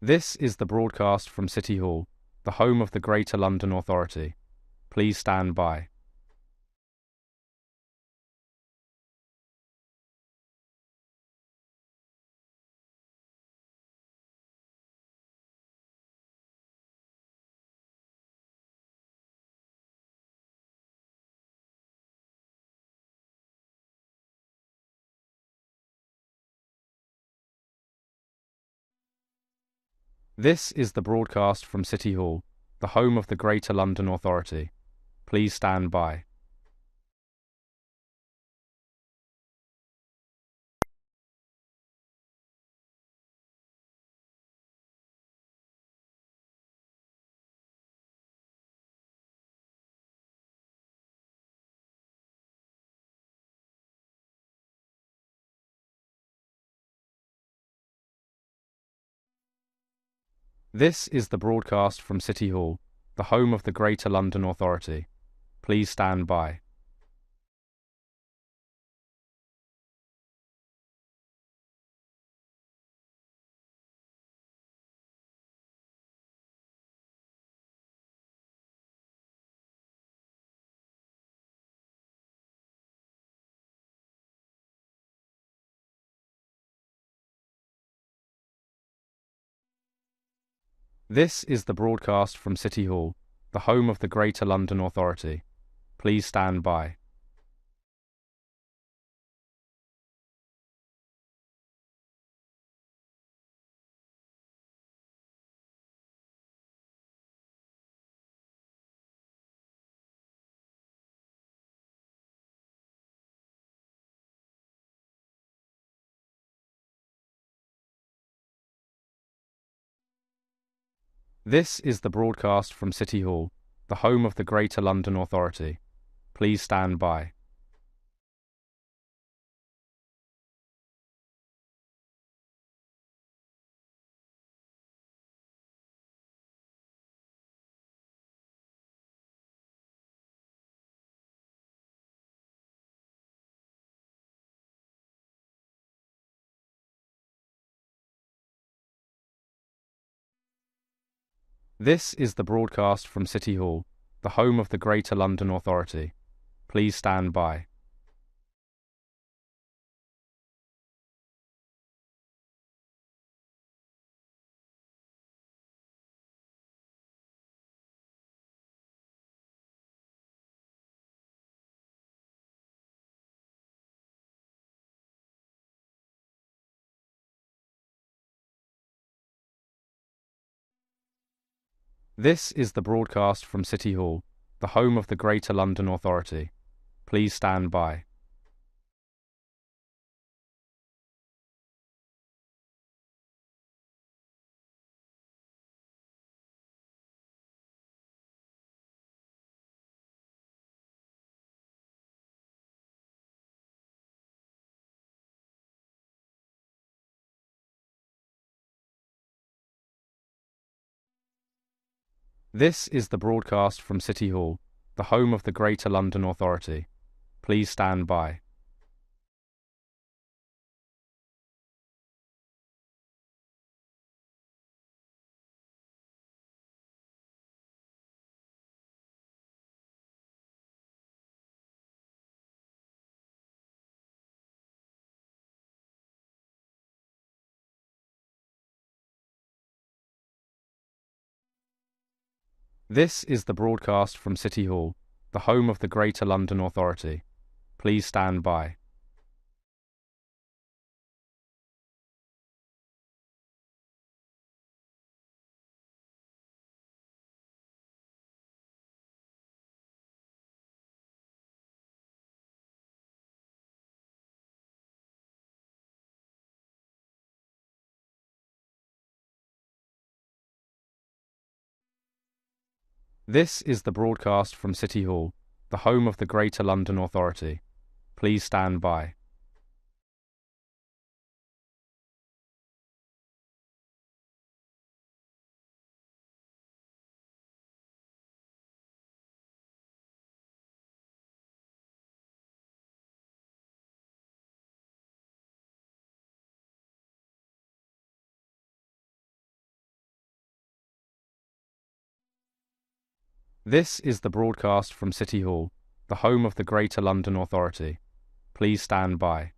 This is the broadcast from City Hall, the home of the Greater London Authority. Please stand by. This is the broadcast from City Hall, the home of the Greater London Authority. Please stand by. This is the broadcast from City Hall, the home of the Greater London Authority. Please stand by. This is the broadcast from City Hall, the home of the Greater London Authority. Please stand by. This is the broadcast from City Hall, the home of the Greater London Authority. Please stand by. This is the broadcast from City Hall, the home of the Greater London Authority. Please stand by. This is the broadcast from City Hall, the home of the Greater London Authority. Please stand by. This is the broadcast from City Hall, the home of the Greater London Authority. Please stand by. This is the broadcast from City Hall, the home of the Greater London Authority. Please stand by. This is the broadcast from City Hall, the home of the Greater London Authority. Please stand by. This is the broadcast from City Hall, the home of the Greater London Authority. Please stand by.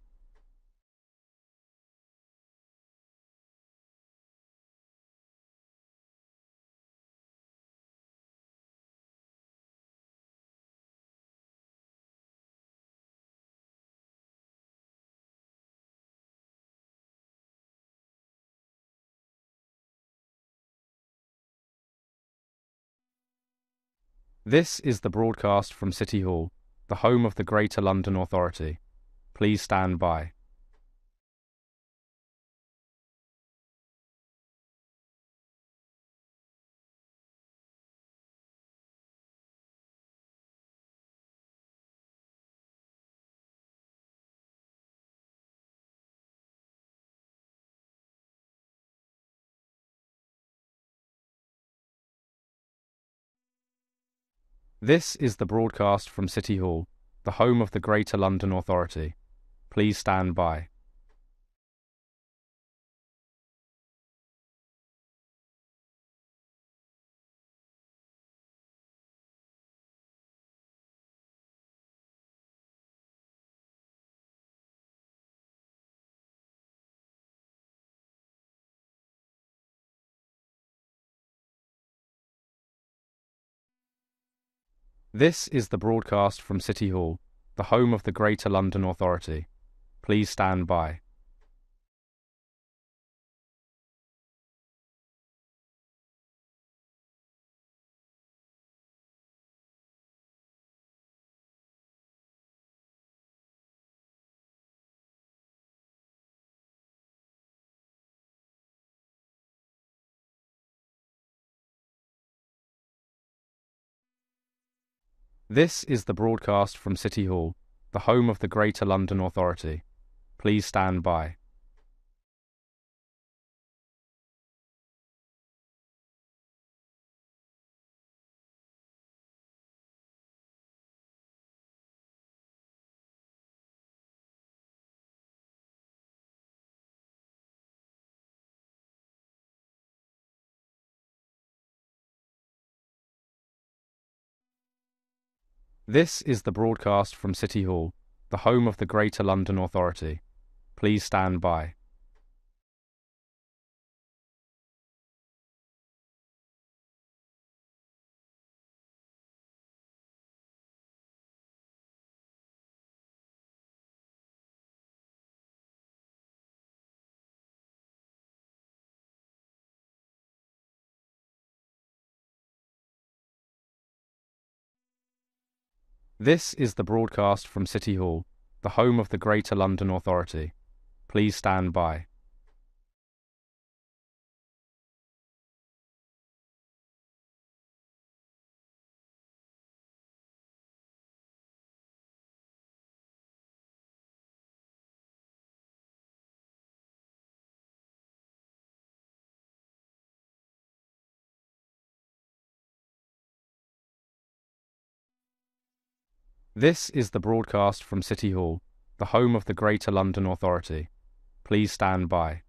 This is the broadcast from City Hall, the home of the Greater London Authority. Please stand by. This is the broadcast from City Hall, the home of the Greater London Authority. Please stand by. This is the broadcast from City Hall, the home of the Greater London Authority. Please stand by. This is the broadcast from City Hall, the home of the Greater London Authority. Please stand by. This is the broadcast from City Hall, the home of the Greater London Authority. Please stand by. This is the broadcast from City Hall, the home of the Greater London Authority. Please stand by. This is the broadcast from City Hall, the home of the Greater London Authority. Please stand by.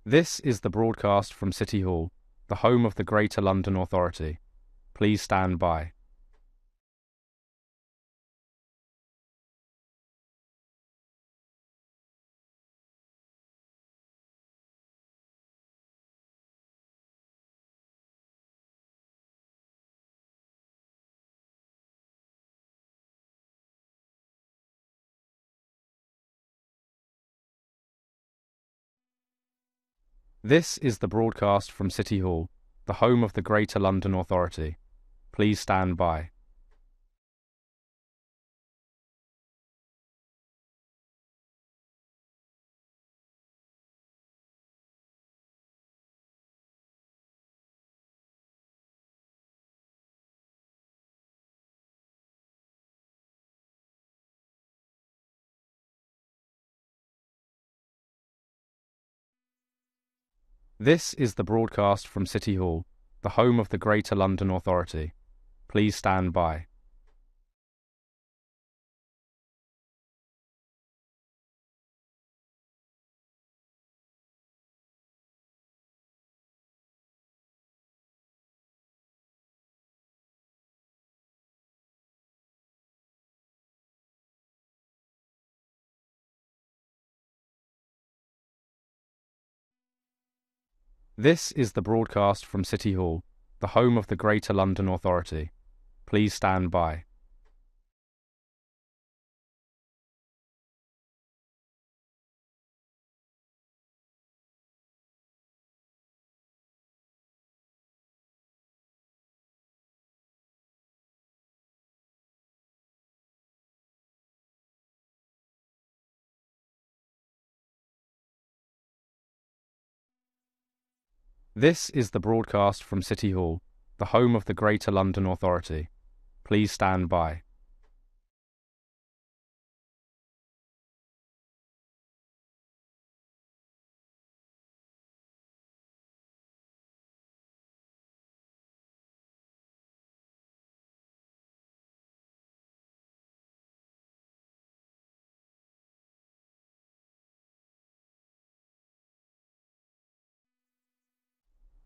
This is the broadcast from City Hall, the home of the Greater London Authority. Please stand by. This is the broadcast from City Hall, the home of the Greater London Authority. Please stand by. This is the broadcast from City Hall, the home of the Greater London Authority. Please stand by. This is the broadcast from City Hall, the home of the Greater London Authority. Please stand by. This is the broadcast from City Hall, the home of the Greater London Authority. Please stand by.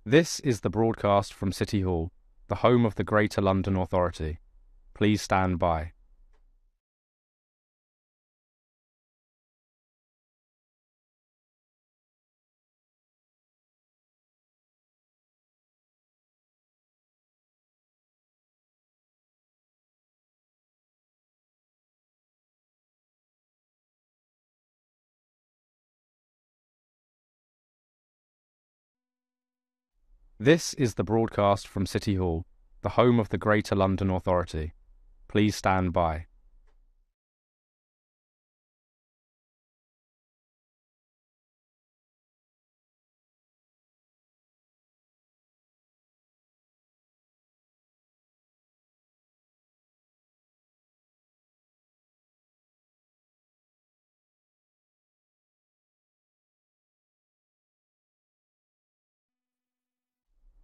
This is the broadcast from City Hall, the home of the Greater London Authority. Please stand by. This is the broadcast from City Hall, the home of the Greater London Authority. Please stand by.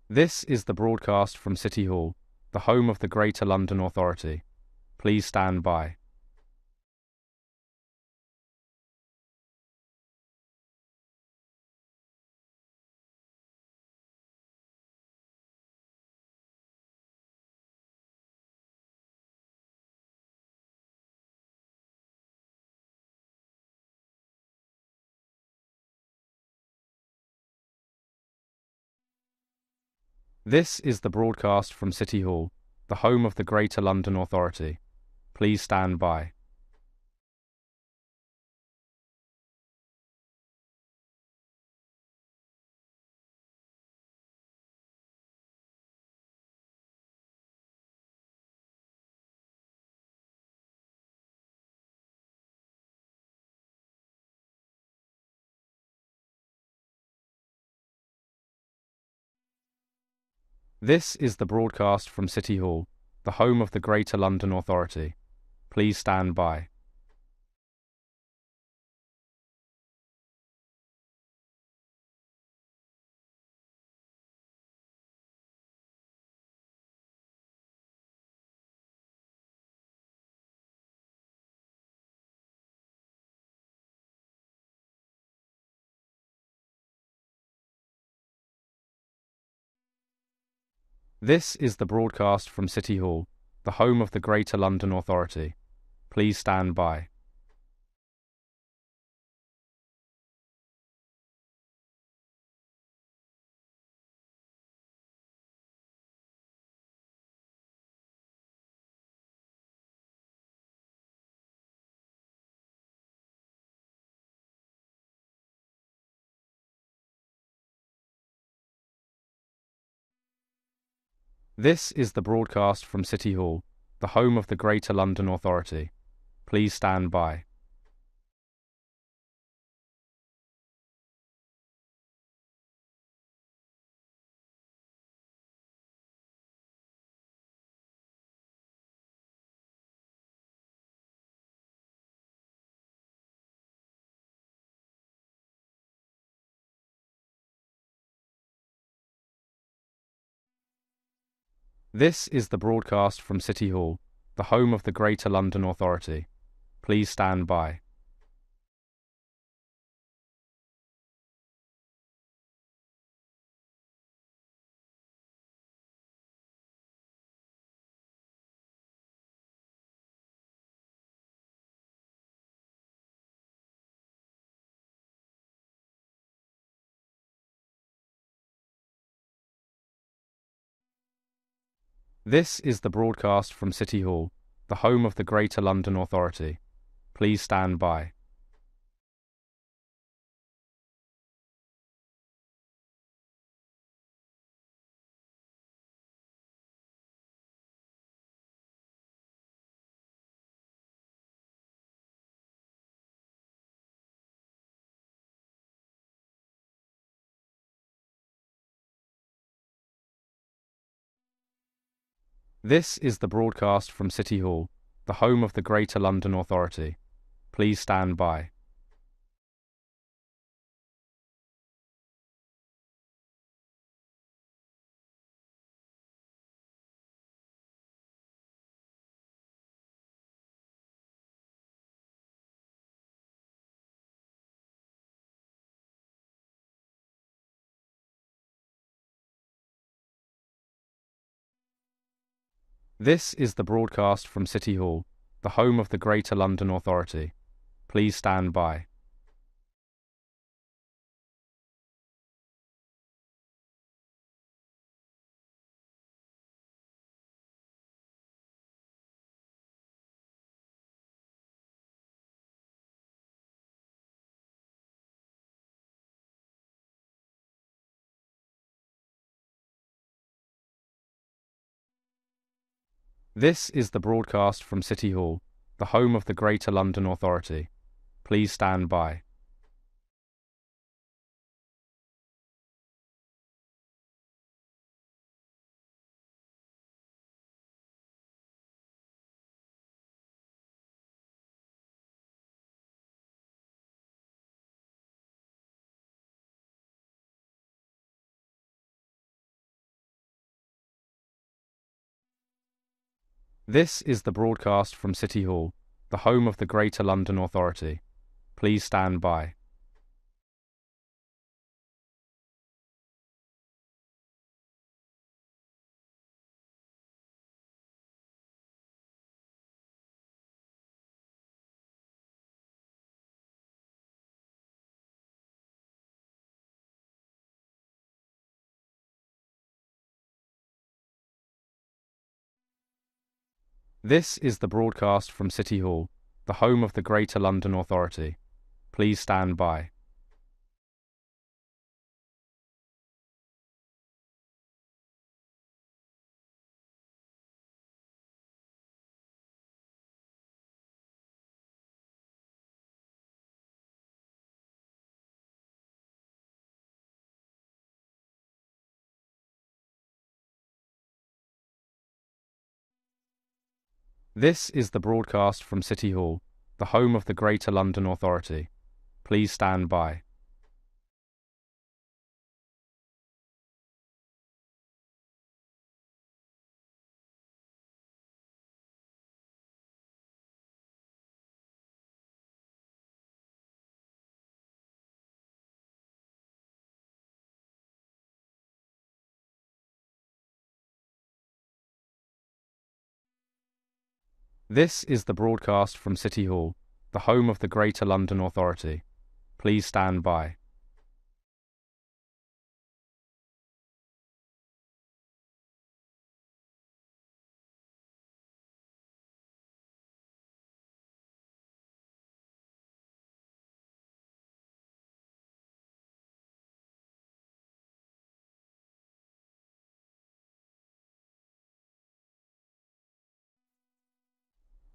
This is the broadcast from City Hall, the home of the Greater London Authority. Please stand by. This is the broadcast from City Hall, the home of the Greater London Authority. Please stand by. This is the broadcast from City Hall, the home of the Greater London Authority. Please stand by. This is the broadcast from City Hall, the home of the Greater London Authority. Please stand by. This is the broadcast from City Hall, the home of the Greater London Authority. Please stand by. This is the broadcast from City Hall, the home of the Greater London Authority. Please stand by. This is the broadcast from City Hall, the home of the Greater London Authority. Please stand by. This is the broadcast from City Hall, the home of the Greater London Authority. Please stand by. This is the broadcast from City Hall, the home of the Greater London Authority. Please stand by. This is the broadcast from City Hall, the home of the Greater London Authority. Please stand by. This is the broadcast from City Hall, the home of the Greater London Authority. Please stand by. This is the broadcast from City Hall, the home of the Greater London Authority. Please stand by. This is the broadcast from City Hall, the home of the Greater London Authority. Please stand by. This is the broadcast from City Hall, the home of the Greater London Authority. Please stand by.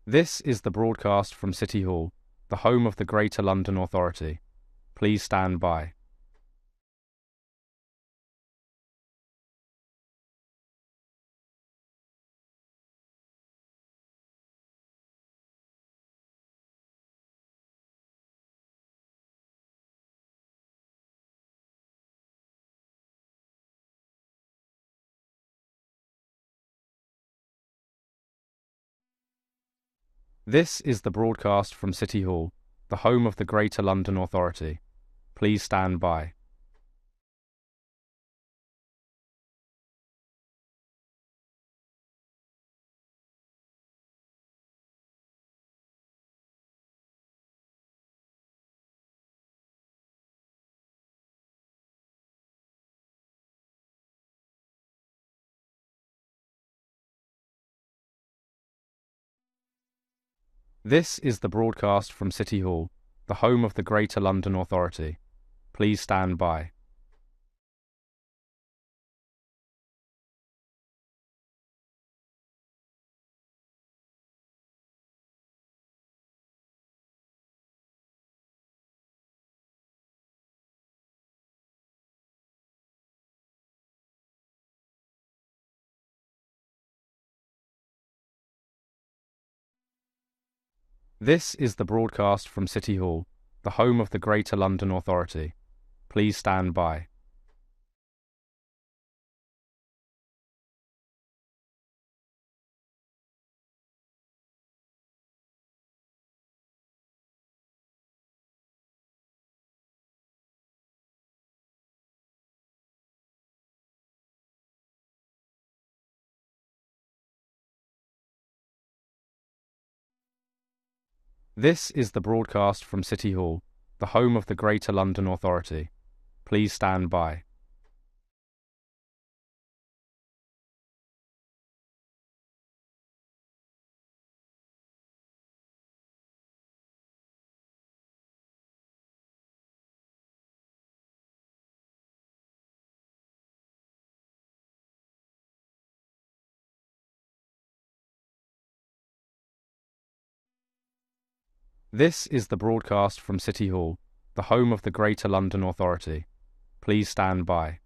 This is the broadcast from City Hall, the home of the Greater London Authority. Please stand by. This is the broadcast from City Hall, the home of the Greater London Authority. Please stand by. This is the broadcast from City Hall, the home of the Greater London Authority. Please stand by. This is the broadcast from City Hall, the home of the Greater London Authority. Please stand by. This is the broadcast from City Hall, the home of the Greater London Authority. Please stand by. This is the broadcast from City Hall, the home of the Greater London Authority. Please stand by.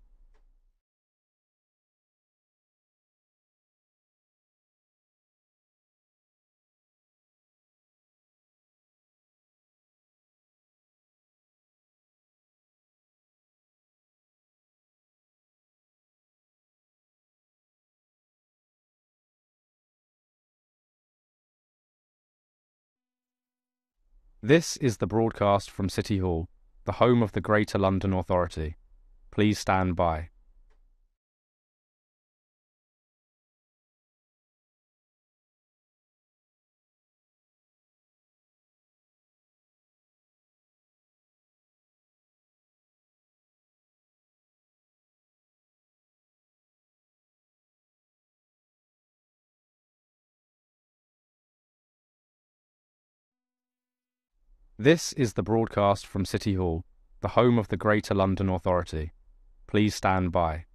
This is the broadcast from City Hall, the home of the Greater London Authority. Please stand by. This is the broadcast from City Hall, the home of the Greater London Authority. Please stand by.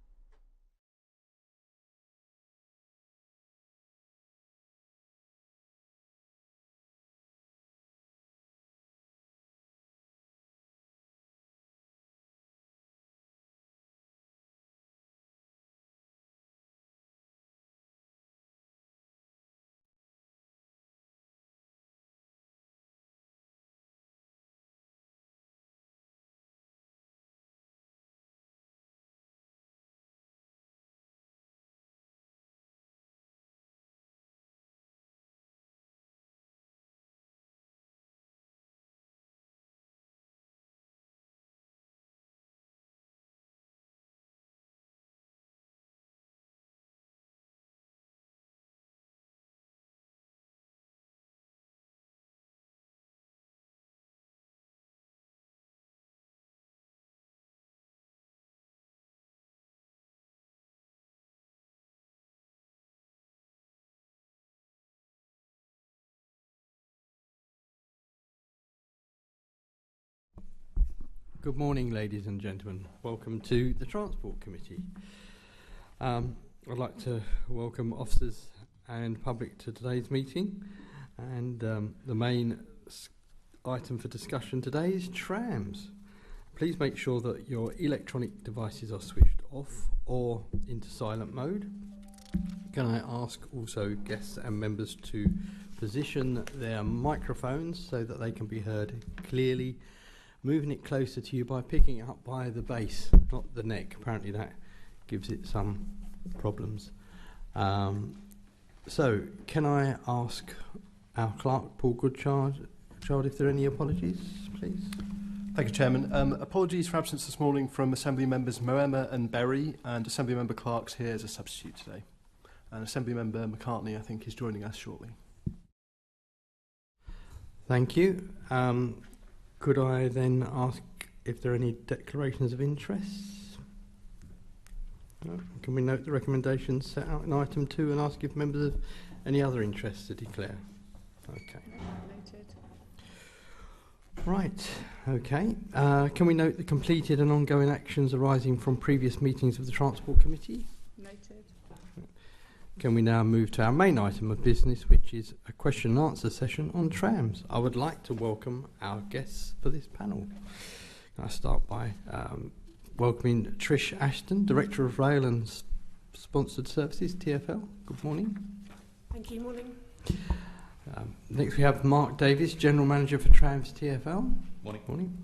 Good morning, ladies and gentlemen. Welcome to the Transport Committee. I'd like to welcome officers and public to today's meeting. And the main item for discussion today is trams. Please make sure that your electronic devices are switched off or into silent mode. Can I ask also guests and members to position their microphones so that they can be heard clearly, moving it closer to you by picking it up by the base, not the neck. Apparently that gives it some problems. So can I ask our clerk, Paul Goodchild, if there are any apologies, please. Thank you, Chairman. Apologies for absence this morning from Assembly Members Moema and Berry, and Assembly Member Clark's here as a substitute today. And Assembly Member McCartney, I think, is joining us shortly. Thank you. Could I then ask if there are any declarations of interest? No? Can we note the recommendations set out in item 2 and ask if members have any other interests to declare? Okay. Noted. Right, okay. Can we note the completed and ongoing actions arising from previous meetings of the Transport Committee? Noted. Can we now move to our main item of business, which is a question and answer session on trams? I would like to welcome our guests for this panel. Can I start by welcoming Trish Ashton, Director of Rail and Sponsored Services, TfL. Good morning. Thank you. Morning. Next we have Mark Davies, General Manager for Trams, TfL. Morning. Morning.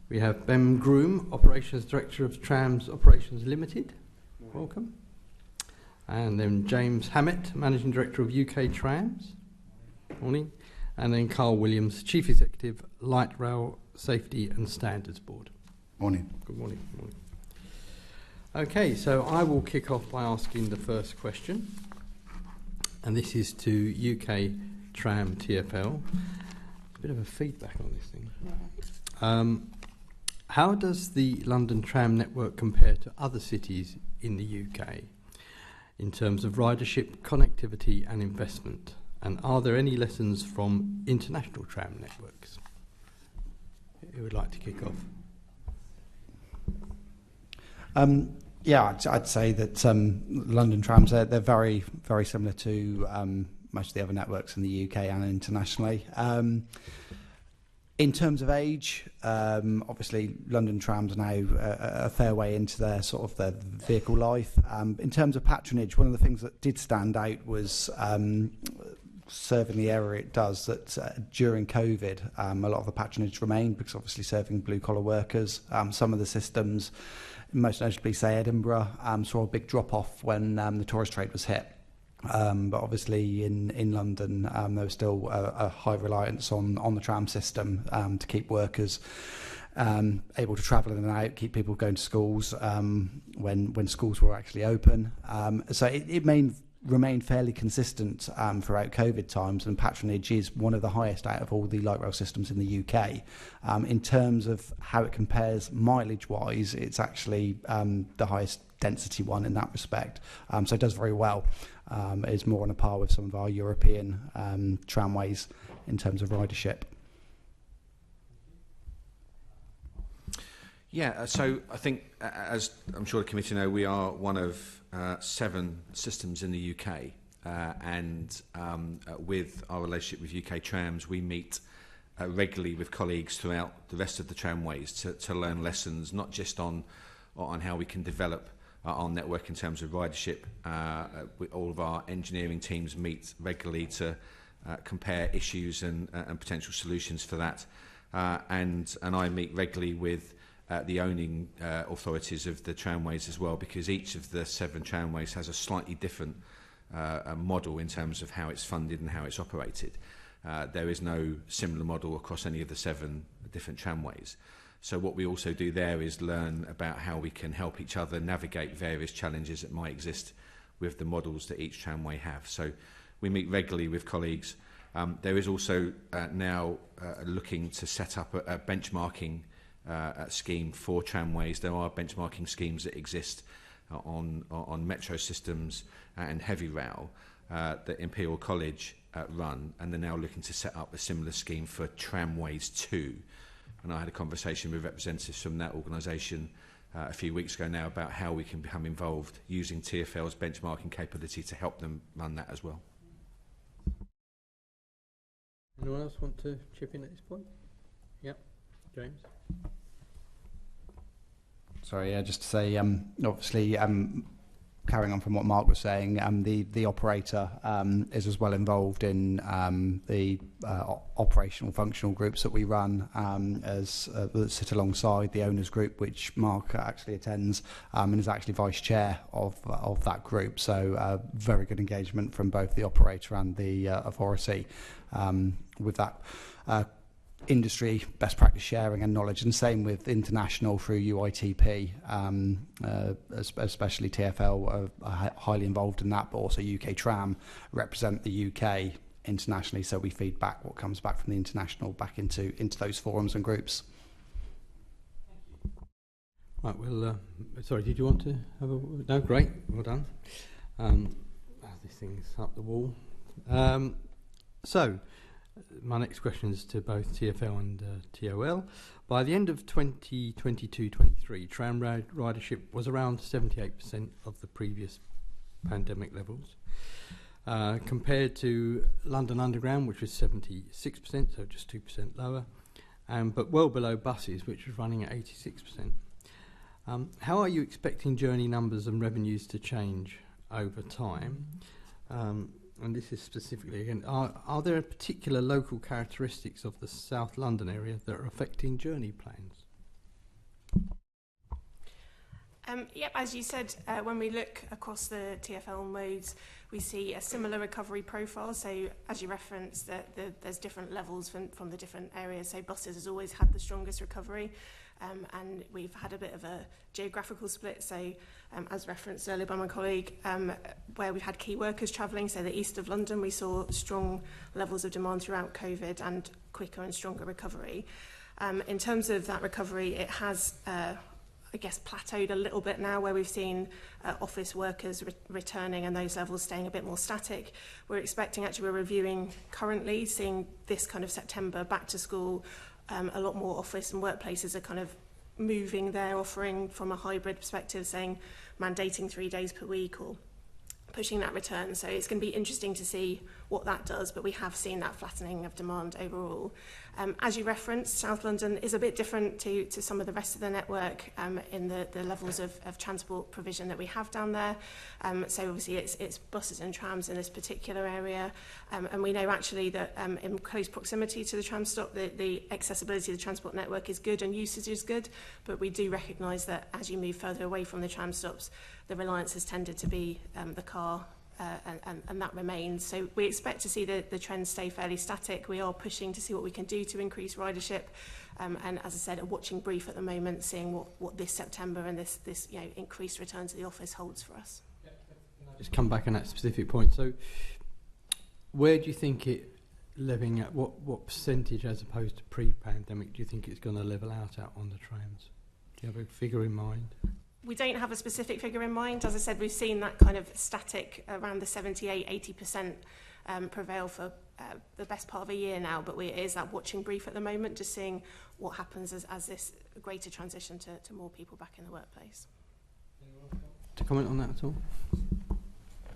We have Ben Groome, Operations Director of Trams Operations Limited. Morning. Welcome. And then James Hammett, Managing Director of UK Trams. Morning. And then Carl Williams, Chief Executive, Light Rail Safety and Standards Board. Morning. Good morning. Good morning. Okay, so I will kick off by asking the first question. And this is to UK Tram TfL. A bit of a feedback on this thing. Yeah. How does the London tram network compare to other cities in the UK in terms of ridership, connectivity and investment? And are there any lessons from international tram networks? Who would like to kick off? Yeah, I'd say that London trams, they're very, very similar to most of the other networks in the UK and internationally. In terms of age, obviously London trams are now a fair way into their vehicle life. In terms of patronage, one of the things that did stand out was serving the area it does, that during COVID, a lot of the patronage remained because obviously serving blue-collar workers. Some of the systems, most notably, say, Edinburgh, saw a big drop-off when the tourist trade was hit. But obviously in London, there was still a high reliance on the tram system to keep workers able to travel in and out, keep people going to schools when schools were actually open. So it remained fairly consistent throughout COVID times, and patronage is one of the highest out of all the light rail systems in the UK. In terms of how it compares mileage-wise, it's actually the highest density one in that respect. So it does very well. It's more on a par with some of our European tramways in terms of ridership. Yeah, so I think, as I'm sure the committee know, we are one of 7 systems in the UK, and with our relationship with UK Trams, we meet regularly with colleagues throughout the rest of the tramways to learn lessons, not just on how we can develop our network in terms of ridership. All of our engineering teams meet regularly to compare issues and potential solutions for that, and I meet regularly with the owning authorities of the tramways as well, because each of the 7 tramways has a slightly different model in terms of how it's funded and how it's operated. There is no similar model across any of the 7 different tramways. So what we also do there is learn about how we can help each other navigate various challenges that might exist with the models that each tramway have. So we meet regularly with colleagues. There is also now looking to set up a benchmarking scheme for tramways. There are benchmarking schemes that exist on metro systems and heavy rail that Imperial College run, and they're now looking to set up a similar scheme for tramways too. And I had a conversation with representatives from that organisation a few weeks ago now about how we can become involved using TfL's benchmarking capability to help them run that as well. Anyone else want to chip in at this point? Yep, James. Sorry, just to say, obviously, carrying on from what Mark was saying, the operator is as well involved in the operational functional groups that we run as that sit alongside the owners group, which Mark actually attends and is actually vice chair of that group. So very good engagement from both the operator and the authority with that. Industry best practice sharing and knowledge, and same with international through UITP, especially TfL are highly involved in that, but also UK Tram represent the UK internationally, so we feed back what comes back from the international back into those forums and groups. Right, well, sorry, did you want to have a... No, great, well done. This thing's up the wall. So, my next question is to both TfL and TOL. By the end of 2022-23, tram ridership was around 78% of the previous pandemic levels, compared to London Underground, which was 76%, so just 2% lower, but well below buses, which was running at 86%. How are you expecting journey numbers and revenues to change over time? And this is specifically, again, are there particular local characteristics of the South London area that are affecting journey plans? Yep, as you said, when we look across the TfL modes, we see a similar recovery profile. So as you referenced, there's different levels from the different areas. So buses has always had the strongest recovery. And we've had a bit of a geographical split, so as referenced earlier by my colleague, where we've had key workers travelling, so the east of London, we saw strong levels of demand throughout COVID and quicker and stronger recovery. In terms of that recovery, it has, I guess, plateaued a little bit now, where we've seen office workers returning and those levels staying a bit more static. We're expecting, actually, we're reviewing currently, seeing this kind of September back to school. A lot more office and workplaces are kind of moving their offering from a hybrid perspective, saying mandating 3 days per week or pushing that return. So it's going to be interesting to see what that does, but we have seen that flattening of demand overall. As you referenced, South London is a bit different to some of the rest of the network in the levels of transport provision that we have down there. So obviously it's buses and trams in this particular area. And we know actually that in close proximity to the tram stop, the accessibility of the transport network is good and usage is good. But we do recognise that as you move further away from the tram stops, the reliance has tended to be the car. And that remains. So we expect to see the trends stay fairly static. We are pushing to see what we can do to increase ridership. And as I said, a watching brief at the moment, seeing what this September and this increased return to the office holds for us. Just come back on that specific point. So where do you think it leveling at, what percentage as opposed to pre-pandemic do you think it's going to level out at on the trams? Do you have a figure in mind? We don't have a specific figure in mind. As I said, we've seen that kind of static around the 78-80% prevail for the best part of a year now, but it is that watching brief at the moment, just seeing what happens as this greater transition to more people back in the workplace. To comment on that at all?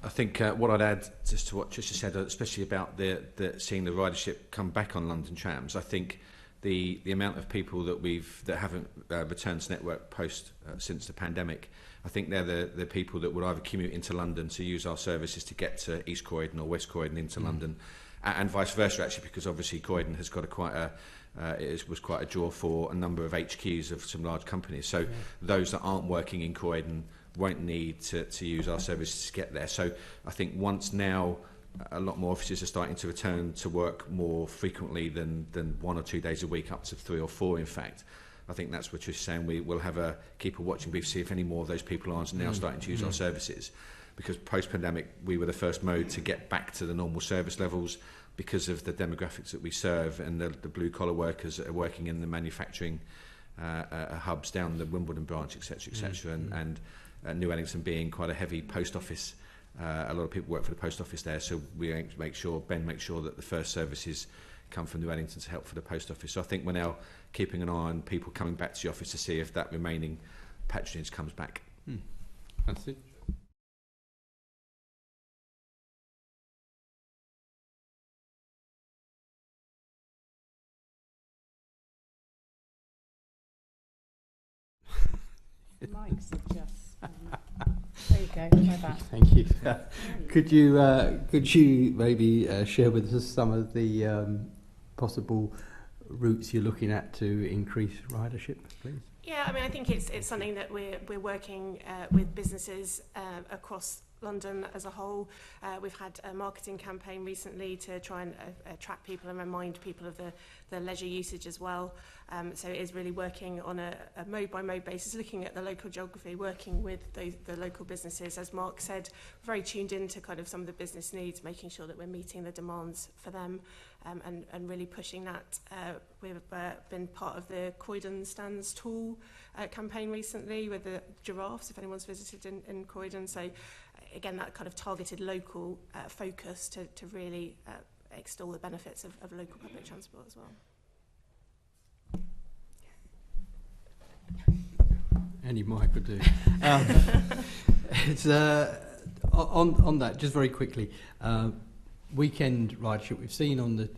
I think what I'd add just to what Tricia said, especially about the seeing the ridership come back on London trams, I think the amount of people that haven't returned to network post since the pandemic, I think they're the people that would either commute into London to use our services to get to East Croydon or West Croydon into London, and vice versa actually, because obviously Croydon has got was quite a draw for a number of HQs of some large companies. So those that aren't working in Croydon won't need to use our services to get there. So I think once now a lot more offices are starting to return to work more frequently than 1 or 2 days a week, up to 3 or 4 in fact. I think that's what you're saying. We will keep a watching brief, see if any more of those people are now starting to use our services. Because post-pandemic, we were the first mode to get back to the normal service levels because of the demographics that we serve and the blue-collar workers that are working in the manufacturing hubs down the Wimbledon branch, etc., etc. And New Ellington being quite a heavy post office. A lot of people work for the post office there, so Ben makes sure that the first services come from New Ellington to help for the post office. So I think we're now keeping an eye on people coming back to the office to see if that remaining patronage comes back. That's it. Mike suggests. There you go. Try that. Thank you. Could you maybe share with us some of the possible routes you're looking at to increase ridership, please? Yeah, I mean, I think it's something that we're working with businesses across London as a whole. We've had a marketing campaign recently to try and attract people and remind people of the leisure usage as well. So it is really working on a mode-by-mode basis, looking at the local geography, working with the local businesses. As Mark said, very tuned into kind of some of the business needs, making sure that we're meeting the demands for them, and really pushing that. We've been part of the Croydon Stands Tall campaign recently with the giraffes, if anyone's visited in Croydon. So again, that kind of targeted local focus to really extol the benefits of local public transport as well. Any mic would do. It's on that, just very quickly. Weekend ridership, we've seen on the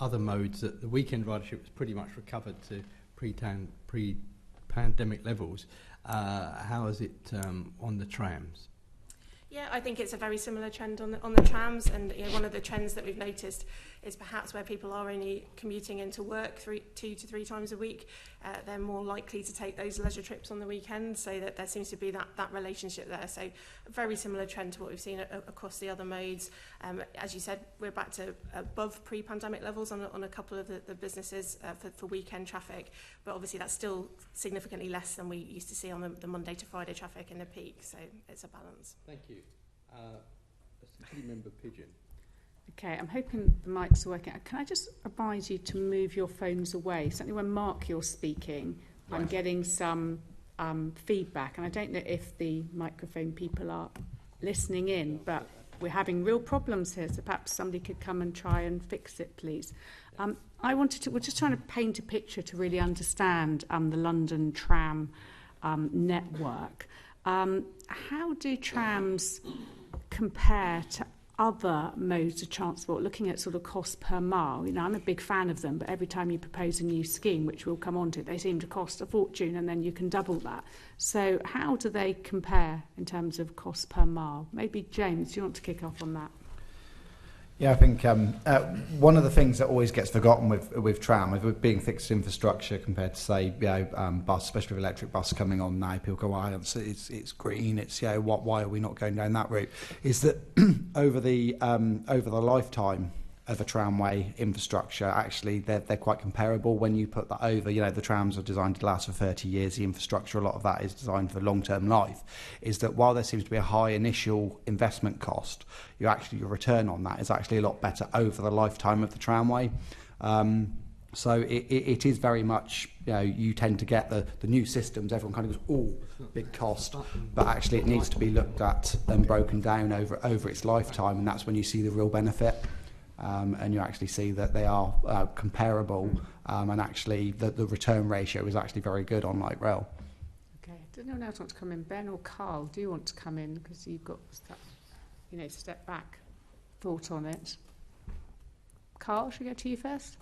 other modes that the weekend ridership has pretty much recovered to pre-pandemic levels. How is it on the trams? Yeah, I think it's a very similar trend on the trams, and one of the trends that we've noticed is perhaps where people are only commuting into work 2 to 3 times a week, they're more likely to take those leisure trips on the weekend, so that there seems to be that relationship there. So a very similar trend to what we've seen across the other modes. As you said, we're back to above pre-pandemic levels on a couple of the businesses for weekend traffic, but obviously that's still significantly less than we used to see on the Monday to Friday traffic in the peak, so it's a balance. Thank you. Assembly Member Pigeon. Okay, I'm hoping the mics are working. Can I just advise you to move your phones away? Certainly when Mark, you're speaking, right. I'm getting some feedback, and I don't know if the microphone people are listening in, but we're having real problems here, so perhaps somebody could come and try and fix it, please. We're just trying to paint a picture to really understand the London tram network. How do trams compare to other modes of transport, looking at sort of cost per mile? I'm a big fan of them, but every time you propose a new scheme, which we'll come on to, they seem to cost a fortune, and then you can double that. So how do they compare in terms of cost per mile? Maybe James, do you want to kick off on that? Yeah, I think one of the things that always gets forgotten with tram, with being fixed infrastructure compared to, say, bus, especially with electric bus coming on now, people go, "Why? It's green. It's why are we not going down that route?" Is that over the lifetime of a tramway infrastructure, actually they're quite comparable when you put that over. The trams are designed to last for 30 years. The infrastructure, a lot of that is designed for long-term life. Is that while there seems to be a high initial investment cost, your return on that is actually a lot better over the lifetime of the tramway. So it is very much, you tend to get the new systems, everyone kind of goes, big cost, but actually it needs to be looked at and broken down over its lifetime, and that's when you see the real benefit. And you actually see that they are comparable, and actually the return ratio is actually very good on light rail. Okay, does anyone else want to come in? Ben or Carl, do you want to come in? Because you've got that, step back thought on it. Carl, should we go to you first?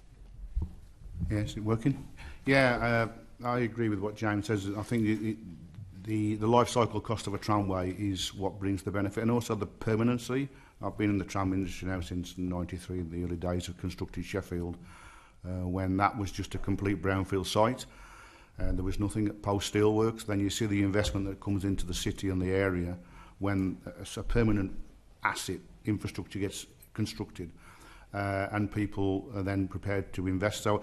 Yeah, is it working? Yeah, I agree with what James says. I think the life cycle cost of a tramway is what brings the benefit, and also the permanency. I've been in the tram industry now since '93, in the early days of constructing Sheffield, when that was just a complete brownfield site. There was nothing at post steelworks. Then you see the investment that comes into the city and the area when a permanent asset infrastructure gets constructed, and people are then prepared to invest. So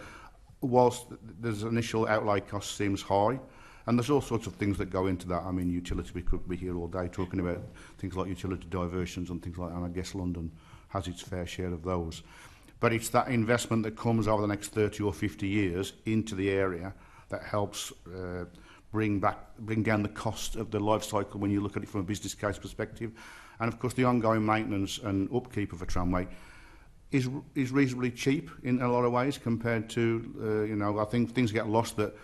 whilst there's initial outlay cost seems high, and there's all sorts of things that go into that. I mean, utility, we could be here all day talking about things like utility diversions and things like that, and I guess London has its fair share of those. But it's that investment that comes over the next 30 or 50 years into the area that helps bring down the cost of the life cycle when you look at it from a business case perspective. And of course, the ongoing maintenance and upkeep of a tramway is reasonably cheap in a lot of ways compared to, I think things get lost that,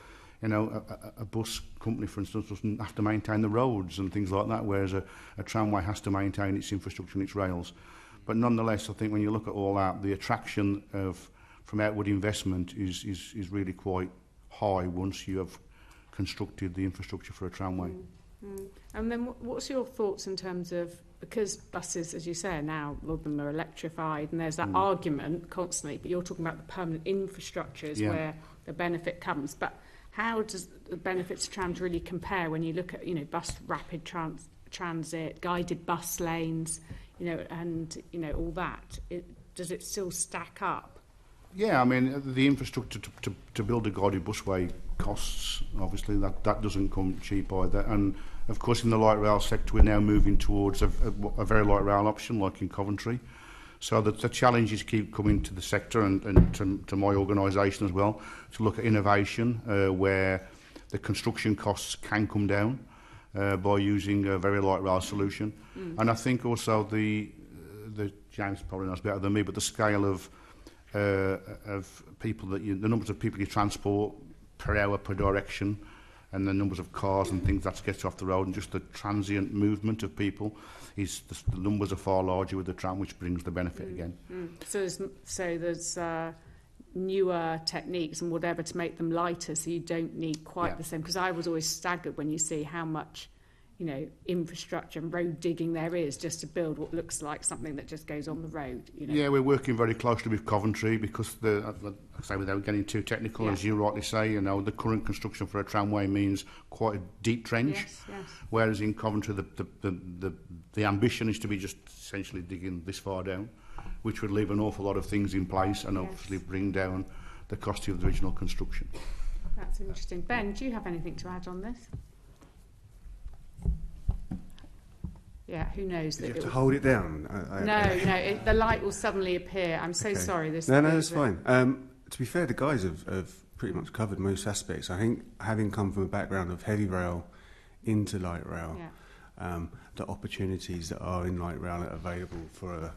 a bus company, for instance, doesn't have to maintain the roads and things like that, whereas a tramway has to maintain its infrastructure and its rails. But nonetheless, I think when you look at all that, the attraction from outward investment is really quite high once you have constructed the infrastructure for a tramway. And then what's your thoughts in terms of, because buses, as you say, now a lot of them are electrified, and there's that argument constantly, but you're talking about the permanent infrastructures where the benefit comes. But how does the benefits of trams really compare when you look at, bus rapid transit, guided bus lanes, and, all that? Does it still stack up? Yeah, I mean, the infrastructure to build a guided busway costs, obviously, that doesn't come cheap either. And, of course, in the light rail sector, we're now moving towards a very light rail option, like in Coventry. So the challenges keep coming to the sector and to my organisation as well, to look at innovation where the construction costs can come down by using a very light rail solution. And I think also the James probably knows better than me, but the scale of people the numbers of people you transport per hour per direction, and the numbers of cars and things that get off the road, and just the transient movement of people, the numbers are far larger with the tram, which brings the benefit again. So there's newer techniques and whatever to make them lighter, so you don't need quite the same. Because I was always staggered when you see how much infrastructure and road digging there is just to build what looks like something that just goes on the road. Yeah, we're working very closely with Coventry because, I say without getting too technical, as you rightly say, the current construction for a tramway means quite a deep trench. Yes. Whereas in Coventry, the ambition is to be just essentially digging this far down, which would leave an awful lot of things in place and obviously bring down the cost of the original construction. That's interesting. Ben, do you have anything to add on this? Yeah, who knows? You have to hold it down. The light will suddenly appear. I'm so sorry. No, that's fine. To be fair, the guys have pretty much covered most aspects. I think having come from a background of heavy rail into light rail, the opportunities that are in light rail are available for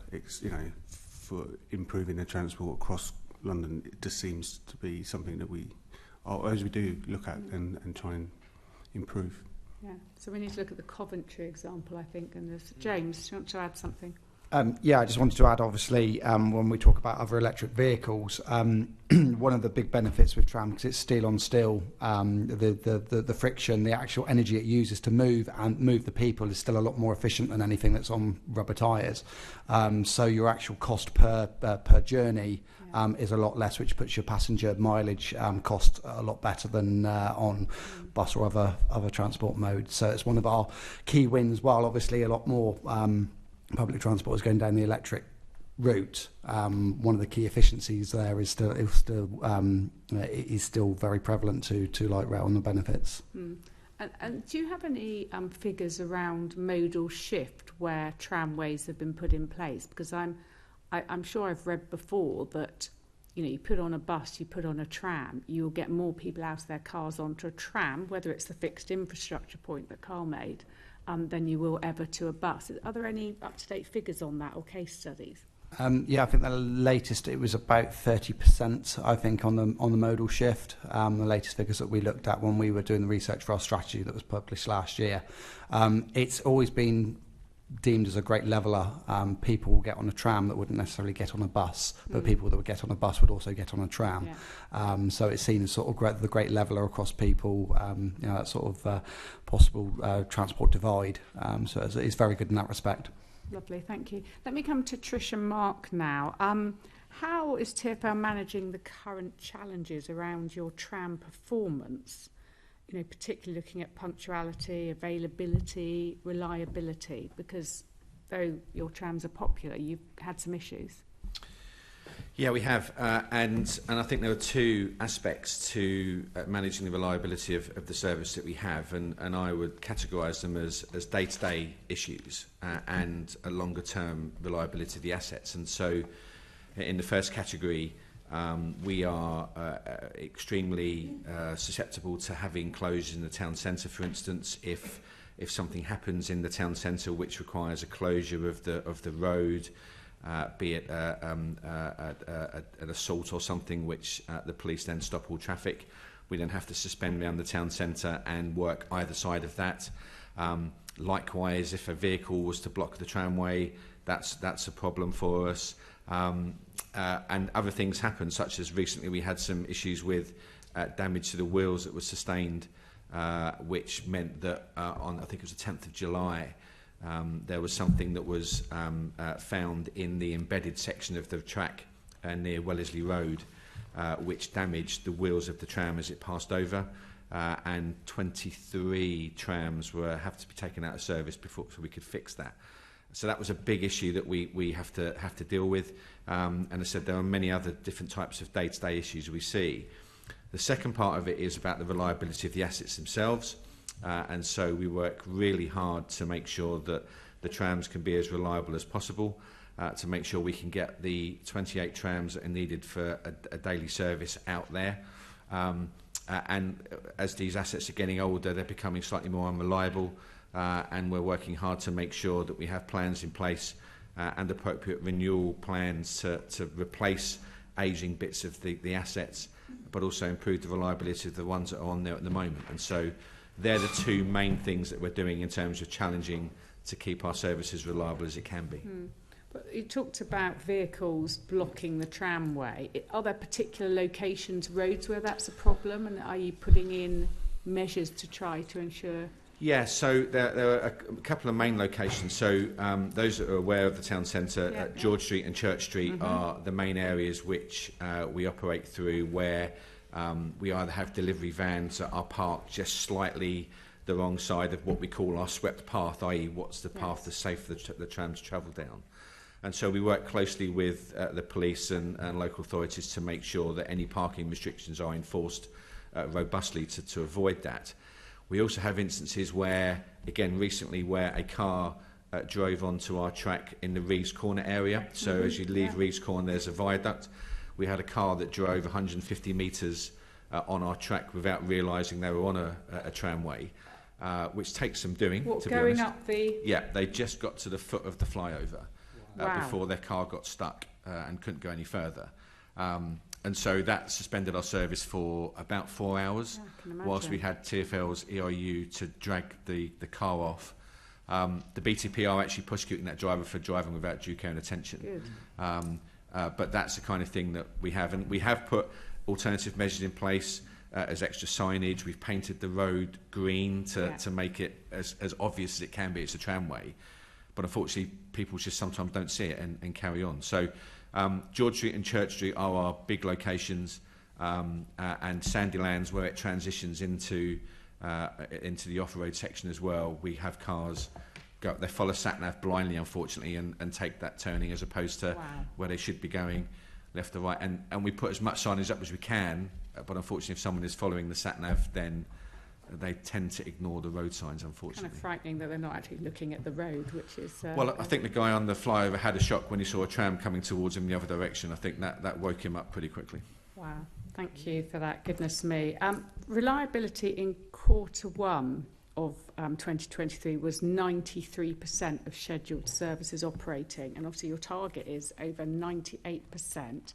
improving the transport across London, it just seems to be something that we do look at and try and improve. Yeah, so we need to look at the Coventry example, I think. And there's James, do you want to add something? I just wanted to add, obviously, when we talk about other electric vehicles, one of the big benefits with tram, because it's steel on steel, the friction, the actual energy it uses to move the people is still a lot more efficient than anything that's on rubber tyres. So your actual cost per journey is a lot less, which puts your passenger mileage cost a lot better than on bus or other transport modes. So it's one of our key wins, while obviously a lot more public transport is going down the electric route. One of the key efficiencies there is still very prevalent to light rail and the benefits. And do you have any figures around modal shift where tramways have been put in place? Because I'm sure I've read before that you put on a bus, you put on a tram, you'll get more people out of their cars onto a tram, whether it's the fixed infrastructure point that Carl made, than you will ever to a bus. Are there any up-to-date figures on that or case studies? I think the latest, it was about 30%, I think, on the modal shift. The latest figures that we looked at when we were doing the research for our strategy that was published last year. It's always been deemed as a great leveller. People will get on a tram that wouldn't necessarily get on a bus, but people that would get on a bus would also get on a tram. So it's seen as sort of the great leveller across people, that sort of possible transport divide. So it's very good in that respect. Lovely, thank you. Let me come to Trish and Mark now. How is TfL managing the current challenges around your tram performance? Particularly looking at punctuality, availability, reliability, because though your trams are popular, you've had some issues. Yeah, we have, and I think there are two aspects to managing the reliability of the service that we have, and I would categorise them as day-to-day issues and a longer-term reliability of the assets. And so, in the first category, we are extremely susceptible to having closures in the town centre. For instance, if something happens in the town centre which requires a closure of the road, be it an assault or something which the police then stop all traffic, we then have to suspend around the town centre and work either side of that. Likewise, if a vehicle was to block the tramway, that's a problem for us. And other things happen, such as recently we had some issues with damage to the wheels that was sustained which meant that on, I think it was the 10th of July, there was something that was found in the embedded section of the track near Wellesley Road, which damaged the wheels of the tram as it passed over, and 23 trams have to be taken out of service before so we could fix that. So that was a big issue that we have to deal with. And I said there are many other different types of day-to-day issues we see. The second part of it is about the reliability of the assets themselves. And so we work really hard to make sure that the trams can be as reliable as possible, to make sure we can get the 28 trams that are needed for a daily service out there. And as these assets are getting older, they're becoming slightly more unreliable. And we're working hard to make sure that we have plans in place and appropriate renewal plans to replace ageing bits of the assets, but also improve the reliability of the ones that are on there at the moment. And so they're the two main things that we're doing in terms of challenging to keep our service as reliable as it can be. But you talked about vehicles blocking the tramway. Are there particular locations, roads, where that's a problem? And are you putting in measures to try to ensure... Yeah, so there are a couple of main locations. So those that are aware of the town centre, George Street and Church Street are the main areas which we operate through, where we either have delivery vans that are parked just slightly the wrong side of what we call our swept path, i.e. what's the path that's safe for the tram to travel down. And so we work closely with the police and local authorities to make sure that any parking restrictions are enforced robustly to avoid that. We also have instances where, again, recently, where a car drove onto our track in the Reeves Corner area. So as you leave Reeves Corner, there's a viaduct. We had a car that drove 150 metres on our track without realising they were on a tramway, which takes some doing, to be honest. Going up the... Yeah, they just got to the foot of the flyover before their car got stuck and couldn't go any further. And so that suspended our service for about 4 hours, whilst we had TfL's EIU to drag the car off. The BTP are actually prosecuting that driver for driving without due care and attention. Good. But that's the kind of thing that we have. And we have put alternative measures in place as extra signage. We've painted the road green to make it as obvious as it can be. It's a tramway. But unfortunately, people just sometimes don't see it and carry on. So George Street and Church Street are our big locations, and Sandilands, where it transitions into the off-road section as well. We have cars they follow sat-nav blindly, unfortunately, and take that turning as opposed to where they should be going left or right. And we put as much signage up as we can, but unfortunately, if someone is following the sat-nav, then they tend to ignore the road signs, unfortunately. Kind of frightening that they're not actually looking at the road, which is... well, I think the guy on the flyover had a shock when he saw a tram coming towards him the other direction. I think that woke him up pretty quickly. Wow, thank you for that. Goodness me. Reliability in Q1 of 2023 was 93% of scheduled services operating, and obviously your target is over 98%.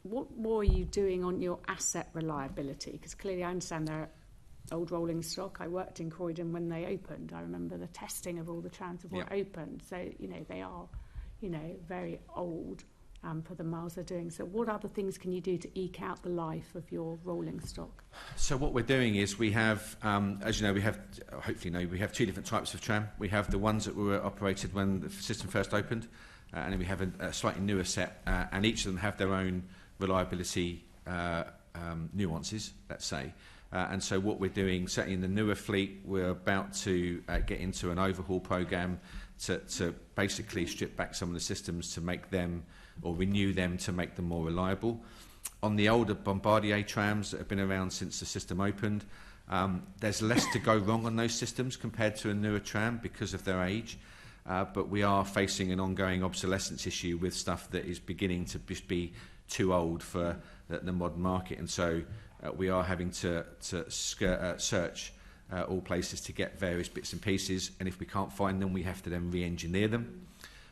What more are you doing on your asset reliability? Because clearly I understand there are old rolling stock. I worked in Croydon when they opened. I remember the testing of all the trams before it opened. So, they are, very old for the miles they're doing. So what other things can you do to eke out the life of your rolling stock? So what we're doing is we have, as you know, we have two different types of tram. We have the ones that were operated when the system first opened, and then we have a slightly newer set, and each of them have their own reliability nuances, let's say. And so what we're doing, certainly in the newer fleet, we're about to get into an overhaul programme to basically strip back some of the systems to make them, or renew them to make them more reliable. On the older Bombardier trams that have been around since the system opened, there's less to go wrong on those systems compared to a newer tram because of their age. But we are facing an ongoing obsolescence issue with stuff that is beginning to just be too old for the modern market. And so we are having to search all places to get various bits and pieces, and if we can't find them, we have to then re-engineer them.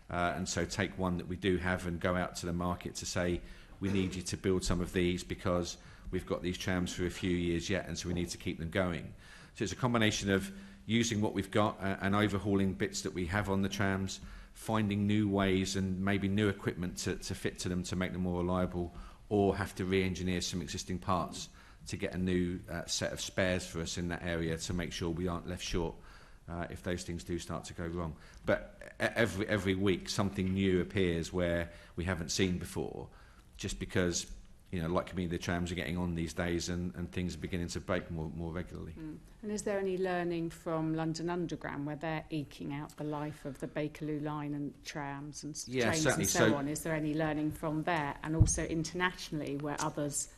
And so take one that we do have and go out to the market to say, we need you to build some of these because we've got these trams for a few years yet, and so we need to keep them going. So it's a combination of using what we've got and overhauling bits that we have on the trams, finding new ways and maybe new equipment to fit to them to make them more reliable, or have to re-engineer some existing parts to get a new set of spares for us in that area to make sure we aren't left short if those things do start to go wrong. But every week something new appears where we haven't seen before, just because, you know, like me, the trams are getting on these days and things are beginning to break more regularly. And is there any learning from London Underground where they're eking out the life of the Bakerloo line and trams and trains and so on? Is there any learning from there? And also internationally, where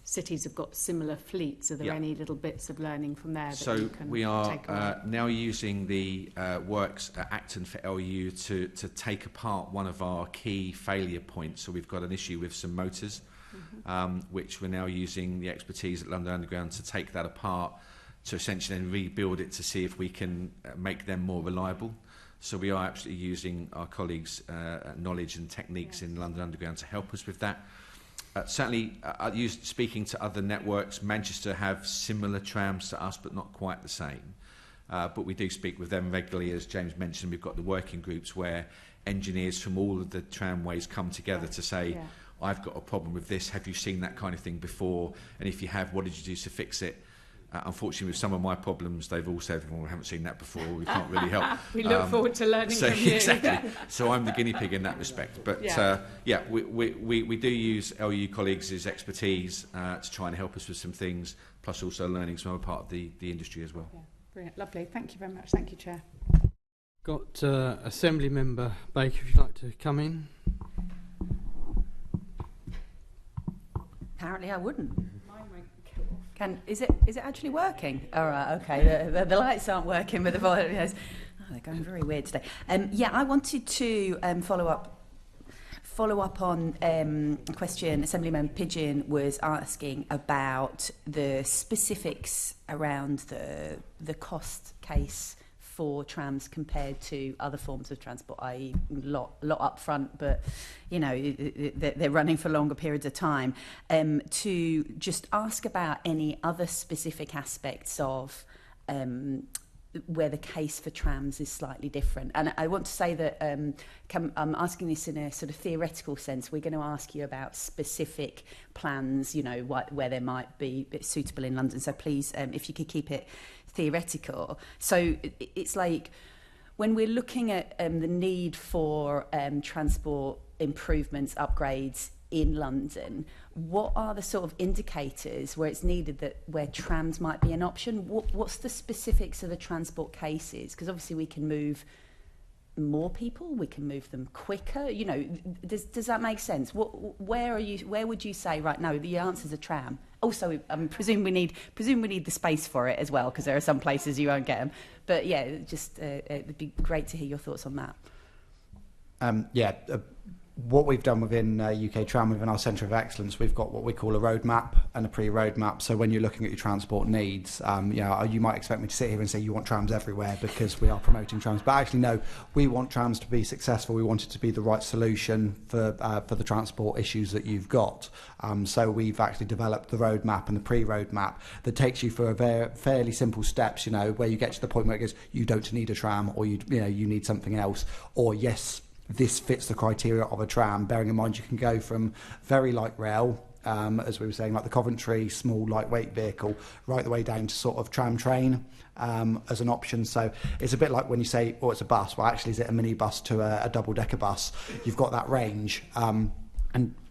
cities have got similar fleets, are there any little bits of learning from there that you can take away? So we are now using the works at Acton for LU to take apart one of our key failure points. So we've got an issue with some motors, which we're now using the expertise at London Underground to take that apart, to essentially then rebuild it to see if we can make them more reliable. So we are actually using our colleagues' knowledge and techniques in London Underground to help us with that. Certainly, speaking to other networks, Manchester have similar trams to us, but not quite the same. But we do speak with them regularly. As James mentioned, we've got the working groups where engineers from all of the tramways come together to say, I've got a problem with this, have you seen that kind of thing before? And if you have, what did you do to fix it? Unfortunately, with some of my problems, they've all said, well, we haven't seen that before, we can't really help. We look forward to learning from you. Exactly. So I'm the guinea pig in that respect. But we do use LU colleagues' expertise to try and help us with some things, plus also learning from other part of the industry as well. Yeah, brilliant, lovely. Thank you very much. Thank you, Chair. Got Assembly Member Baker, if you'd like to come in. Apparently I wouldn't. Is it actually working? All right, okay. The lights aren't working, but the volumes. Oh, they're going very weird today. I wanted to follow up on a question Assemblymember Pigeon was asking about the specifics around the cost case for trams compared to other forms of transport, i.e. lot up front, but you know they're running for longer periods of time. To just ask about any other specific aspects of where the case for trams is slightly different. And I want to say that I'm asking this in a sort of theoretical sense. We're going to ask you about specific plans, you know, where there might be suitable in London. So please, if you could keep it theoretical. So it's like when we're looking at the need for transport improvements, upgrades in London, what are the sort of indicators where it's needed where trams might be an option? What's the specifics of the transport cases? Because obviously we can move more people, we can move them quicker. You know, does that make sense? Where would you say right now the answer's a tram? Also, I presume we need the space for it as well, because there are some places you won't get them. But yeah, just it'd be great to hear your thoughts on that. What we've done within UK Tram, within our Centre of Excellence, we've got what we call a roadmap and a pre-roadmap. So when you're looking at your transport needs, you might expect me to sit here and say you want trams everywhere because we are promoting trams. But actually, no, we want trams to be successful. We want it to be the right solution for the transport issues that you've got. So we've actually developed the roadmap and the pre-roadmap that takes you for a fairly simple steps, you know, where you get to the point where it goes, you don't need a tram, or you need something else, or yes, this fits the criteria of a tram, bearing in mind you can go from very light rail, as we were saying, like the Coventry small lightweight vehicle, right the way down to sort of tram train as an option. So it's a bit like when you say, it's a bus. Well, actually, is it a minibus to a double-decker bus? You've got that range. And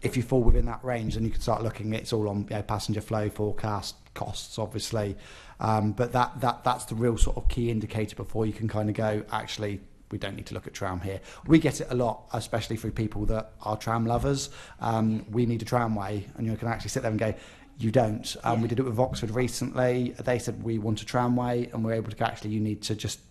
if you fall within that range, then you can start looking, it's all on passenger flow, forecast, costs, obviously. But that's the real sort of key indicator before you can kind of go, actually, we don't need to look at tram here. We get it a lot, especially through people that are tram lovers. We need a tramway, and you can actually sit there and go, you don't. We did it with Oxford recently. They said, we want a tramway, and we're able to go, actually, you need to just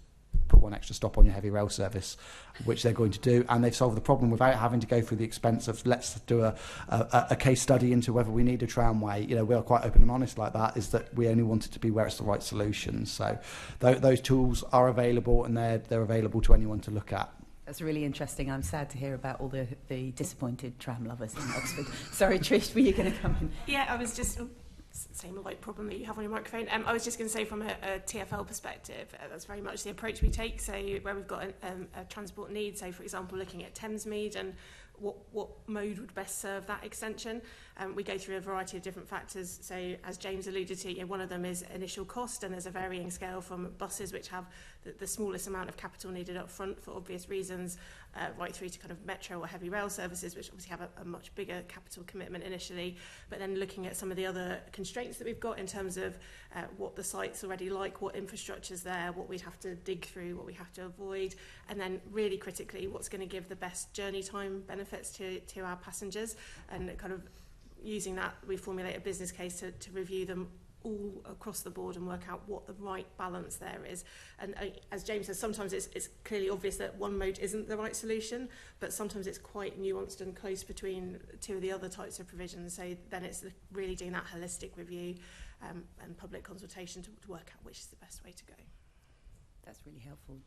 put one extra stop on your heavy rail service, which they're going to do, and they've solved the problem without having to go through the expense of let's do a case study into whether we need a tramway. You know, we are quite open and honest like that, is that we only want it to be where it's the right solution. So those tools are available, and they're available to anyone to look at. That's really interesting. I'm sad to hear about all the disappointed tram lovers in Oxford. Sorry, Trish, were you going to come in? Yeah, I was just... same light problem that you have on your microphone. I was just going to say, from a TfL perspective, that's very much the approach we take. So where we've got a transport need, so for example, looking at Thamesmead and what mode would best serve that extension. We go through a variety of different factors. So as James alluded to, one of them is initial cost, and there's a varying scale from buses which have the smallest amount of capital needed up front for obvious reasons, right through to kind of metro or heavy rail services, which obviously have a much bigger capital commitment initially. But then looking at some of the other constraints that we've got in terms of what the site's already like, what infrastructure's there, what we'd have to dig through, what we have to avoid, and then really critically, what's going to give the best journey time benefits to our passengers, and kind of using that, we formulate a business case to review them all across the board and work out what the right balance there is. And as James says, sometimes it's clearly obvious that one mode isn't the right solution, but sometimes it's quite nuanced and close between two of the other types of provisions. So then it's really doing that holistic review and public consultation to work out which is the best way to go. That's really helpful.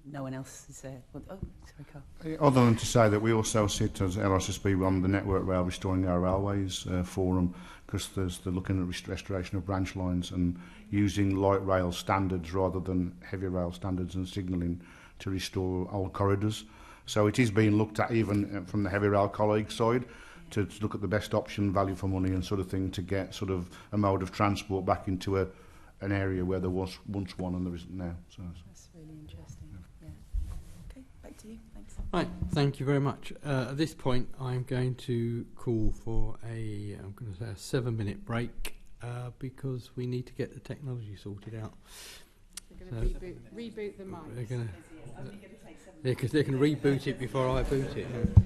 No one else is there. Oh, sorry, Carl. Other than to say that we also sit as LSSB on the Network Rail Restoring Our Railways forum, because they're looking at restoration of branch lines and using light rail standards rather than heavy rail standards and signalling to restore old corridors. So it is being looked at even from the heavy rail colleague side to look at the best option, value for money and sort of thing, to get sort of a mode of transport back into an area where there was once one and there isn't now. So that's really interesting. Yeah. Okay, back to you. Thanks. Right, thank you very much. At this point, I'm going to call for a 7-minute break because we need to get the technology sorted out. We're going to reboot the mics. Because they can reboot it before I boot it. Yeah.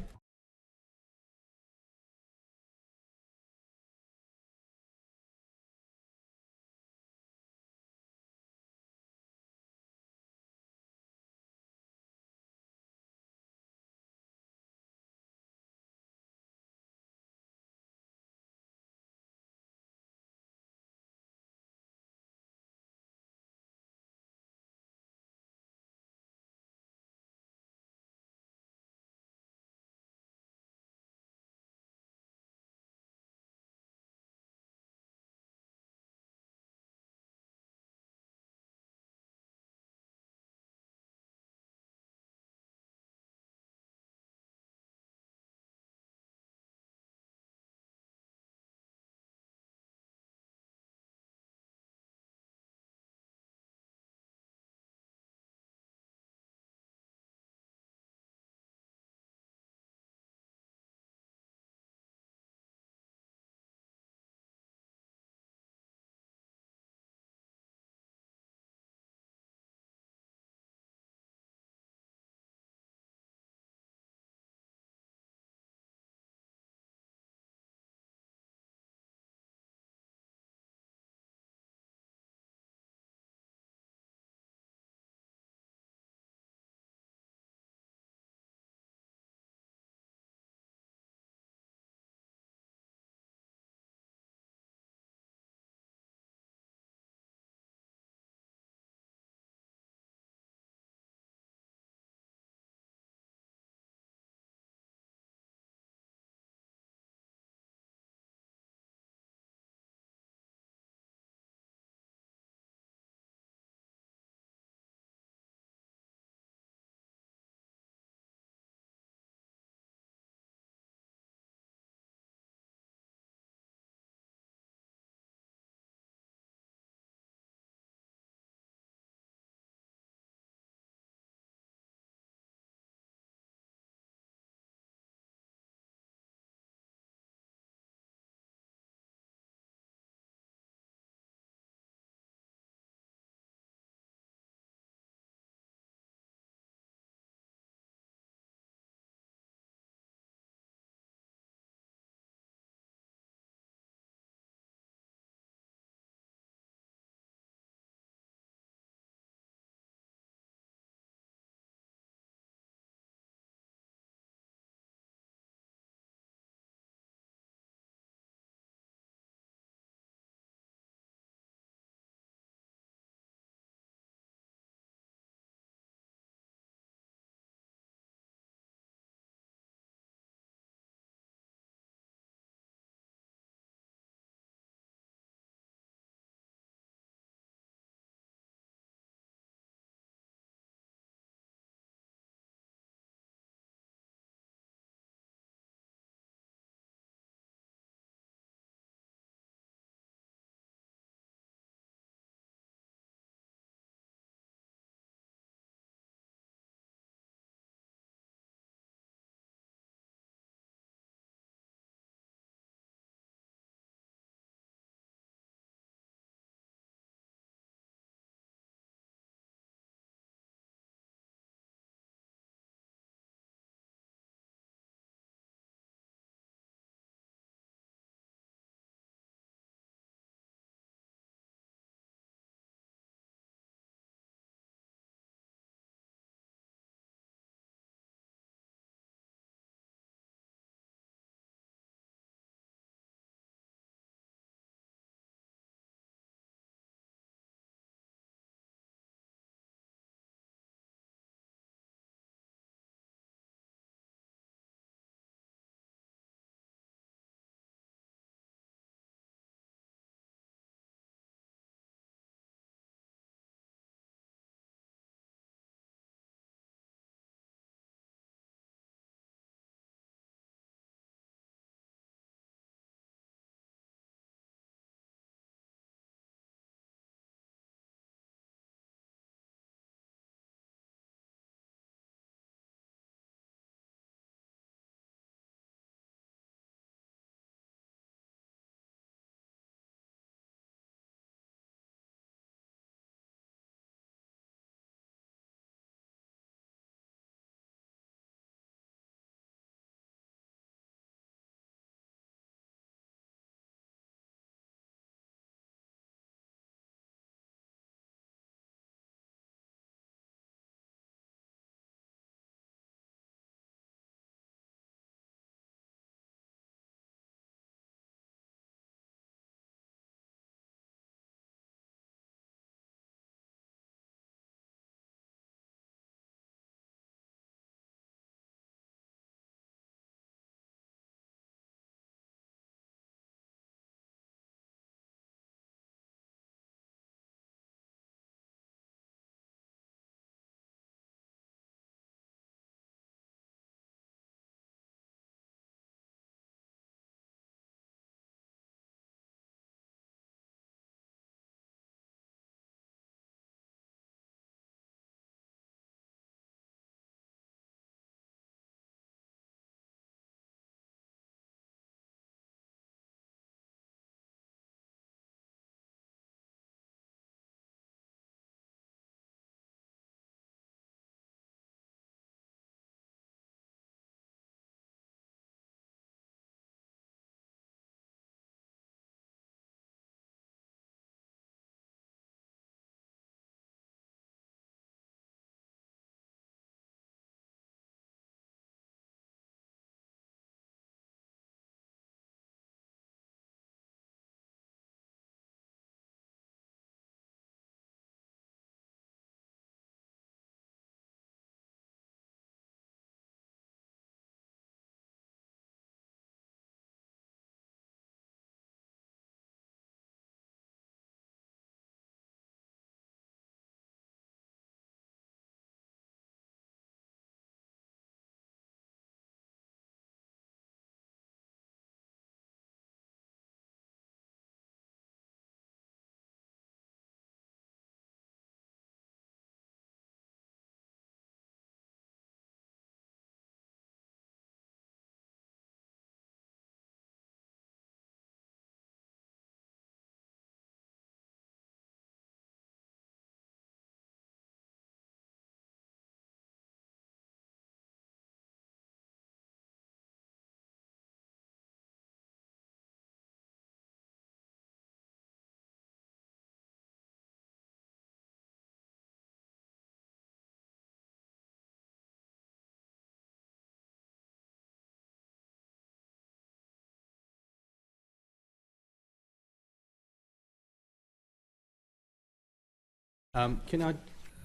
Can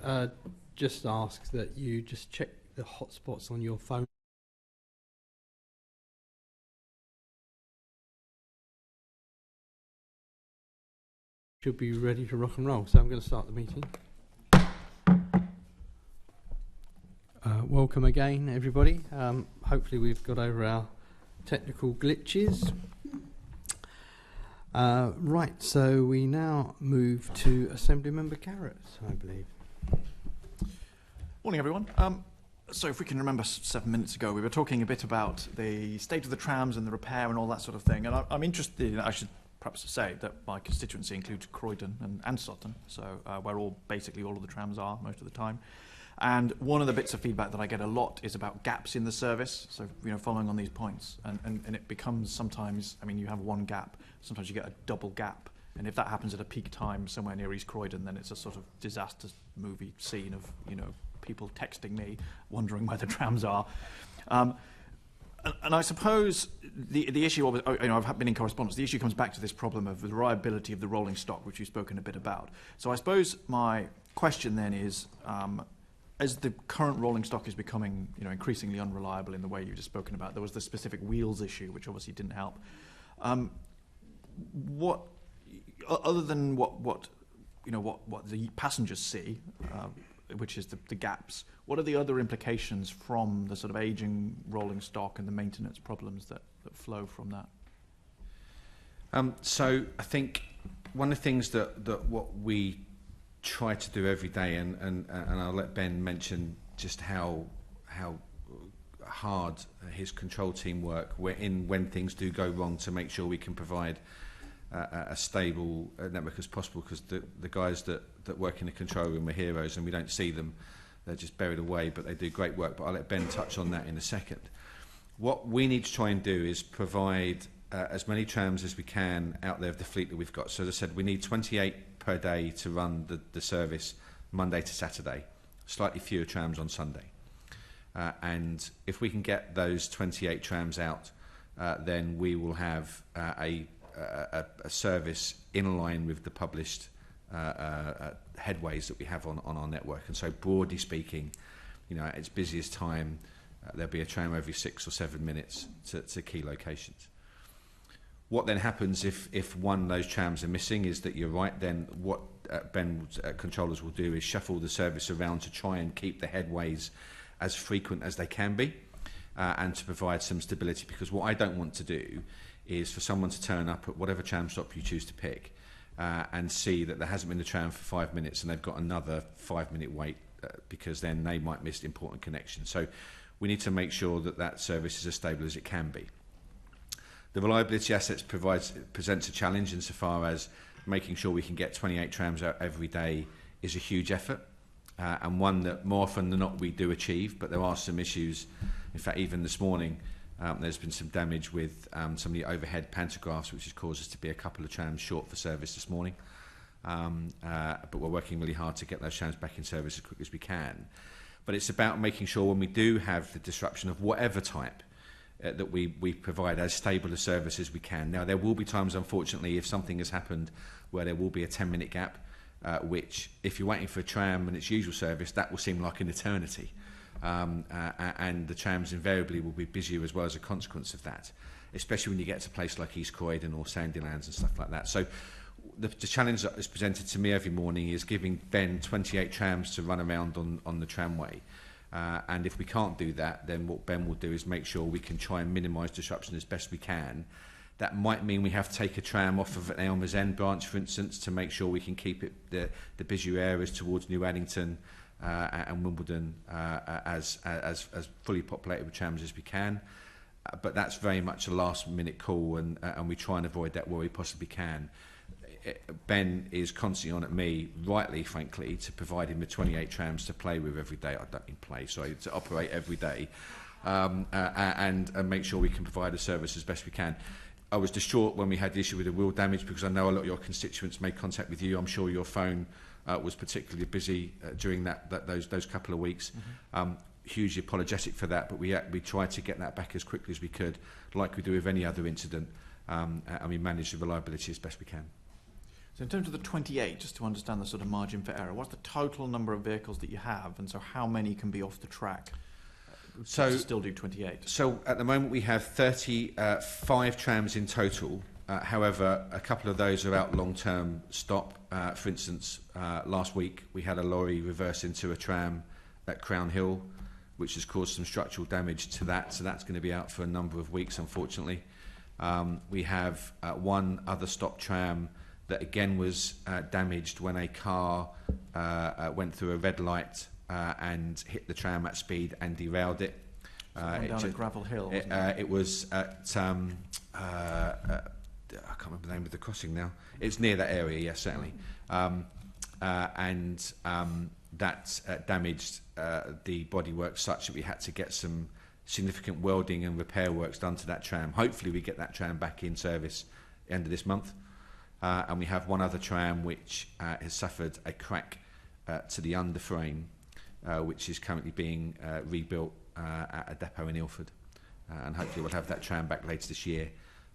I just ask that you just check the hotspots on your phone? Should be ready to rock and roll. So I'm going to start the meeting. Welcome again, everybody. Hopefully we've got over our technical glitches. Right, so we now move to Assembly Member Garrett, I believe. Morning, everyone. So if we can remember 7 minutes ago, we were talking a bit about the state of the trams and the repair and all that sort of thing. And I'm interested, I should perhaps say that my constituency includes Croydon and Sutton, so where basically all of the trams are most of the time. And one of the bits of feedback that I get a lot is about gaps in the service. So, following on these points, and it becomes sometimes, you have one gap, sometimes you get a double gap. And if that happens at a peak time somewhere near East Croydon, then it's a sort of disaster movie scene of, people texting me, wondering where the trams are. And I suppose the issue, I've been in correspondence, the issue comes back to this problem of the reliability of the rolling stock, which you've spoken a bit about. So I suppose my question then is, as the current rolling stock is becoming, increasingly unreliable in the way you've just spoken about, there was the specific wheels issue, which obviously didn't help. What, other than what the passengers see, which is the gaps, what are the other implications from the sort of aging rolling stock and the maintenance problems that flow from that? So I think one of the things that what we try to do every day, and I'll let Ben mention just how hard his control team work when things do go wrong to make sure we can provide a stable network as possible, because the guys that work in the control room are heroes and we don't see them. They're just buried away, but they do great work. But I'll let Ben touch on that in a second. What we need to try and do is provide as many trams as we can out there of the fleet that we've got. So as I said, we need 28 per day to run the service Monday to Saturday, slightly fewer trams on Sunday. And if we can get those 28 trams out, then we will have a service in line with the published headways that we have on our network. And so broadly speaking, at its busiest time, there'll be a tram every 6 or 7 minutes to key locations. What then happens if one of those trams are missing is that you're right, then what Ben's controllers will do is shuffle the service around to try and keep the headways as frequent as they can be, and to provide some stability, because what I don't want to do is for someone to turn up at whatever tram stop you choose to pick and see that there hasn't been a tram for 5 minutes and they've got another 5-minute wait, because then they might miss important connections. So we need to make sure that service is as stable as it can be. The reliability assets presents a challenge insofar as making sure we can get 28 trams out every day is a huge effort, and one that more often than not we do achieve, but there are some issues. In fact, even this morning there's been some damage with some of the overhead pantographs, which has caused us to be a couple of trams short for service this morning. But we're working really hard to get those trams back in service as quick as we can. But it's about making sure when we do have the disruption of whatever type, that we provide as stable a service as we can. Now, there will be times, unfortunately, if something has happened where there will be a 10-minute gap, which, if you're waiting for a tram and its usual service, that will seem like an eternity. And the trams invariably will be busier as well as a consequence of that, especially when you get to a place like East Croydon or Sandilands and stuff like that. So the challenge that is presented to me every morning is giving Ben 28 trams to run around on the tramway. And if we can't do that, then what Ben will do is make sure we can try and minimise disruption as best we can. That might mean we have to take a tram off of an Elmer's End branch, for instance, to make sure we can keep it the busier areas towards New Addington and Wimbledon as fully populated with trams as we can. But that's very much a last-minute call, and we try and avoid that where we possibly can. Ben is constantly on at me, rightly, frankly, to provide him with 28 trams to play with every day. I don't mean play, sorry, to operate every day, and make sure we can provide a service as best we can. I was distraught when we had the issue with the wheel damage, because I know a lot of your constituents made contact with you. I'm sure your phone was particularly busy during those couple of weeks. Mm-hmm. Hugely apologetic for that, but we tried to get that back as quickly as we could, like we do with any other incident, and we managed the reliability as best we can. So in terms of the 28, just to understand the sort of margin for error, what's the total number of vehicles that you have, and so how many can be off the track to still do 28? So at the moment we have 35 trams in total. However, a couple of those are out long-term stop. For instance, last week we had a lorry reverse into a tram at Crown Hill, which has caused some structural damage to that, so that's going to be out for a number of weeks, unfortunately. We have one other stop tram that again was damaged when a car went through a red light and hit the tram at speed and derailed it. Down a gravel hill, it was at I can't remember the name of the crossing now. It's near that area, yes, certainly. That damaged the bodywork such that we had to get some significant welding and repair works done to that tram. Hopefully we get that tram back in service at the end of this month. And we have one other tram which has suffered a crack to the underframe, which is currently being rebuilt at a depot in Ilford. And hopefully we'll have that tram back later this year.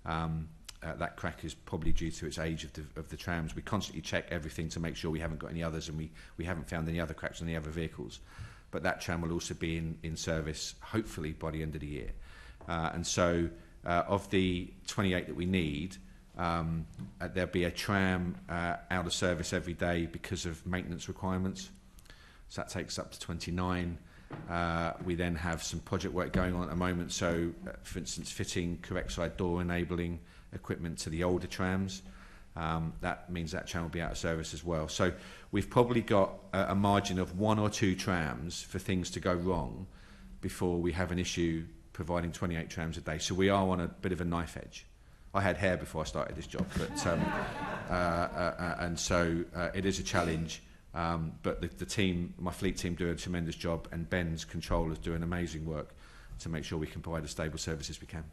That crack is probably due to its age of the trams. We constantly check everything to make sure we haven't got any others, and we haven't found any other cracks on any other vehicles. But that tram will also be in service, hopefully, by the end of the year. And so of the 28 that we need, there'll be a tram out of service every day because of maintenance requirements. So that takes up to 29. We then have some project work going on at the moment. So, for instance, fitting correct side door enabling equipment to the older trams. That means that tram will be out of service as well. So we've probably got a margin of 1 or 2 trams for things to go wrong before we have an issue providing 28 trams a day. So we are on a bit of a knife edge. I had hair before I started this job, but and so it is a challenge. But the team, my fleet team, do a tremendous job, and Ben's controllers do an amazing work to make sure we can provide as stable services we can.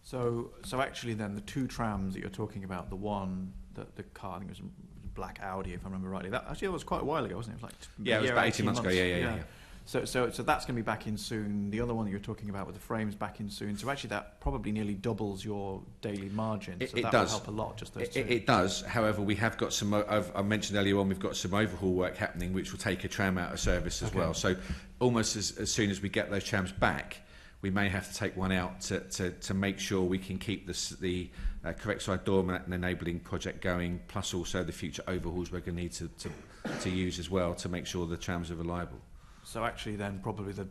So actually then the 2 trams that you're talking about, the one that the car, I think it was a black Audi if I remember rightly, that was quite a while ago, wasn't it? It was like it was about 18 months ago. Yeah. So that's going to be back in soon. The other one that you're talking about with the frames back in soon. So actually that probably nearly doubles your daily margin. So that does help a lot, just those 2. It does. However, we have got some, I mentioned earlier on, we've got some overhaul work happening which will take a tram out of service as well. So almost as soon as we get those trams back, we may have to take one out to make sure we can keep the correct side door enabling project going, plus also the future overhauls we're going to need to use as well to make sure the trams are reliable. So actually then probably the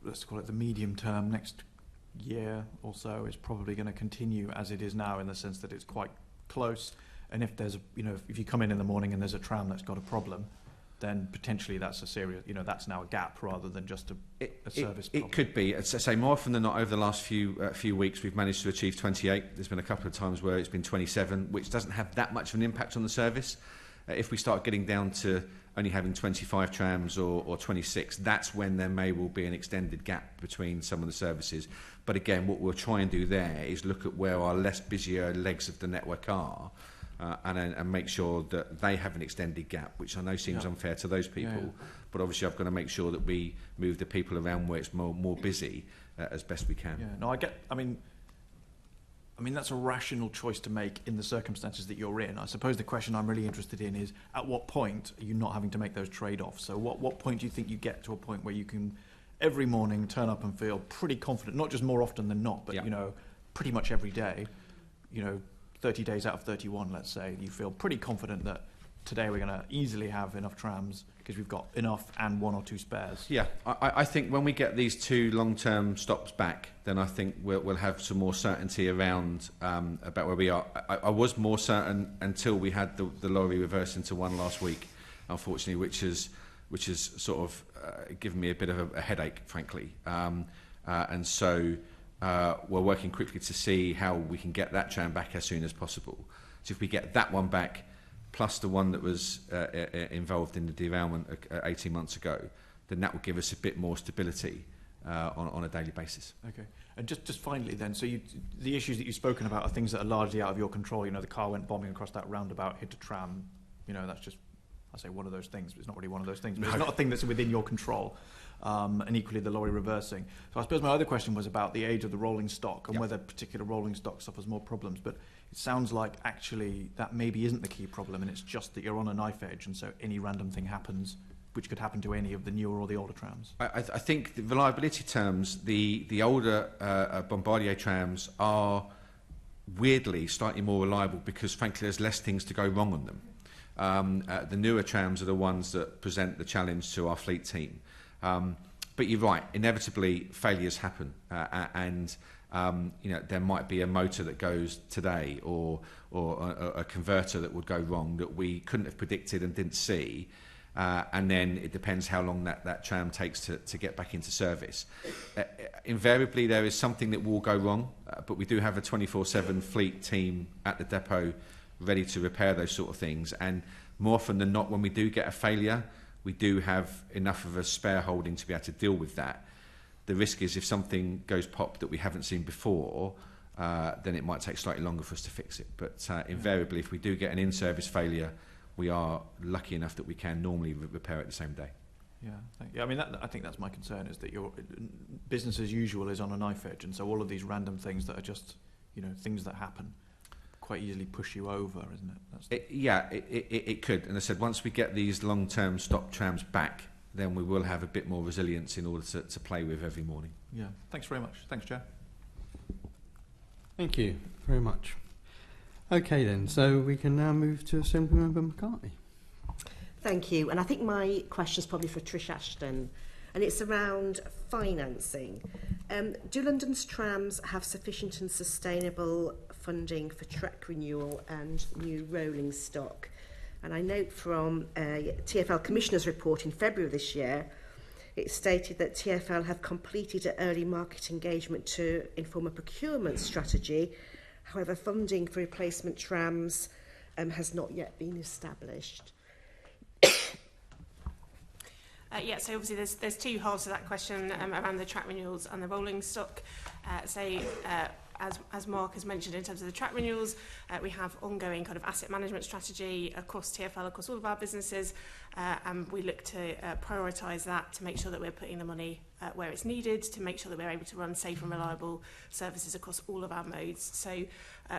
let's call it the medium term, next year or so, is probably going to continue as it is now, in the sense that it's quite close, and if there's if you come in the morning and there's a tram that's got a problem, then potentially that's a serious, that's now a gap rather than just a service problem. It could be. As I say, more often than not, over the last few weeks, we've managed to achieve 28. There's been a couple of times where it's been 27, which doesn't have that much of an impact on the service. If we start getting down to only having 25 trams or 26, that's when there may well be an extended gap between some of the services. But again, what we'll try and do there is look at where our less busier legs of the network are, and make sure that they have an extended gap, which I know seems unfair to those people. But obviously I've got to make sure that we move the people around where it's more busy as best we can. Yeah, no, I mean, that's a rational choice to make in the circumstances that you're in. I suppose the question I'm really interested in is, at what point are you not having to make those trade-offs? So what point do you think you get to a point where you can every morning turn up and feel pretty confident, not just more often than not, but pretty much every day, 30 days out of 31, let's say, you feel pretty confident that today we're going to easily have enough trams because we've got enough and 1 or 2 spares. Yeah, I think when we get these 2 long-term stops back, then I think we'll have some more certainty around about where we are. I was more certain until we had the lorry reverse into one last week, unfortunately, which has sort of given me a bit of a headache, frankly. And so we're working quickly to see how we can get that tram back as soon as possible. So if we get that one back, plus the one that was involved in the derailment 18 months ago, then that will give us a bit more stability on a daily basis. Okay. And just finally then, so the issues that you've spoken about are things that are largely out of your control. The car went bombing across that roundabout, hit a tram. That's just I say one of those things, but it's not really one of those things. But it's not a thing that's within your control. And equally the lorry reversing. So I suppose my other question was about the age of the rolling stock and whether particular rolling stock suffers more problems. But it sounds like actually that maybe isn't the key problem, and it's just that you're on a knife edge, and so any random thing happens, which could happen to any of the newer or the older trams. I think the reliability terms, the older Bombardier trams are weirdly slightly more reliable because frankly there's less things to go wrong on them. The newer trams are the ones that present the challenge to our fleet team. But you're right, inevitably failures happen, and there might be a motor that goes today or a converter that would go wrong that we couldn't have predicted and didn't see, and then it depends how long that tram takes to get back into service. Invariably there is something that will go wrong, but we do have a 24/7 fleet team at the depot ready to repair those sort of things, and more often than not when we do get a failure, we do have enough of a spare holding to be able to deal with that. The risk is if something goes pop that we haven't seen before, then it might take slightly longer for us to fix it. But invariably, if we do get an in-service failure, we are lucky enough that we can normally repair it the same day. Yeah, I mean, I think that's my concern, is that your business as usual is on a knife edge, and so all of these random things that are just, things that happen quite easily push you over, isn't it? It could. And I said, once we get these long-term stop trams back, then we will have a bit more resilience in order to play with every morning. Yeah, thanks very much. Thanks, Chair. Thank you very much. Okay then, so we can now move to Assemblymember McCartney. Thank you, and I think my question is probably for Trish Ashton, and it's around financing. Do London's trams have sufficient and sustainable funding for track renewal and new rolling stock? And I note from TfL Commissioner's report in February of this year, it stated that TfL have completed an early market engagement to inform a procurement strategy. However, funding for replacement trams has not yet been established. So obviously there's two halves to that question around the track renewals and the rolling stock. As Mark has mentioned, in terms of the track renewals, we have ongoing kind of asset management strategy across TfL, across all of our businesses, and we look to prioritise that to make sure that we're putting the money where it's needed, to make sure that we're able to run safe and reliable services across all of our modes. So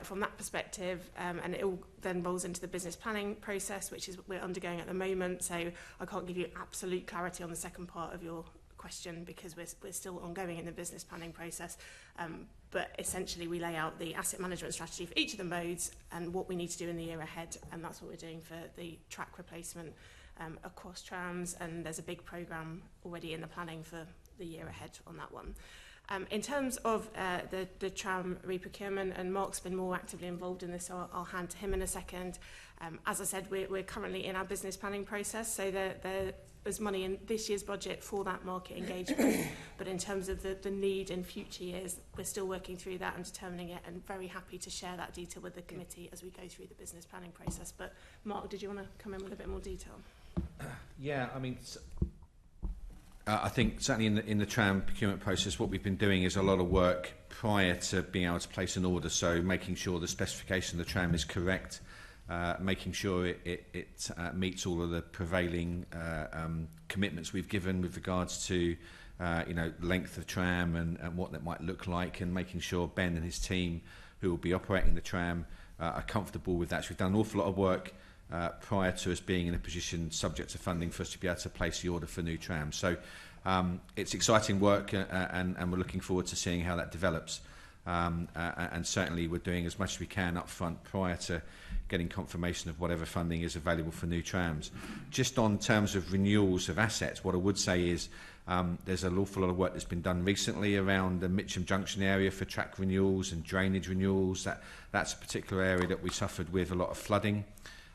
from that perspective, and it all then rolls into the business planning process, which is what we're undergoing at the moment. So I can't give you absolute clarity on the second part of your question because we're still ongoing in the business planning process, but essentially we lay out the asset management strategy for each of the modes and what we need to do in the year ahead, and that's what we're doing for the track replacement across trams, and there's a big programme already in the planning for the year ahead on that one. In terms of the tram reprocurement, and Mark's been more actively involved in this, so I'll hand to him in a second. As I said, we're currently in our business planning process, so there's money in this year's budget for that market engagement, but in terms of the need in future years, we're still working through that and determining it, and very happy to share that detail with the committee as we go through the business planning process. But Mark, did you want to come in with a bit more detail? Yeah, I mean, I think certainly in the tram procurement process, what we've been doing is a lot of work prior to being able to place an order, so making sure the specification of the tram is correct, making sure it meets all of the prevailing commitments we've given with regards to length of tram and what that might look like, and making sure Ben and his team who will be operating the tram are comfortable with that. So we've done an awful lot of work prior to us being in a position subject to funding for us to be able to place the order for new trams. So it's exciting work, and we're looking forward to seeing how that develops. And certainly we're doing as much as we can up front prior to getting confirmation of whatever funding is available for new trams. Just on terms of renewals of assets, what I would say is there's an awful lot of work that's been done recently around the Mitcham Junction area for track renewals and drainage renewals. That's a particular area that we suffered with a lot of flooding.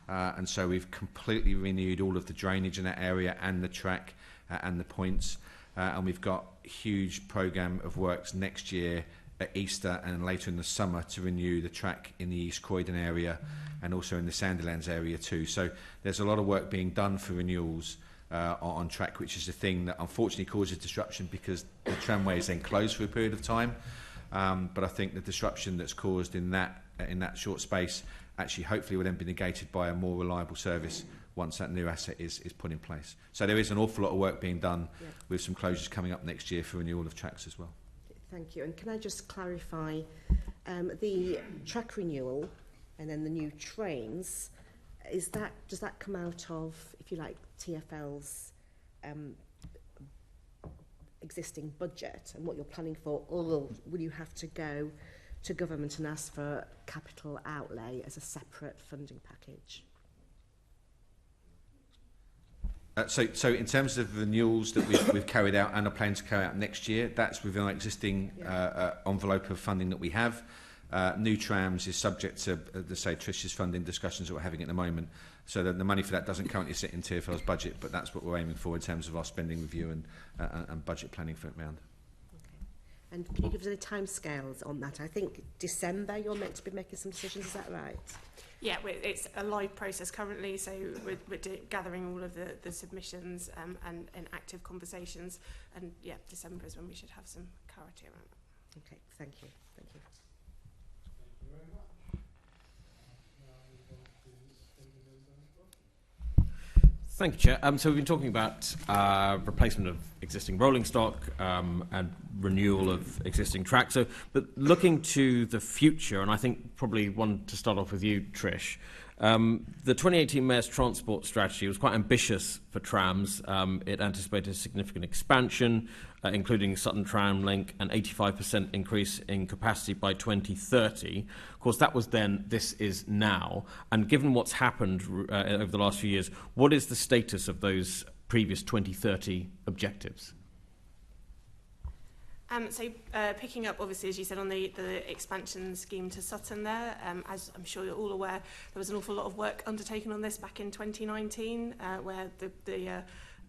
And so we've completely renewed all of the drainage in that area and the track and the points. And we've got a huge programme of works next year at Easter and later in the summer to renew the track in the East Croydon area and also in the Sandilands area too. So there's a lot of work being done for renewals on track, which is a thing that unfortunately causes disruption because the tramway is then closed for a period of time. But I think the disruption that's caused in that short space actually hopefully will then be negated by a more reliable service once that new asset is put in place. So there is an awful lot of work being done with some closures coming up next year for renewal of tracks as well. Thank you. And can I just clarify, the track renewal and then the new trains, does that come out of, if you like, TfL's existing budget and what you're planning for, or will you have to go to government and ask for capital outlay as a separate funding package? So in terms of the renewals that we've carried out and are planning to carry out next year, that's within our existing envelope of funding that we have. New trams is subject to, say, Trish's funding discussions that we're having at the moment. So the money for that doesn't currently sit in TfL's budget, but that's what we're aiming for in terms of our spending review and budget planning for it round. Okay. And can you give us any timescales on that? I think December you're meant to be making some decisions, is that right? Yeah, it's a live process currently, so we're gathering all of the submissions and active conversations, and yeah, December is when we should have some clarity around that. Okay, thank you. Thank you. Thank you, Chair. So we've been talking about replacement of existing rolling stock and renewal of existing tracks. But looking to the future, and I think probably one to start off with you, Trish, the 2018 Mayor's Transport Strategy was quite ambitious for trams. It anticipated a significant expansion, including Sutton Tram Link, an 85% increase in capacity by 2030. Of course, that was then, this is now. And given what's happened over the last few years, what is the status of those previous 2030 objectives? Picking up, obviously, as you said, on the expansion scheme to Sutton there, as I'm sure you're all aware, there was an awful lot of work undertaken on this back in 2019, where the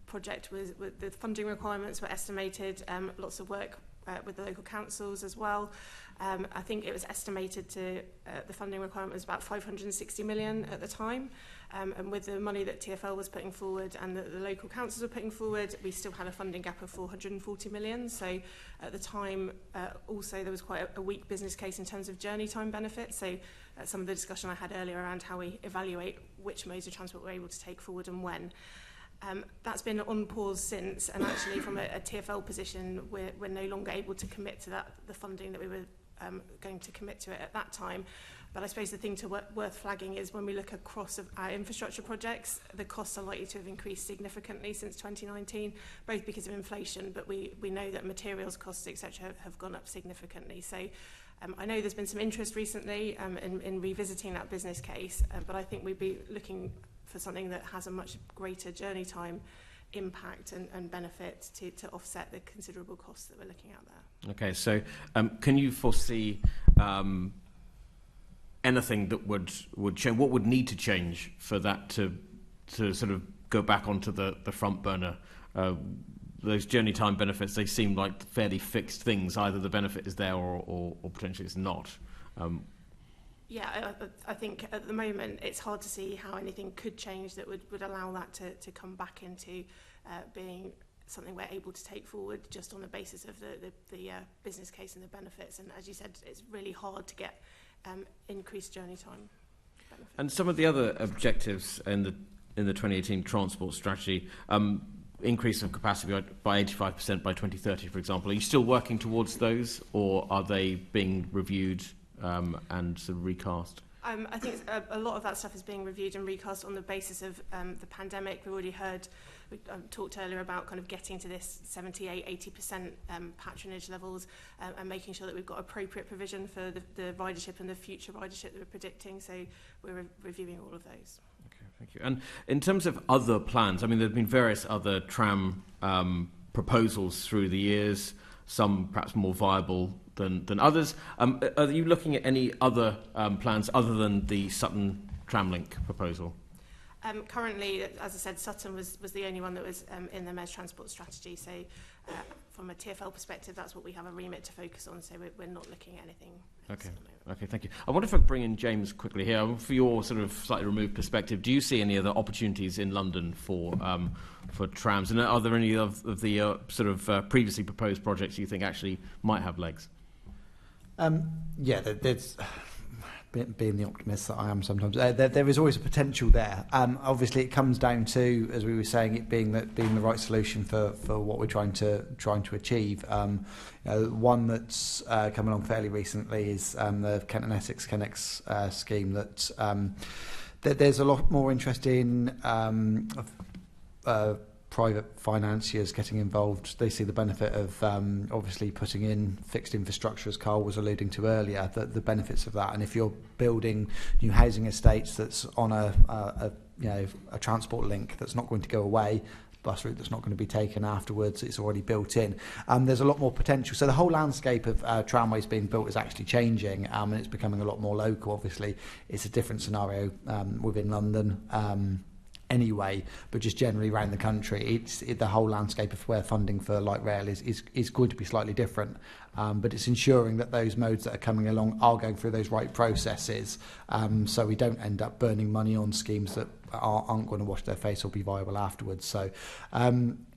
project the funding requirements were estimated, lots of work with the local councils as well. I think it was estimated the funding requirement was about 560 million at the time. And with the money that TfL was putting forward and that the local councils were putting forward, we still had a funding gap of 440 million. So at the time, also there was quite a weak business case in terms of journey time benefits. So some of the discussion I had earlier around how we evaluate which modes of transport we're able to take forward and when. That's been on pause since, and actually from a TfL position, we're no longer able to commit to the funding that we were going to commit to it at that time. But I suppose the thing worth flagging is when we look across our infrastructure projects, the costs are likely to have increased significantly since 2019, both because of inflation, but we know that materials costs, etc., have gone up significantly. So I know there's been some interest recently in revisiting that business case, but I think we'd be looking for something that has a much greater journey time impact and benefit to offset the considerable costs that we're looking at there. Okay, so can you foresee anything that would change? What would need to change for that to sort of go back onto the front burner? Those journey time benefits, they seem like fairly fixed things. Either the benefit is there or potentially it's not. Yeah, I think at the moment it's hard to see how anything could change that would allow that to come back into being something we're able to take forward just on the basis of the business case and the benefits. And as you said, it's really hard to get increased journey time benefits. And some of the other objectives in the 2018 transport strategy, increase of capacity by 85% by 2030, for example. Are you still working towards those, or are they being reviewed and sort of recast? I think a lot of that stuff is being reviewed and recast on the basis of the pandemic. We've already heard, we talked earlier about kind of getting to this 78-80% patronage levels and making sure that we've got appropriate provision for the ridership and the future ridership that we're predicting. So we're reviewing all of those. Okay, thank you. And in terms of other plans, I mean, there have been various other tram proposals through the years, some perhaps more viable than others. Are you looking at any other plans other than the Sutton Tram Link proposal? Currently, as I said, Sutton was the only one that was in the Mayor's Transport Strategy. So from a TfL perspective, that's what we have a remit to focus on. So we're not looking at anything else at the moment. Okay, thank you. I wonder if I could bring in James quickly here. For your sort of slightly removed perspective, do you see any other opportunities in London for trams? And are there any of the sort of previously proposed projects you think actually might have legs? Yeah, there's being the optimist that I am sometimes, there is always a potential there. Obviously, it comes down to, as we were saying, it being the right solution for what we're trying to achieve. One that's come along fairly recently is the Kent and Essex Kennex scheme. That there's a lot more interest in private financiers getting involved. They see the benefit of obviously putting in fixed infrastructure, as Carl was alluding to earlier, the benefits of that. And if you're building new housing estates that's on a transport link that's not going to go away, bus route that's not going to be taken afterwards, it's already built in. There's a lot more potential. So the whole landscape of tramways being built is actually changing, and it's becoming a lot more local. Obviously, it's a different scenario within London. Anyway, but just generally around the country, the whole landscape of where funding for light rail is going to be slightly different. But it's ensuring that those modes that are coming along are going through those right processes, so we don't end up burning money on schemes that aren't going to wash their face or be viable afterwards. So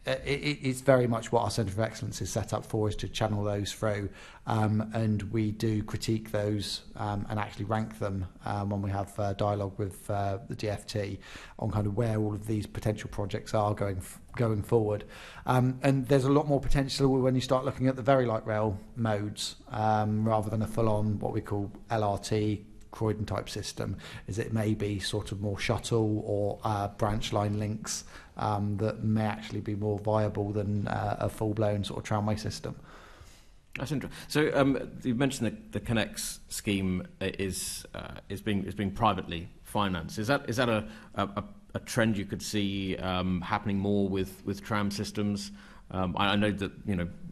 it's very much what our Centre of Excellence is set up for, is to channel those through, and we do critique those and actually rank them when we have dialogue with the DFT on kind of where all of these potential projects are going forward. And there's a lot more potential when you start looking at the very light rail modes, rather than a full-on what we call LRT Croydon type system. Is it may be sort of more shuttle or branch line links that may actually be more viable than a full-blown sort of tramway system. That's interesting. So you mentioned that the Connex scheme is being privately financed. Is that a trend you could see happening more with tram systems? I know that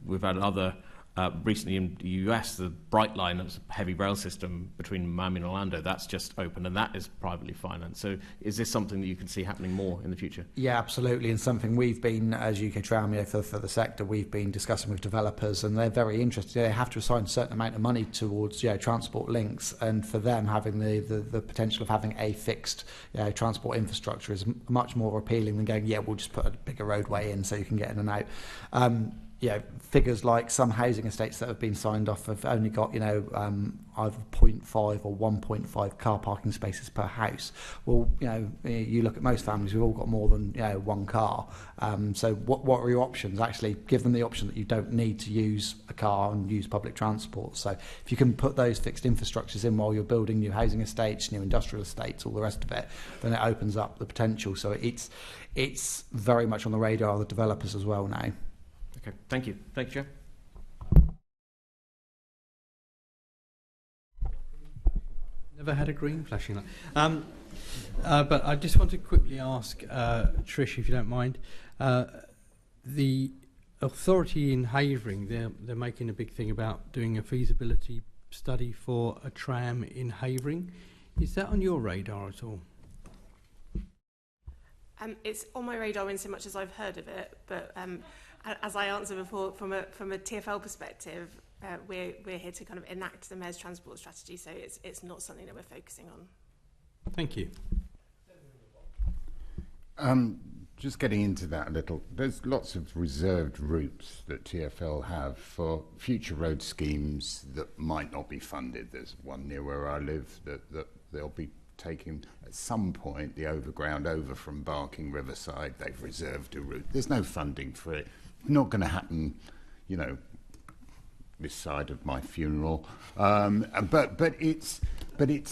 we've had other recently in the US, the Bright Line, that's a heavy rail system between Miami and Orlando, that's just opened, and that is privately financed. So is this something that you can see happening more in the future? Yeah, absolutely, and something we've been, as UK Tram, for the sector, we've been discussing with developers, and they're very interested. They have to assign a certain amount of money towards transport links, and for them, having the potential of having a fixed transport infrastructure is much more appealing than going, we'll just put a bigger roadway in so you can get in and out. Figures like some housing estates that have been signed off have only got, either 0.5 or 1.5 car parking spaces per house. Well, you look at most families, we've all got more than, one car. So what are your options? Actually, give them the option that you don't need to use a car and use public transport. So if you can put those fixed infrastructures in while you're building new housing estates, new industrial estates, all the rest of it, then it opens up the potential. So it's very much on the radar of the developers as well now. Okay, thank you. Thank you, Chair. Never had a green flashing light. But I just want to quickly ask Trish, if you don't mind. The authority in Havering, they're making a big thing about doing a feasibility study for a tram in Havering. Is that on your radar at all? It's on my radar in so much as I've heard of it, but as I answered before, from a TfL perspective, we're here to kind of enact the Mayor's transport strategy, so it's not something that we're focusing on. Thank you. Just getting into that a little, there's lots of reserved routes that TfL have for future road schemes that might not be funded. There's one near where I live that they'll be taking at some point the overground over from Barking Riverside. They've reserved a route. There's no funding for it. Not going to happen, this side of my funeral. But it's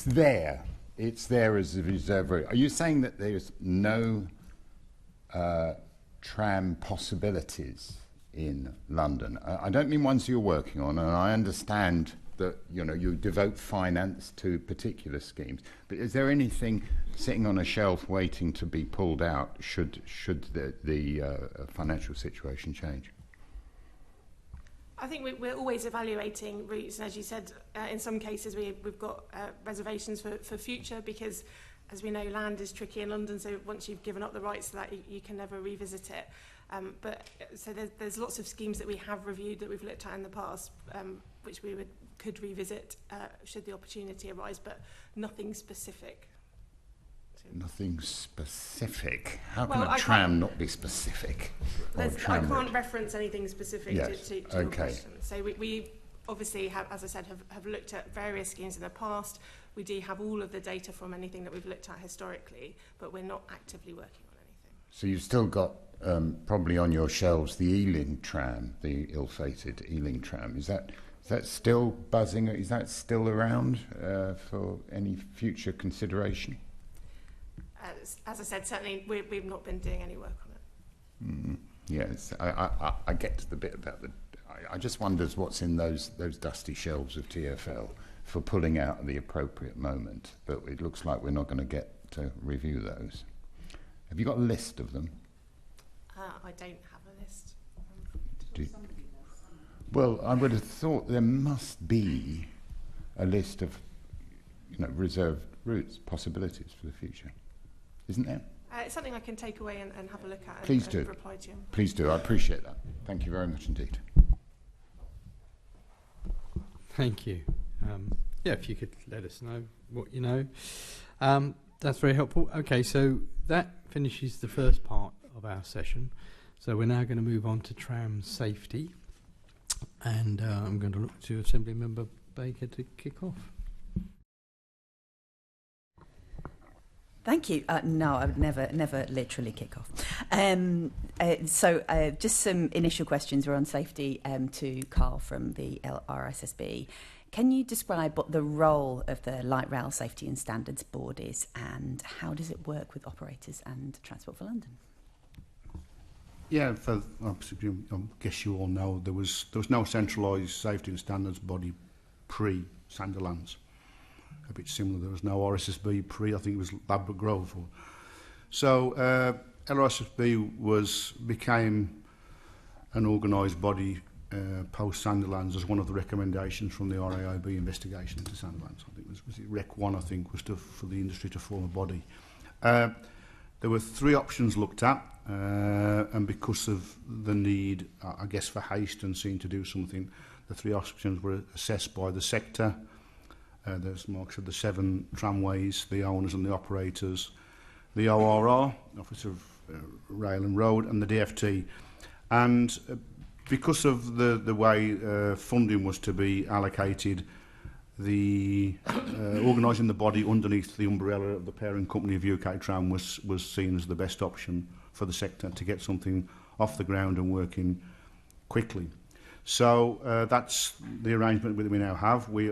there. It's there as a reserve route. Are you saying that there's no tram possibilities in London? I don't mean ones you're working on, and I understand that you devote finance to particular schemes, but is there anything sitting on a shelf waiting to be pulled out should the financial situation change? I think we're always evaluating routes, and as you said, in some cases we've got reservations for future, because as we know, land is tricky in London, so once you've given up the rights to that, you can never revisit it. But so there's lots of schemes that we have reviewed that we've looked at in the past, which we could revisit should the opportunity arise, but nothing specific. Nothing specific? How can a tram not be specific? I can't reference anything specific to your question. So we obviously, as I said, have looked at various schemes in the past. We do have all of the data from anything that we've looked at historically, but we're not actively working on anything. So you've still got probably on your shelves the Ealing tram, the ill-fated Ealing tram. Is that still buzzing? Is that still around for any future consideration? As I said, certainly we've not been doing any work on it. Yes, I get to the bit about the... I just wonders what's in those dusty shelves of TfL for pulling out at the appropriate moment, but it looks like we're not going to get to review those. Have you got a list of them? I don't have a list. Well, I would have thought there must be a list of, reserved routes, possibilities for the future. Isn't there? It's something I can take away and have a look at Please and do. reply to you. Please do. I appreciate that. Thank you very much indeed. Thank you. If you could let us know what you know. That's very helpful. Okay, so that finishes the first part of our session. So we're now going to move on to tram safety. And I'm going to look to Assembly Member Baker to kick off. Thank you. No, I would never literally kick off. Just some initial questions around safety to Carl from the RSSB. Can you describe what the role of the Light Rail Safety and Standards Board is, and how does it work with operators and Transport for London? Yeah, I guess you all know there was no centralised safety and standards body pre-Sandilands. A bit similar, there was no RSSB pre, I think it was Ladbroke Grove. So LRSSB became an organised body post-Sandilands as one of the recommendations from the RAIB investigation into Sandilands. I think was it Rec 1, I think, was for the industry to form a body. There were three options looked at, and because of the need, I guess, for haste and seeing to do something, the three options were assessed by the sector. There's marks of the 7 tramways, the owners and the operators, the ORR, Office of Rail and Road, and the DFT. And because of the way funding was to be allocated, the organising the body underneath the umbrella of the parent company of UK Tram was seen as the best option for the sector to get something off the ground and working quickly. So that's the arrangement that we now have. We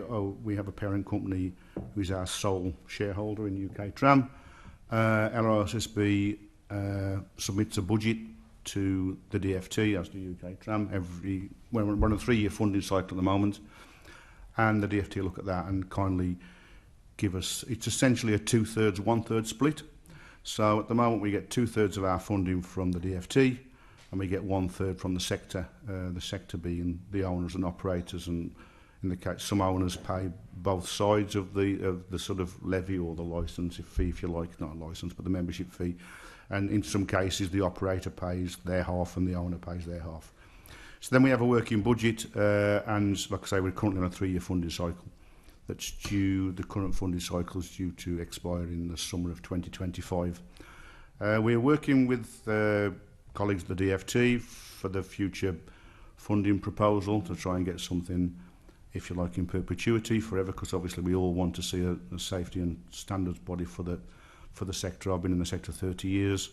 have a parent company who is our sole shareholder in UK Tram. LRSSB submits a budget to the DFT, as the UK Tram. We're on a 3-year funding cycle at the moment, and the DFT look at that and kindly give us, it's essentially a 2/3, 1/3 split. So at the moment we get 2/3 of our funding from the DFT, and we get 1/3 from the sector being the owners and operators, and in the case some owners pay both sides of the sort of levy or the licence fee, if you like, not a licence but the membership fee, and in some cases the operator pays their half and the owner pays their half. So then we have a working budget, and like I say, we're currently on a 3-year funding cycle that's due. The current funding cycle is due to expire in the summer of 2025. We're working with colleagues at the DFT for the future funding proposal to try and get something, if you like, in perpetuity forever, because obviously we all want to see a safety and standards body for the sector. I've been in the sector 30 years,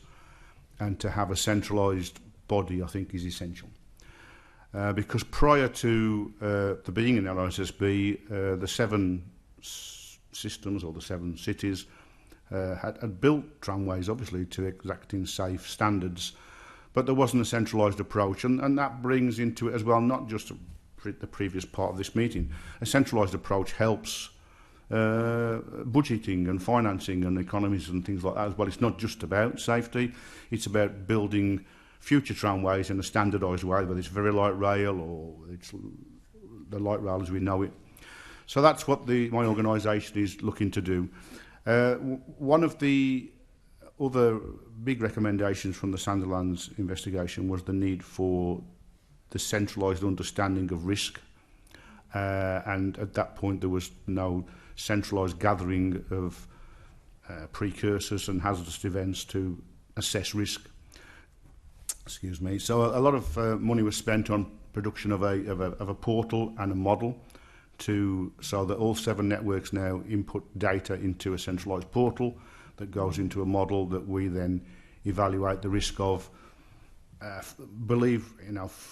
and to have a centralised body I think is essential. Because prior to the being in LRSSB, the 7 systems or the 7 cities had built tramways obviously to exacting safe standards, but there wasn't a centralised approach, and that brings into it as well, not just the previous part of this meeting. A centralised approach helps budgeting and financing and economies and things like that as well. It's not just about safety, it's about building future tramways in a standardised way, whether it's very light rail or it's the light rail as we know it. So that's what my organisation is looking to do. One of the other big recommendations from the Sandilands investigation was the need for the centralised understanding of risk, and at that point there was no centralised gathering of precursors and hazardous events to assess risk. Excuse me. So a lot of money was spent on production of a portal and a model so that all 7 networks now input data into a centralised portal that goes into a model that we then evaluate the risk of, believe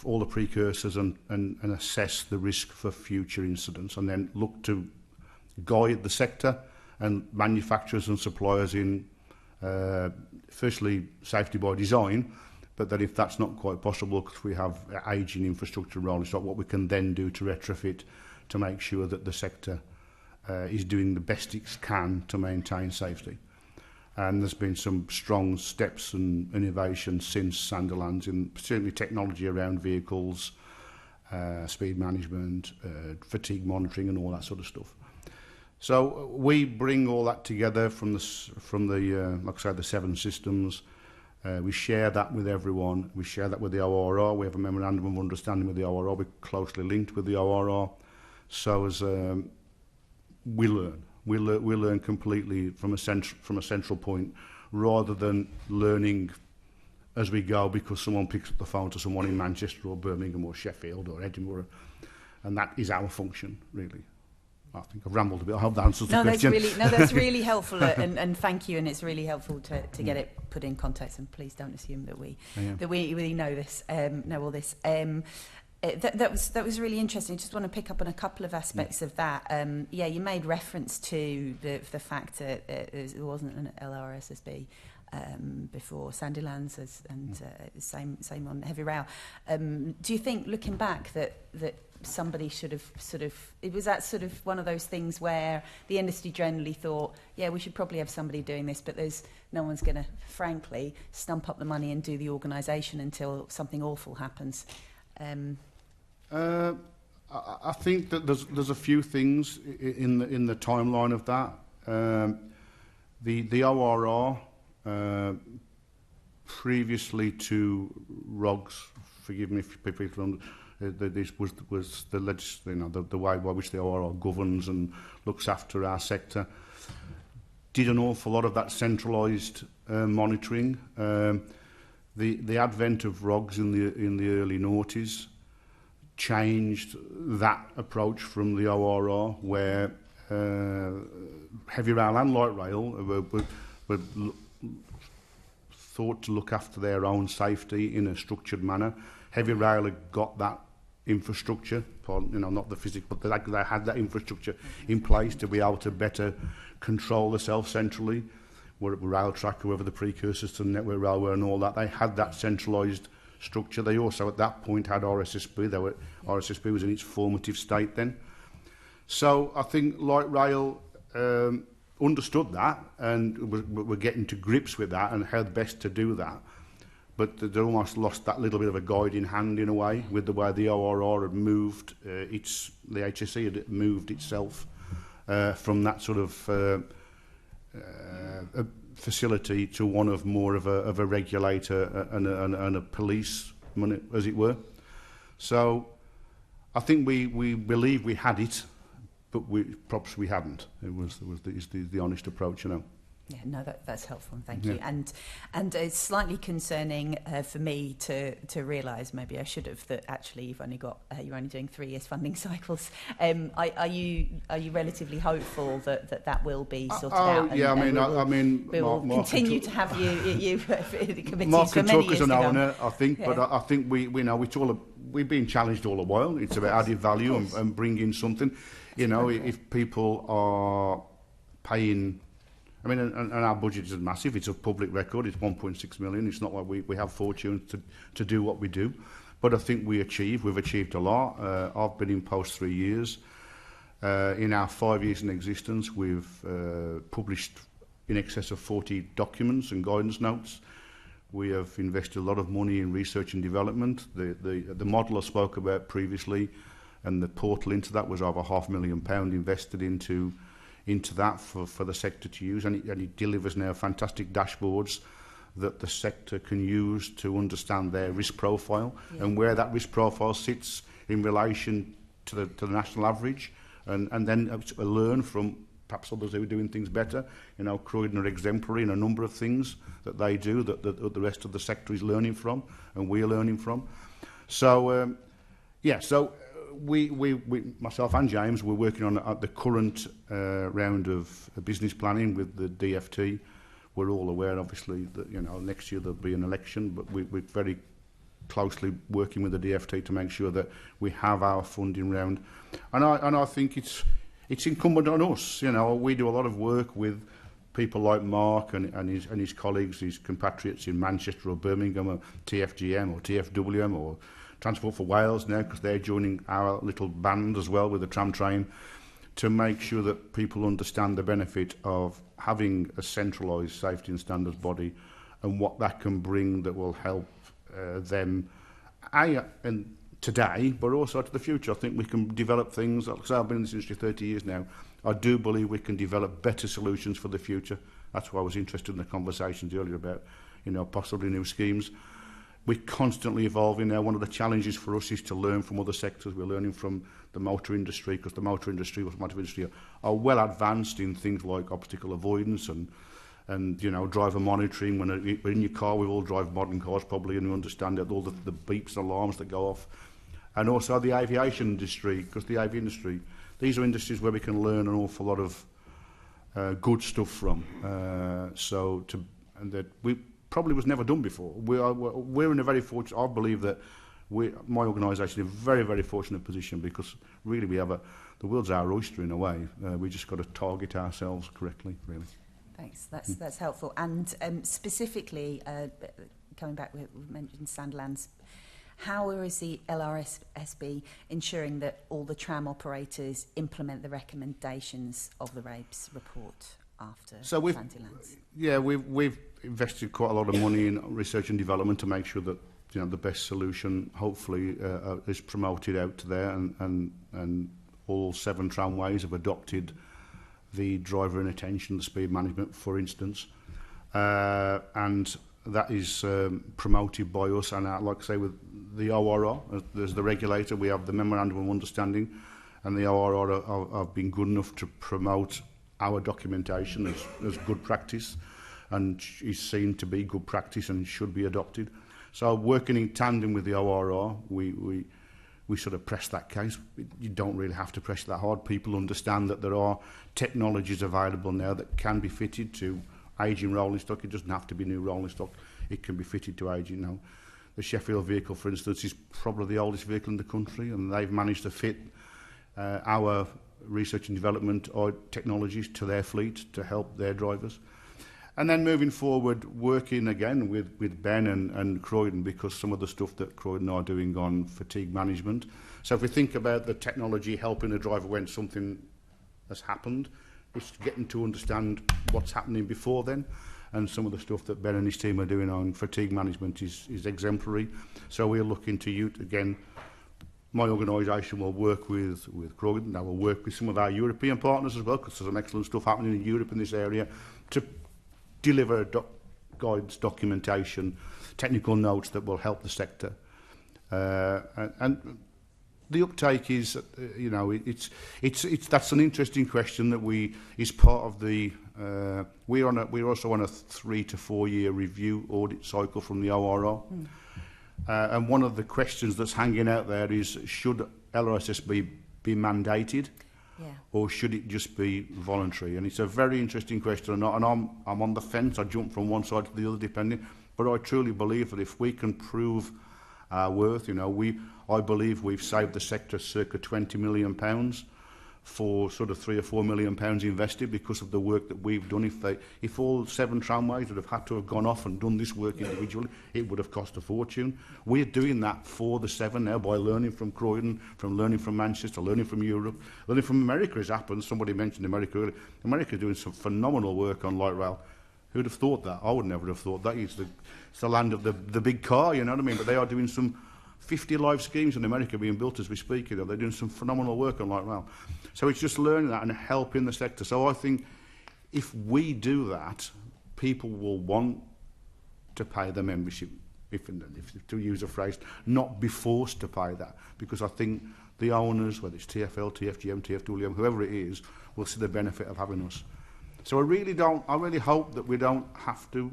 all the precursors and assess the risk for future incidents, and then look to guide the sector and manufacturers and suppliers in firstly safety by design, but that if that's not quite possible because we have ageing infrastructure rolling stock, what we can then do to retrofit to make sure that the sector is doing the best it can to maintain safety. And there's been some strong steps and innovations since Sandilands, in certainly technology around vehicles, speed management, fatigue monitoring and all that sort of stuff. So we bring all that together from the like I say, the 7 systems. We share that with everyone. We share that with the ORR. We have a memorandum of understanding with the ORR. We're closely linked with the ORR. So as we learn completely from a central point, rather than learning as we go because someone picks up the phone to someone in Manchester or Birmingham or Sheffield or Edinburgh, and that is our function really. I think I've rambled a bit. I hope that answers the question. That's really helpful, and thank you. And it's really helpful to get it put in context. And please don't assume that we know this, know all this. That was really interesting. Just want to pick up on a couple of aspects of that. You made reference to the fact that there wasn't an LRSSB before Sandilands, and same on heavy rail. Do you think, looking back, that somebody should have was that sort of one of those things where the industry generally thought, we should probably have somebody doing this, but no one's going to, frankly, stump up the money and do the organisation until something awful happens? I think that there's a few things in the timeline of that. The ORR previously to ROGS, forgive me if people don't. This was the way by which the ORR governs and looks after our sector. Did an awful lot of that centralised monitoring. The advent of ROGS in the early noughties changed that approach from the ORR, where heavy rail and light rail were thought to look after their own safety in a structured manner. Heavy rail had got that infrastructure, not the physics, but they had that infrastructure in place to be able to better control themselves centrally. Whether it were rail track, whoever the precursors to the network railway and all that, they had that centralised structure. They also at that point had RSSB. RSSB was in its formative state then. So I think light rail understood that and were getting to grips with that and how best to do that. But they almost lost that little bit of a guiding hand in a way with the way the ORR had moved, the HSE had moved itself from that sort of a facility to one of more of a regulator and a police, as it were. So I think we believe we had it, but perhaps we hadn't. It was the honest approach, Yeah, no, that's helpful, thank you. And it's slightly concerning for me to realise, maybe I should have, that actually you're only doing 3 years funding cycles. Are you relatively hopeful that will be sorted out? Yeah, I mean, we will continue to have you the committees Mark for and many Tuck years as an to come. owner, I think, Yeah. but I think we've been challenged all the while. It's about added value and bringing something. If people are paying. I mean, and our budget is massive. It's a public record. It's 1.6 million. It's not like we have fortunes to do what we do. But I think we've achieved a lot. I've been in post 3 years. In our 5 years in existence, we've published in excess of 40 documents and guidance notes. We have invested a lot of money in research and development. The model I spoke about previously and the portal into that was over £500,000 invested into that for the sector to use, and it delivers now fantastic dashboards that the sector can use to understand their risk profile and where that risk profile sits in relation to the national average, and then learn from perhaps others who are doing things better. Croydon are exemplary in a number of things that they do that the rest of the sector is learning from and we are learning from. So Yeah, so we, myself and James, we're working on the current round of business planning with the DFT. We're all aware, obviously, that next year there'll be an election, but we're very closely working with the DFT to make sure that we have our funding round. And I think it's incumbent on us. We do a lot of work with people like Mark and his colleagues, his compatriots in Manchester or Birmingham or TFGM or TFWM or Transport for Wales now, because they're joining our little band as well with the tram train, to make sure that people understand the benefit of having a centralised safety and standards body and what that can bring that will help them and today, but also to the future. I think we can develop things, because I've been in this industry 30 years now, I do believe we can develop better solutions for the future. That's why I was interested in the conversations earlier about, possibly new schemes. We're constantly evolving now. One of the challenges for us is to learn from other sectors. We're learning from the motor industry, because the motor industry are well advanced in things like obstacle avoidance and driver monitoring. When we're in your car, we all drive modern cars probably, and we understand that all the beeps and alarms that go off. And also the aviation industry, because the aviation industry, these are industries where we can learn an awful lot of good stuff from. And that we probably was never done before. We're in a very fortunate, I believe that my organisation is in a very, very fortunate position, because really the world's our oyster in a way. We just got to target ourselves correctly, really. Thanks, that's helpful. And specifically, coming back, we mentioned Sandilands. How is the LRSB ensuring that all the tram operators implement the recommendations of the RABES report after Sandilands? We've invested quite a lot of money in research and development to make sure that the best solution hopefully is promoted out to there, and all 7 tramways have adopted the driver inattention, the speed management, for instance, and that is promoted by us. And like I say, with the ORR, there's the regulator, we have the memorandum of understanding, and the ORR have been good enough to promote our documentation as good practice, and is seen to be good practice and should be adopted. So working in tandem with the ORR, we sort of press that case. You don't really have to press that hard. People understand that there are technologies available now that can be fitted to ageing rolling stock. It doesn't have to be new rolling stock. It can be fitted to ageing now. The Sheffield vehicle, for instance, is probably the oldest vehicle in the country, and they've managed to fit our research and development or technologies to their fleet to help their drivers. And then moving forward, working again with Ben and Croydon, because some of the stuff that Croydon are doing on fatigue management. So if we think about the technology helping a driver when something has happened, it's getting to understand what's happening before then. And some of the stuff that Ben and his team are doing on fatigue management is exemplary. So we're looking to you, again, my organisation will work with Croydon. I will work with some of our European partners as well, because there's some excellent stuff happening in Europe in this area, to deliver guides, documentation, technical notes that will help the sector. And the uptake is, it's that's an interesting question that is part of the. We're also on a 3 to 4 year review audit cycle from the ORR, and one of the questions that's hanging out there is, should LRSSB be mandated? Yeah. Or should it just be voluntary? And it's a very interesting question, and I'm on the fence. I jump from one side to the other depending, but I truly believe that if we can prove our worth, I believe we've saved the sector circa £20 million for sort of £3 or £4 million invested because of the work that we've done. If all 7 tramways would have had to have gone off and done this work individually, it would have cost a fortune. We're doing that for the 7 now by learning from Croydon, from learning from Manchester, learning from Europe, learning from America as happens. Somebody mentioned America earlier. America doing some phenomenal work on light rail. Who'd have thought that? I would never have thought that. It's the land of the big car, you know what I mean? But they are doing some 50 live schemes in America being built as we speak. They're doing some phenomenal work on light rail. So it's just learning that and helping the sector. So I think if we do that, people will want to pay the membership, if to use a phrase, not be forced to pay that. Because I think the owners, whether it's TfL, TFGM, TFWM, whoever it is, will see the benefit of having us. So I really hope that we don't have to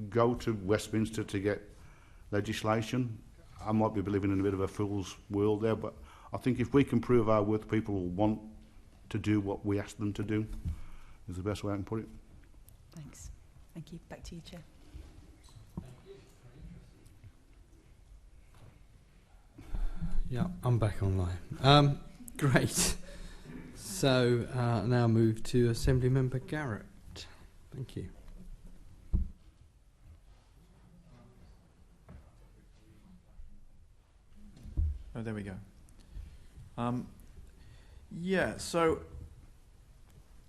go to Westminster to get legislation. I might be living in a bit of a fool's world there, but I think if we can prove our worth, people will want to do what we ask them to do, is the best way I can put it. Thanks. Thank you. Back to you, Chair. Yeah, I'm back online. Great. So now move to Assembly Member Garrett. Thank you. Oh, there we go. Yeah, so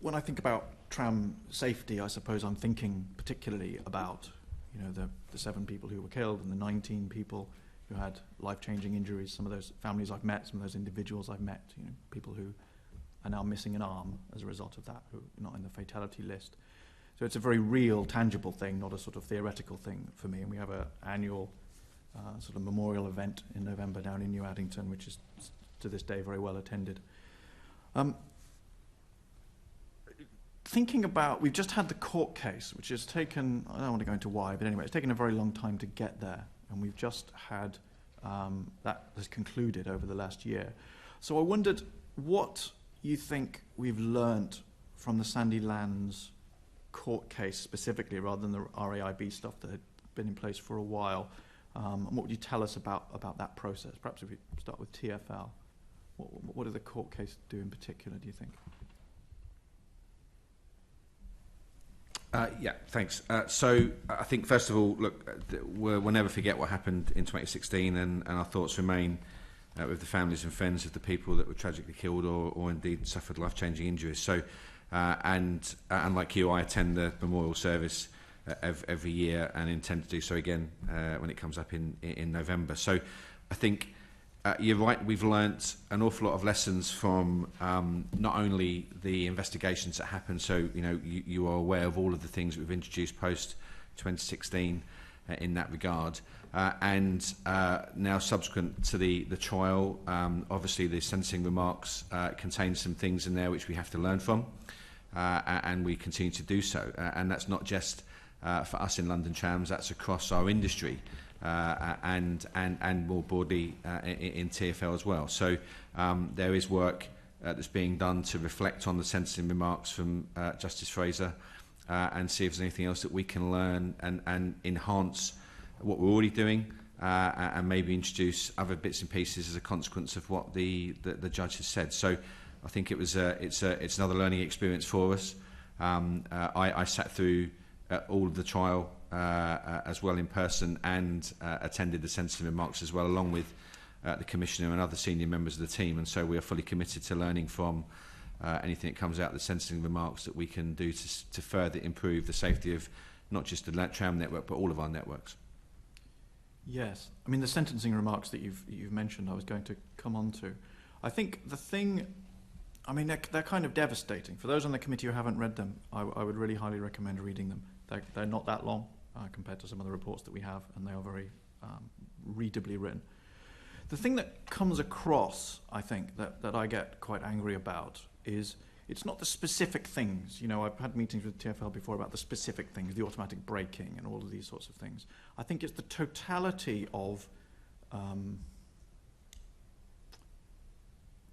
when I think about tram safety, I suppose I'm thinking particularly about, you know, the 7 people who were killed and the 19 people who had life-changing injuries. Some of those families I've met, some of those individuals I've met, you know, people who are now missing an arm as a result of that, who are not in the fatality list. So it's a very real, tangible thing, not a sort of theoretical thing for me. And we have an annual sort of memorial event in November down in New Addington, which is to this day very well attended. Thinking about, we've just had the court case, which has taken, I don't want to go into why, but anyway, it's taken a very long time to get there. And we've just had, that has concluded over the last year. So I wondered what you think we've learnt from the Sandilands court case specifically, rather than the RAIB stuff that had been in place for a while. And what would you tell us about that process? Perhaps if we start with TfL. What did the court case do in particular, do you think? Yeah, thanks. So I think, first of all, look, we'll never forget what happened in 2016, and our thoughts remain with the families and friends of the people that were tragically killed or indeed suffered life-changing injuries. So, and like you, I attend the memorial service every year and intend to do so again when it comes up in November. So I think you're right, we've learnt an awful lot of lessons from not only the investigations that happened, so you know you are aware of all of the things that we've introduced post 2016 in that regard, and now subsequent to the trial, obviously the sentencing remarks contain some things in there which we have to learn from, and we continue to do so, and that's not just for us in London Trams, that's across our industry. And more broadly in TfL as well. So there is work that's being done to reflect on the sentencing remarks from Justice Fraser and see if there's anything else that we can learn and enhance what we're already doing and maybe introduce other bits and pieces as a consequence of what the judge has said. So I think it's another learning experience for us. I sat through all of the trial as well in person and attended the sentencing remarks as well, along with the Commissioner and other senior members of the team, and so we are fully committed to learning from anything that comes out of the sentencing remarks that we can do to further improve the safety of not just the Tram network but all of our networks. Yes, I mean the sentencing remarks that you've mentioned I was going to come on to. I think the thing, I mean they're kind of devastating. For those on the committee who haven't read them, I would really highly recommend reading them. They're not that long compared to some of the reports that we have, and they are very readably written. The thing that comes across, I think, that I get quite angry about is it's not the specific things. You know, I've had meetings with TfL before about the specific things, the automatic braking and all of these sorts of things. I think it's the totality of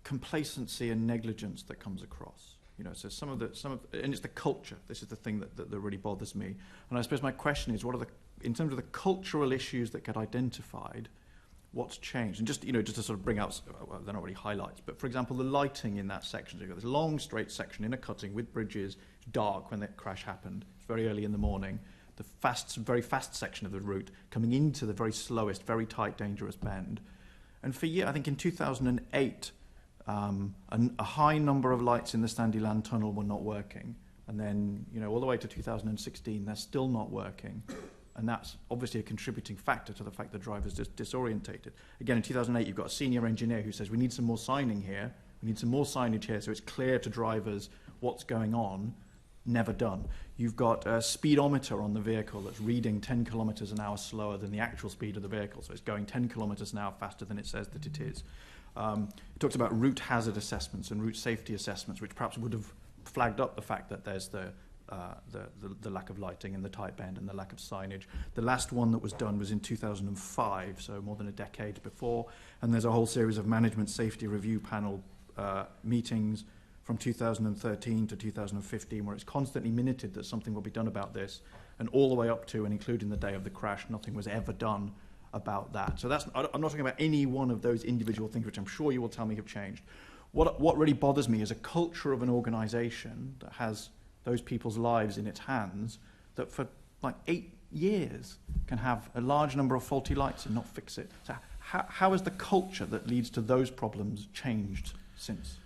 complacency and negligence that comes across. You know, so and it's the culture. This is the thing that really bothers me. And I suppose my question is, in terms of the cultural issues that get identified, what's changed? And just to sort of bring out, well, they're not really highlights, but for example, the lighting in that section. So you've got this long straight section in a cutting with bridges. It's dark when the crash happened. It's very early in the morning. The very fast section of the route coming into the very slowest, very tight, dangerous bend. And for years, I think in 2008. A high number of lights in the Sandilands tunnel were not working, and then all the way to 2016 they're still not working, and that's obviously a contributing factor to the fact that drivers just disorientated. Again, in 2008 you've got a senior engineer who says we need some more signing here, we need some more signage here so it's clear to drivers what's going on. Never done. You've got a speedometer on the vehicle that's reading 10 kilometres an hour slower than the actual speed of the vehicle, so it's going 10 kilometres an hour faster than it says that it is. It talks about route hazard assessments and route safety assessments, which perhaps would have flagged up the fact that there's the the lack of lighting and the tight bend and the lack of signage. The last one that was done was in 2005, so more than a decade before, and there's a whole series of management safety review panel meetings from 2013 to 2015 where it's constantly minuted that something will be done about this, and all the way up to and including the day of the crash, nothing was ever done about that. So I'm not talking about any one of those individual things, which I'm sure you will tell me have changed. What really bothers me is a culture of an organisation that has those people's lives in its hands that for like 8 years can have a large number of faulty lights and not fix it. So how has the culture that leads to those problems changed since?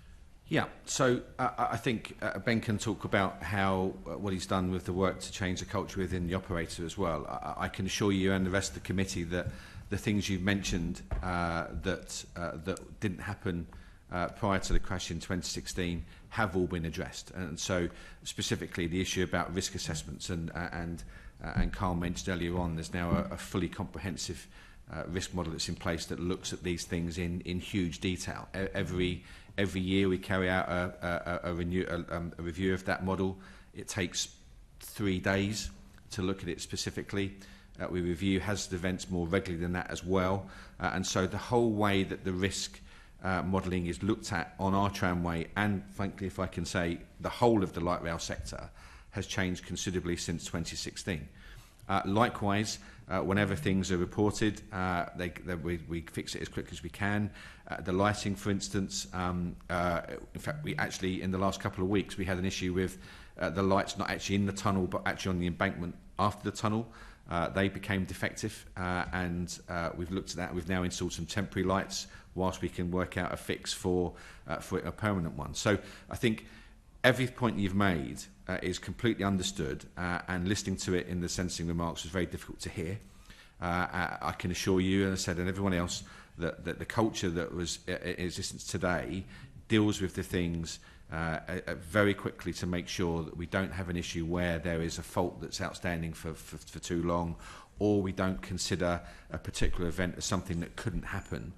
Yeah, so I think Ben can talk about how what he's done with the work to change the culture within the operator as well. I can assure you and the rest of the committee that the things you've mentioned that didn't happen prior to the crash in 2016 have all been addressed. And so specifically the issue about risk assessments and Carl mentioned earlier on, there's now a fully comprehensive risk model that's in place that looks at these things in huge detail. Every year we carry out a review of that model. It takes 3 days to look at it specifically. We review hazard events more regularly than that as well. And so the whole way that the risk modelling is looked at on our tramway, and frankly, if I can say, the whole of the light rail sector has changed considerably since 2016. Likewise, whenever things are reported, we fix it as quickly as we can. The lighting, for instance, in fact, we actually, in the last couple of weeks, we had an issue with the lights not actually in the tunnel, but actually on the embankment after the tunnel. They became defective, and we've looked at that. We've now installed some temporary lights whilst we can work out a fix for a permanent one. So I think every point you've made is completely understood, and listening to it in the sentencing remarks was very difficult to hear. I can assure you, and I said, and everyone else, that the culture that was in existence today deals with the things very quickly to make sure that we don't have an issue where there is a fault that's outstanding for too long, or we don't consider a particular event as something that couldn't happen.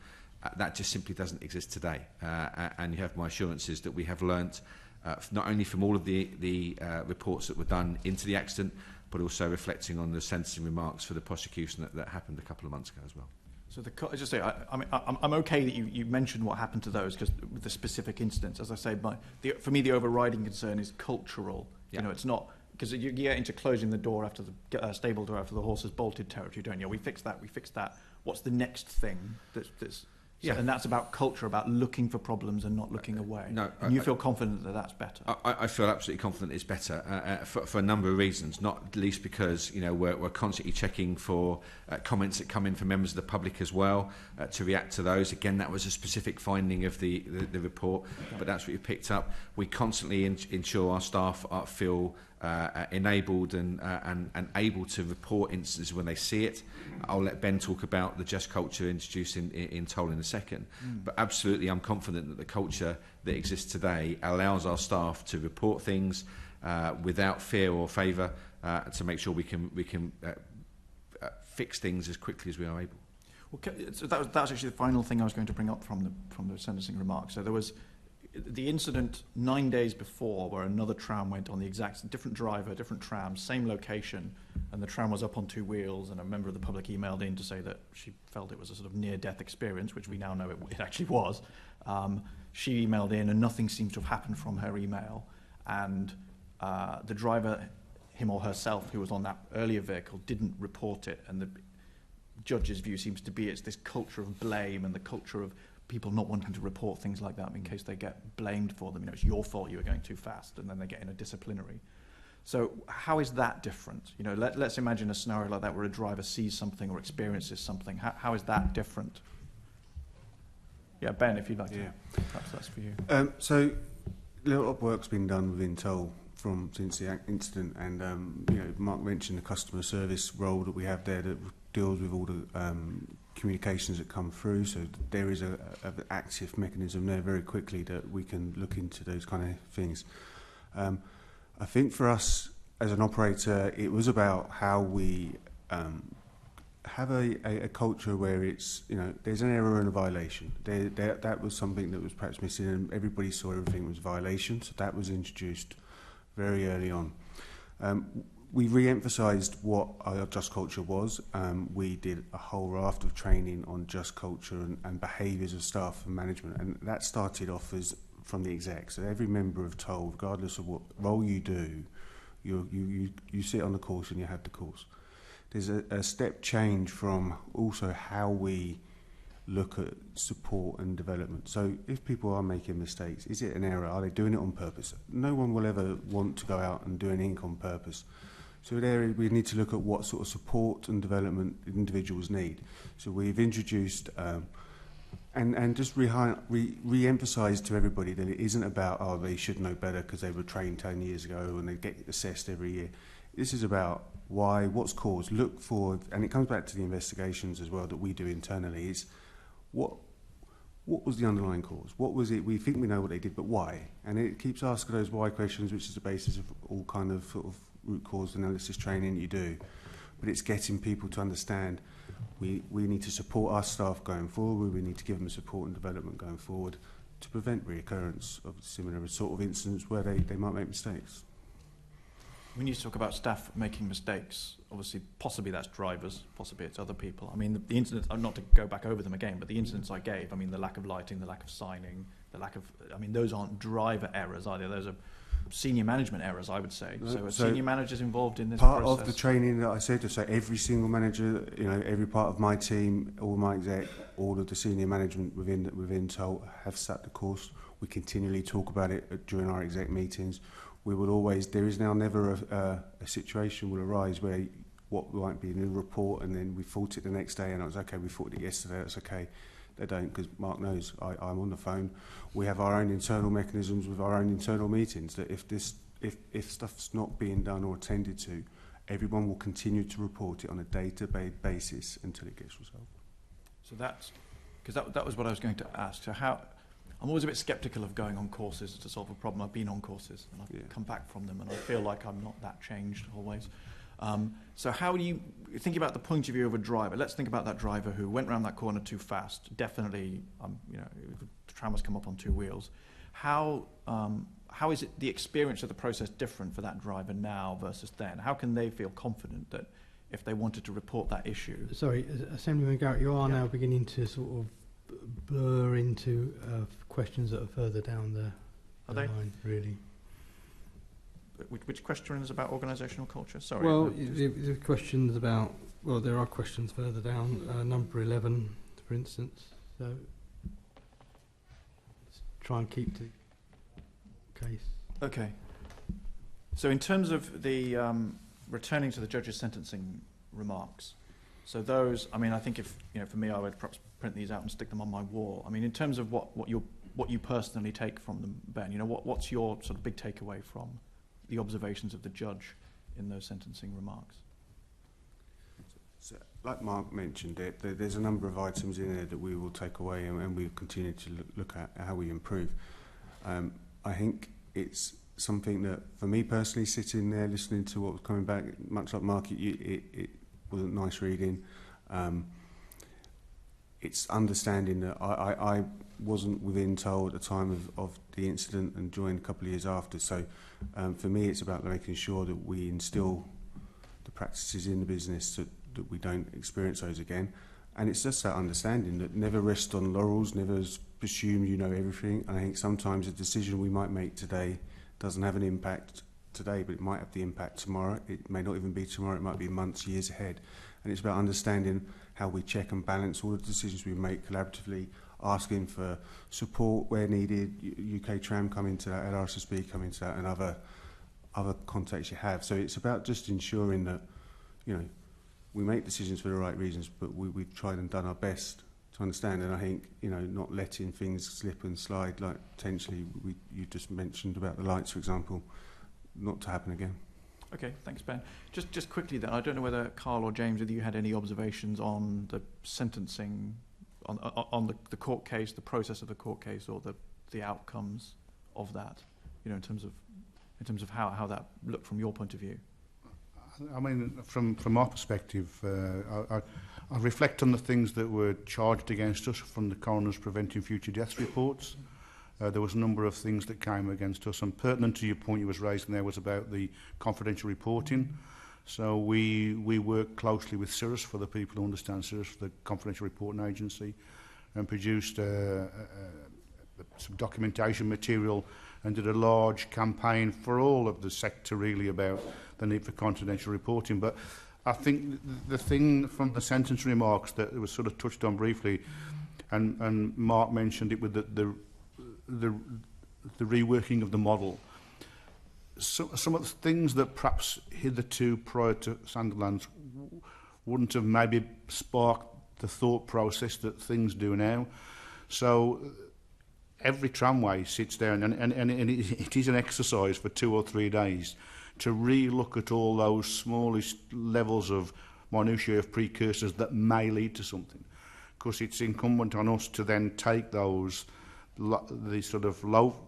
That just simply doesn't exist today. And you have my assurances that we have learnt not only from all of the reports that were done into the accident, but also reflecting on the sentencing remarks for the prosecution that happened a couple of months ago as well. So I just say, I'm okay that you mentioned what happened to those, because with the specific incidents, as I say, for me the overriding concern is cultural. Yeah. You know, it's not, because you get into closing the door after the stable door after the horse has bolted territory, don't you? We fixed that. What's the next thing that's yeah. And that's about culture, about looking for problems and not looking away. No, and you feel confident that that's better? I feel absolutely confident it's better for a number of reasons, not least because we're constantly checking for comments that come in from members of the public as well to react to those. Again, that was a specific finding of the report, but that's what you picked up. We constantly ensure our staff feel enabled and able to report instances when they see it. I'll let Ben talk about the just culture introduced in Toll in a second. But absolutely, I'm confident that the culture that exists today allows our staff to report things without fear or favour, to make sure we can fix things as quickly as we are able. Well, so that was actually the final thing I was going to bring up from the sentencing remarks. So there was the incident 9 days before where another tram went on the exact different driver, different tram, same location, and the tram was up on 2 wheels, and a member of the public emailed in to say that she felt it was a sort of near-death experience, which we now know it actually was. She emailed in and nothing seems to have happened from her email, and the driver, him or herself, who was on that earlier vehicle, didn't report it, and the judge's view seems to be it's this culture of blame and the culture of people not wanting to report things like that in case they get blamed for them. It's your fault you were going too fast, and then they get in a disciplinary. So how is that different? Let's imagine a scenario like that where a driver sees something or experiences something. How is that different? Yeah, Ben, if you'd like to. Perhaps that's for you. So a lot of work's been done within Toll since the incident, and Mark mentioned the customer service role that we have there that deals with all the communications that come through, so there is an active mechanism there very quickly that we can look into those kind of things. I think for us as an operator, it was about how we have a culture where it's, there's an error and a violation. That was something that was perhaps missing, and everybody saw everything was a violation, so that was introduced very early on. We re-emphasised what our just culture was. We did a whole raft of training on just culture and behaviours of staff and management, and that started off as from the exec. So every member of TOL, regardless of what role you do, you sit on the course and you have the course. There's a step change from also how we look at support and development. So if people are making mistakes, is it an error? Are they doing it on purpose? No one will ever want to go out and do anything on purpose. So there we need to look at what sort of support and development individuals need. So we've introduced and just re-emphasise to everybody that it isn't about, oh, they should know better because they were trained 10 years ago and they get assessed every year. This is about why, what's caused, look for, and it comes back to the investigations as well that we do internally, is what was the underlying cause? What was it? We think we know what they did, but why? And it keeps asking those why questions, which is the basis of all kind of sort of root cause analysis training you do. But it's getting people to understand we need to support our staff going forward, we need to give them support and development going forward to prevent reoccurrence of similar sort of incidents where they might make mistakes. When you talk about staff making mistakes, obviously, possibly that's drivers, possibly it's other people. I mean, the incidents, not to go back over them again, but the incidents I gave, I mean, the lack of lighting, the lack of signing, the lack of, I mean, those aren't driver errors either. Those are senior management errors, I would say. So senior managers involved in this part process? Of the training that I said, to say every single manager, you know, every part of my team, all my exec, all of the senior management within TOL have sat the course. We continually talk about it during our exec meetings. We will always, there is now never a situation will arise where what might be a new report and then we fought it the next day and it was okay, we fought it yesterday, that's okay. They don't, because Mark knows I'm on the phone. We have our own internal mechanisms with our own internal meetings that if stuff's not being done or attended to, everyone will continue to report it on a day-to-day basis until it gets resolved. So that's, because that was what I was going to ask. So how, I'm always a bit sceptical of going on courses to solve a problem. I've been on courses and I've come back from them and I feel like I'm not that changed always. So how do you think about the point of view of a driver? Let's think about that driver who went round that corner too fast. Definitely, you know, the tram has come up on two wheels. How is it the experience of the process different for that driver now versus then? How can they feel confident that if they wanted to report that issue? Sorry, Assemblyman Garrett, you are now beginning to sort of blur into questions that are further down the line, really. Which question is about organisational culture? Sorry. Well, the questions about, well, there are questions further down, number 11, for instance. So let's try and keep the case. Okay. So in terms of the returning to the judge's sentencing remarks, so those, I mean, I think if, you know, for me, I would perhaps print these out and stick them on my wall. I mean, in terms of what you personally take from them, Ben, you know, what's your sort of big takeaway from the observations of the judge in those sentencing remarks? So, like Mark mentioned, there's a number of items in there that we will take away and we'll continue to look at how we improve. I think it's something that, for me personally, sitting there listening to what was coming back, much like Mark, it wasn't nice reading. It's understanding that I wasn't within TOL at the time of the incident and joined a couple of years after. So for me, it's about making sure that we instill the practices in the business that we don't experience those again. And it's just that understanding that never rest on laurels, never presume you know everything. And I think sometimes a decision we might make today doesn't have an impact today, but it might have the impact tomorrow. It may not even be tomorrow, it might be months, years ahead. And it's about understanding how we check and balance all the decisions we make collaboratively, asking for support where needed, UK Tram come into that, LRSSB come into that, and other contacts you have. So it's about just ensuring that, you know, we make decisions for the right reasons, but we've tried and done our best to understand. And I think, you know, not letting things slip and slide, like potentially you just mentioned about the lights, for example, not to happen again. Okay, thanks, Ben. Just quickly then, I don't know whether Carl or James, whether you had any observations on the sentencing, on the court case, the process of the court case, or the outcomes of that, you know, in terms of how that looked from your point of view. I mean, from our perspective, I reflect on the things that were charged against us from the coroner's preventing future deaths reports. there was a number of things that came against us. And pertinent to your point you was raising there was about the confidential reporting. So we work closely with CIRRUS, for the people who understand CIRRUS, for the Confidential Reporting Agency, and produced some documentation material and did a large campaign for all of the sector really about the need for confidential reporting. But I think the thing from the sentence remarks that was sort of touched on briefly, and Mark mentioned it with the reworking of the model. So, some of the things that perhaps hitherto prior to Sandilands wouldn't have maybe sparked the thought process that things do now. So every tramway sits down and it is an exercise for 2 or 3 days to re-look at all those smallest levels of minutiae of precursors that may lead to something. Because it's incumbent on us to then take those the sort of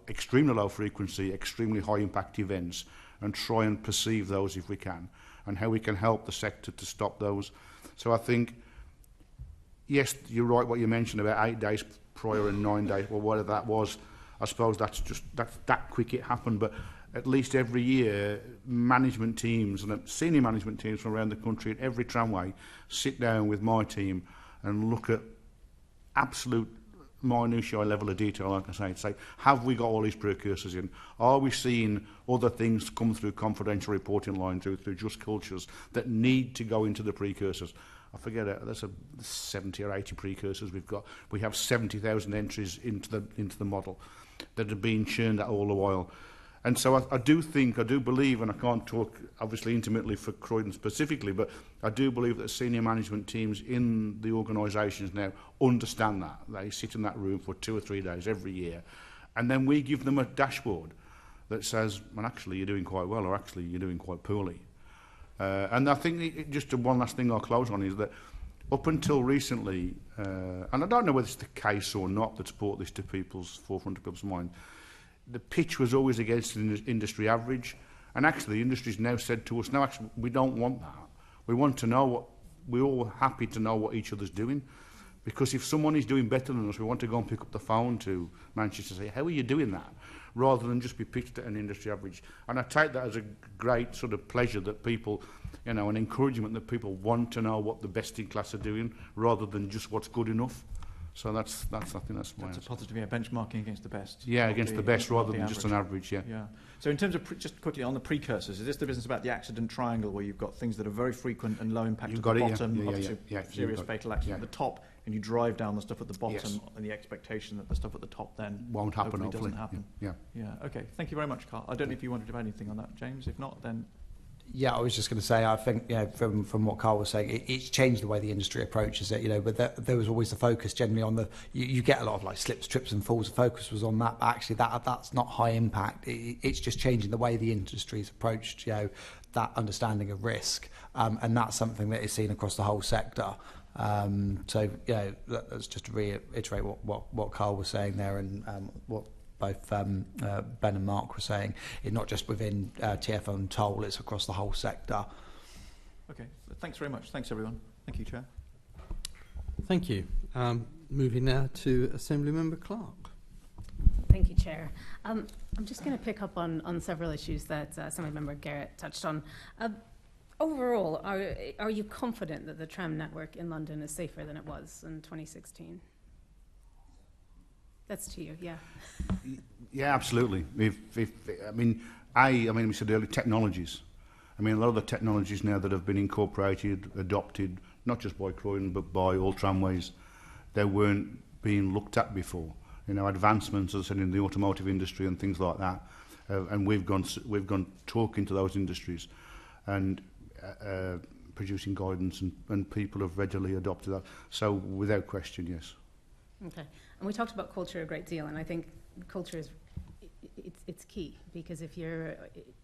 extremely low frequency, extremely high impact events and try and perceive those if we can, and how we can help the sector to stop those. So I think, yes, you're right what you mentioned about 8 days prior and 9 days, well, whatever that was. I suppose that's that quick it happened, but at least every year management teams and senior management teams from around the country at every tramway sit down with my team and look at absolute minutiae level of detail, like I say, have we got all these precursors in? Are we seeing other things come through confidential reporting lines, through just cultures that need to go into the precursors? I forget it, there's 70 or 80 precursors we've got. We have 70,000 entries into the model that are being churned out all the while. And so I do believe, and I can't talk obviously intimately for Croydon specifically, but I do believe that senior management teams in the organisations now understand that. They sit in that room for 2 or 3 days every year. And then we give them a dashboard that says, well, actually, you're doing quite well, or actually, you're doing quite poorly. And I think just one last thing I'll close on is that up until recently, and I don't know whether it's the case or not that's brought this to forefront of people's mind, the pitch was always against the industry average, and actually the industry's now said to us, no, actually, we don't want that. We want to know we're all happy to know what each other's doing, because if someone is doing better than us, we want to go and pick up the phone to Manchester and say, how are you doing that? Rather than just be pitched at an industry average. And I take that as a great sort of pleasure that people, an encouragement that people want to know what the best in class are doing, rather than just what's good enough. So I think that's my answer. A positive, benchmarking against the best. Yeah, against the best rather than just an average, yeah. So in terms of, just quickly on the precursors, is this the business about the accident triangle where you've got things that are very frequent and low impact at the bottom, up to serious fatal accident at the top, and you drive down the stuff at the bottom and the expectation that the stuff at the top then won't happen, hopefully doesn't happen. Yeah. Okay, thank you very much, Carl. I don't know if you wanted to add anything on that, James. If not, then... Yeah, I was just going to say, I think, from what Carl was saying, it's changed the way the industry approaches it, but there was always the focus generally on the, you get a lot of like slips, trips and falls, the focus was on that, but actually that's not high impact. It's just changing the way the industry's approached, that understanding of risk, and that's something that is seen across the whole sector. So, that's just to reiterate what Carl was saying there, and what both Ben and Mark were saying. It's not just within TfL and toll, it's across the whole sector. Okay, thanks very much. Thanks, everyone. Thank you, Chair. Thank you. Moving now to Assembly Member Clark. Thank you, Chair. I'm just going to pick up on several issues that Assembly Member Garrett touched on. Overall, are you confident that the tram network in London is safer than it was in 2016? That's to you, yeah. Yeah, absolutely. We said earlier, technologies. A lot of the technologies now that have been incorporated, adopted, not just by Croydon, but by all tramways, they weren't being looked at before. Advancements, as I said, in the automotive industry and things like that. And we've gone talking to those industries and producing guidance, and people have readily adopted that. So, without question, yes. Okay. And we talked about culture a great deal, and I think culture it's key, because if your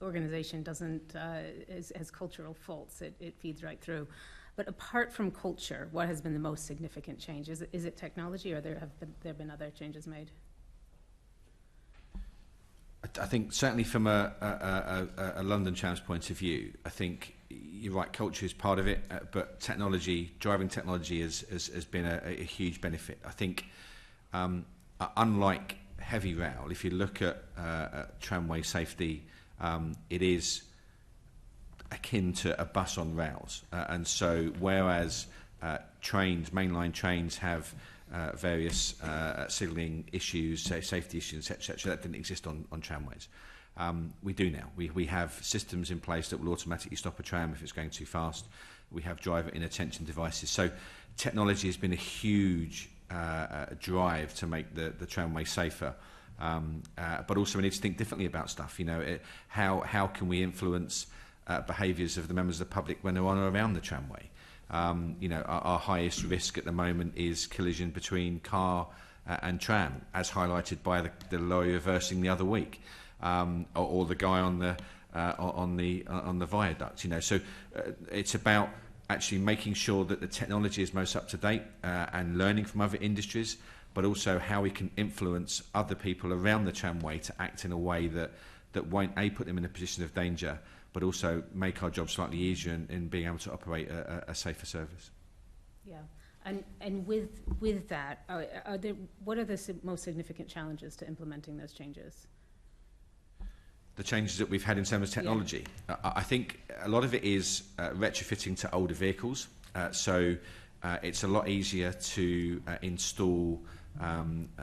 organisation has cultural faults, it feeds right through. But apart from culture, what has been the most significant change? Is it technology, or have there been other changes made? I think certainly from a London Trams point of view, I think you're right, culture is part of it, but driving technology has been a huge benefit. I think unlike heavy rail, if you look at tramway safety, it is akin to a bus on rails. And so whereas trains, mainline trains, have various signalling issues, safety issues, etc., that didn't exist on tramways. We do now. We have systems in place that will automatically stop a tram if it's going too fast. We have driver inattention devices. So technology has been a huge drive to make the tramway safer. But also we need to think differently about stuff. You know, how can we influence behaviours of the members of the public when they're on or around the tramway? You know, our highest risk at the moment is collision between car and tram, as highlighted by the lorry reversing the other week, or the guy on the viaduct. You know, so it's about actually making sure that the technology is most up to date and learning from other industries, but also how we can influence other people around the tramway to act in a way that won't put them in a position of danger, but also make our job slightly easier in being able to operate a safer service. Yeah, and with that, what are the most significant challenges to implementing those changes? The changes that we've had in terms of technology. Yeah. I think a lot of it is retrofitting to older vehicles. So it's a lot easier to install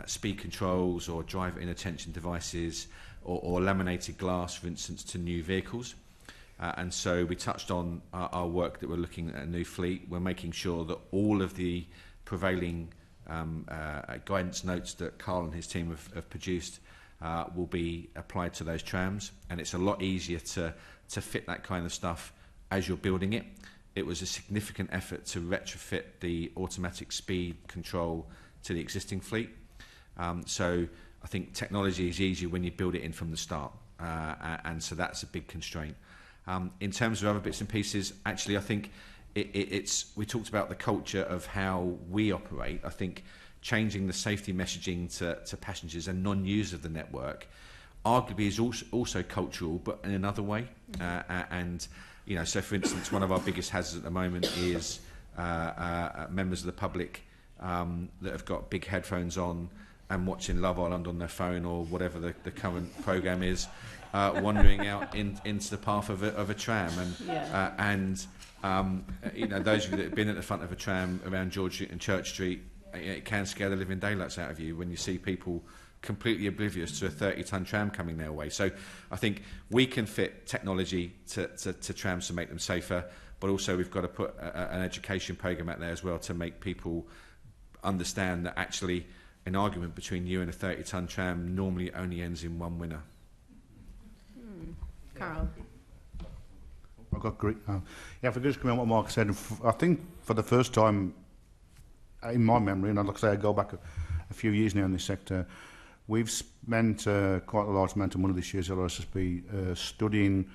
speed controls or driver inattention devices or laminated glass, for instance, to new vehicles. And so we touched on our work that we're looking at a new fleet. We're making sure that all of the prevailing guidance notes that Carl and his team have produced will be applied to those trams, and it's a lot easier to fit that kind of stuff as you're building it. It was a significant effort to retrofit the automatic speed control to the existing fleet. So I think technology is easier when you build it in from the start, and so that's a big constraint. In terms of other bits and pieces, actually I think we talked about the culture of how we operate. I think changing the safety messaging to passengers and non-users of the network arguably is also cultural, but in another way. And you know, so for instance, one of our biggest hazards at the moment is members of the public that have got big headphones on and watching Love Island on their phone or whatever the current programme is, wandering out into the path of a tram. And you know, those of you that have been at the front of a tram around George Street and Church Street, it can scare the living daylights out of you when you see people completely oblivious to a 30-ton tram coming their way. So I think we can fit technology to trams to make them safer, but also we've got to put an education programme out there as well to make people understand that actually an argument between you and a 30-ton tram normally only ends in one winner. Carl. I've got great. Yeah, if I could just come on what Mark said, I think for the first time in my memory, and like I say, I go back a few years now in this sector, we've spent quite a large amount of money this year as LRSSB studying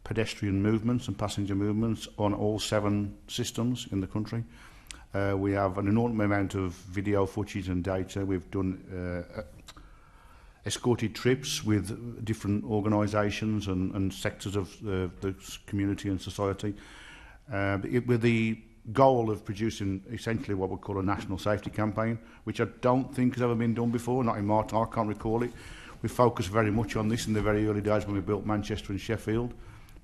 pedestrian movements and passenger movements on all 7 systems in the country. We have an enormous amount of video footage and data. We've done escorted trips with different organisations and sectors of the community and society, with the goal of producing essentially what we call a national safety campaign, which I don't think has ever been done before, not in my time, I can't recall it. We focused very much on this in the very early days when we built Manchester and Sheffield,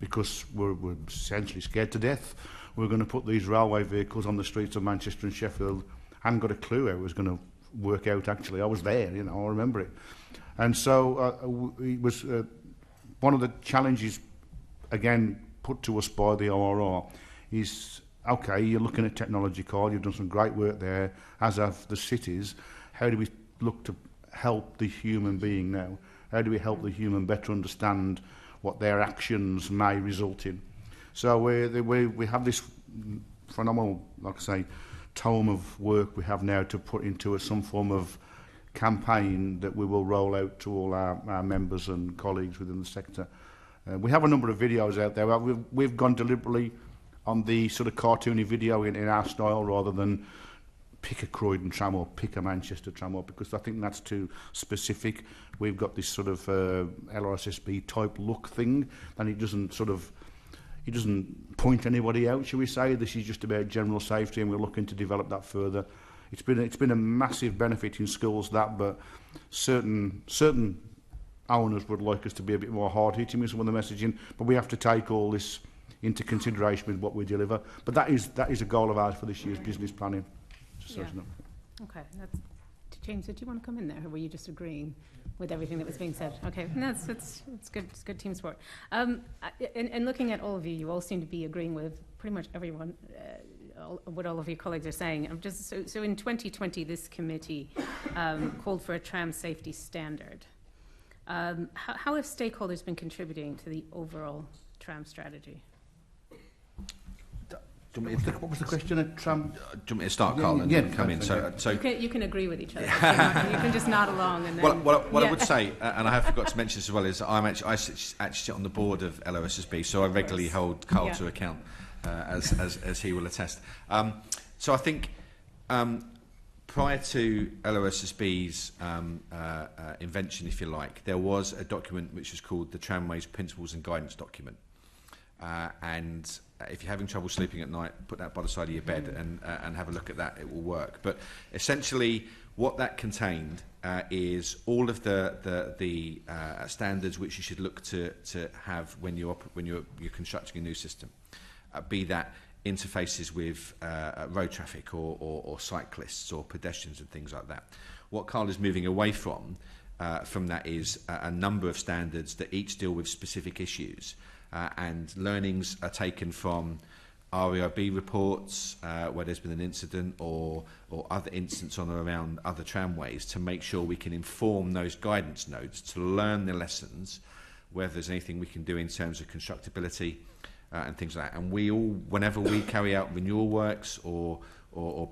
because we're essentially scared to death. We're going to put these railway vehicles on the streets of Manchester and Sheffield. I hadn't got a clue how it was going to work out, actually. I was there, you know, I remember it. And so it was one of the challenges, again, put to us by the ORR is, okay, you're looking at technology, Carl, you've done some great work there, as have the cities. How do we look to help the human being now? How do we help the human better understand what their actions may result in? So we have this phenomenal, like I say, tome of work we have now to put into some form of campaign that we will roll out to all our members and colleagues within the sector. We have a number of videos out there. We've gone deliberately on the sort of cartoony video in our style rather than pick a Croydon tram or pick a Manchester tram up, because I think that's too specific. We've got this sort of LRSSB type look thing, and it doesn't point anybody out, shall we say. This is just about general safety, and we're looking to develop that further It's been a massive benefit in schools but certain owners would like us to be a bit more hard-hitting with some of the messaging, but we have to take all this into consideration with what we deliver. But that is a goal of ours for this year's business planning. Just so you know. Okay, James, did you want to come in there, or were you just agreeing with everything that was being said? Okay, no, it's good. It's good team sport. And looking at all of you, you all seem to be agreeing with pretty much everyone, what all of your colleagues are saying. I'm just so in 2020, this committee called for a tram safety standard. How have stakeholders been contributing to the overall tram strategy? What was the question at Tram? Do you want me to start, Carl, and come in? So you can agree with each other. You can just nod along. And then, what I would say, and I have forgot to mention this as well, is I actually sit on the board of LOSSB, so I regularly hold Carl to account, as he will attest. So I think prior to LOSSB's invention, if you like, there was a document which was called the Tramways Principles and Guidance Document. And if you're having trouble sleeping at night, put that by the side of your bed and have a look at that. It will work. But essentially, what that contained is all of the standards which you should look to have when you're constructing a new system, be that interfaces with road traffic or cyclists or pedestrians and things like that. What Carl is moving away from that is a number of standards that each deal with specific issues. And learnings are taken from REIB reports where there's been an incident or other incidents on or around other tramways to make sure we can inform those guidance notes to learn the lessons, whether there's anything we can do in terms of constructability and things like that. And we all, whenever we carry out renewal works or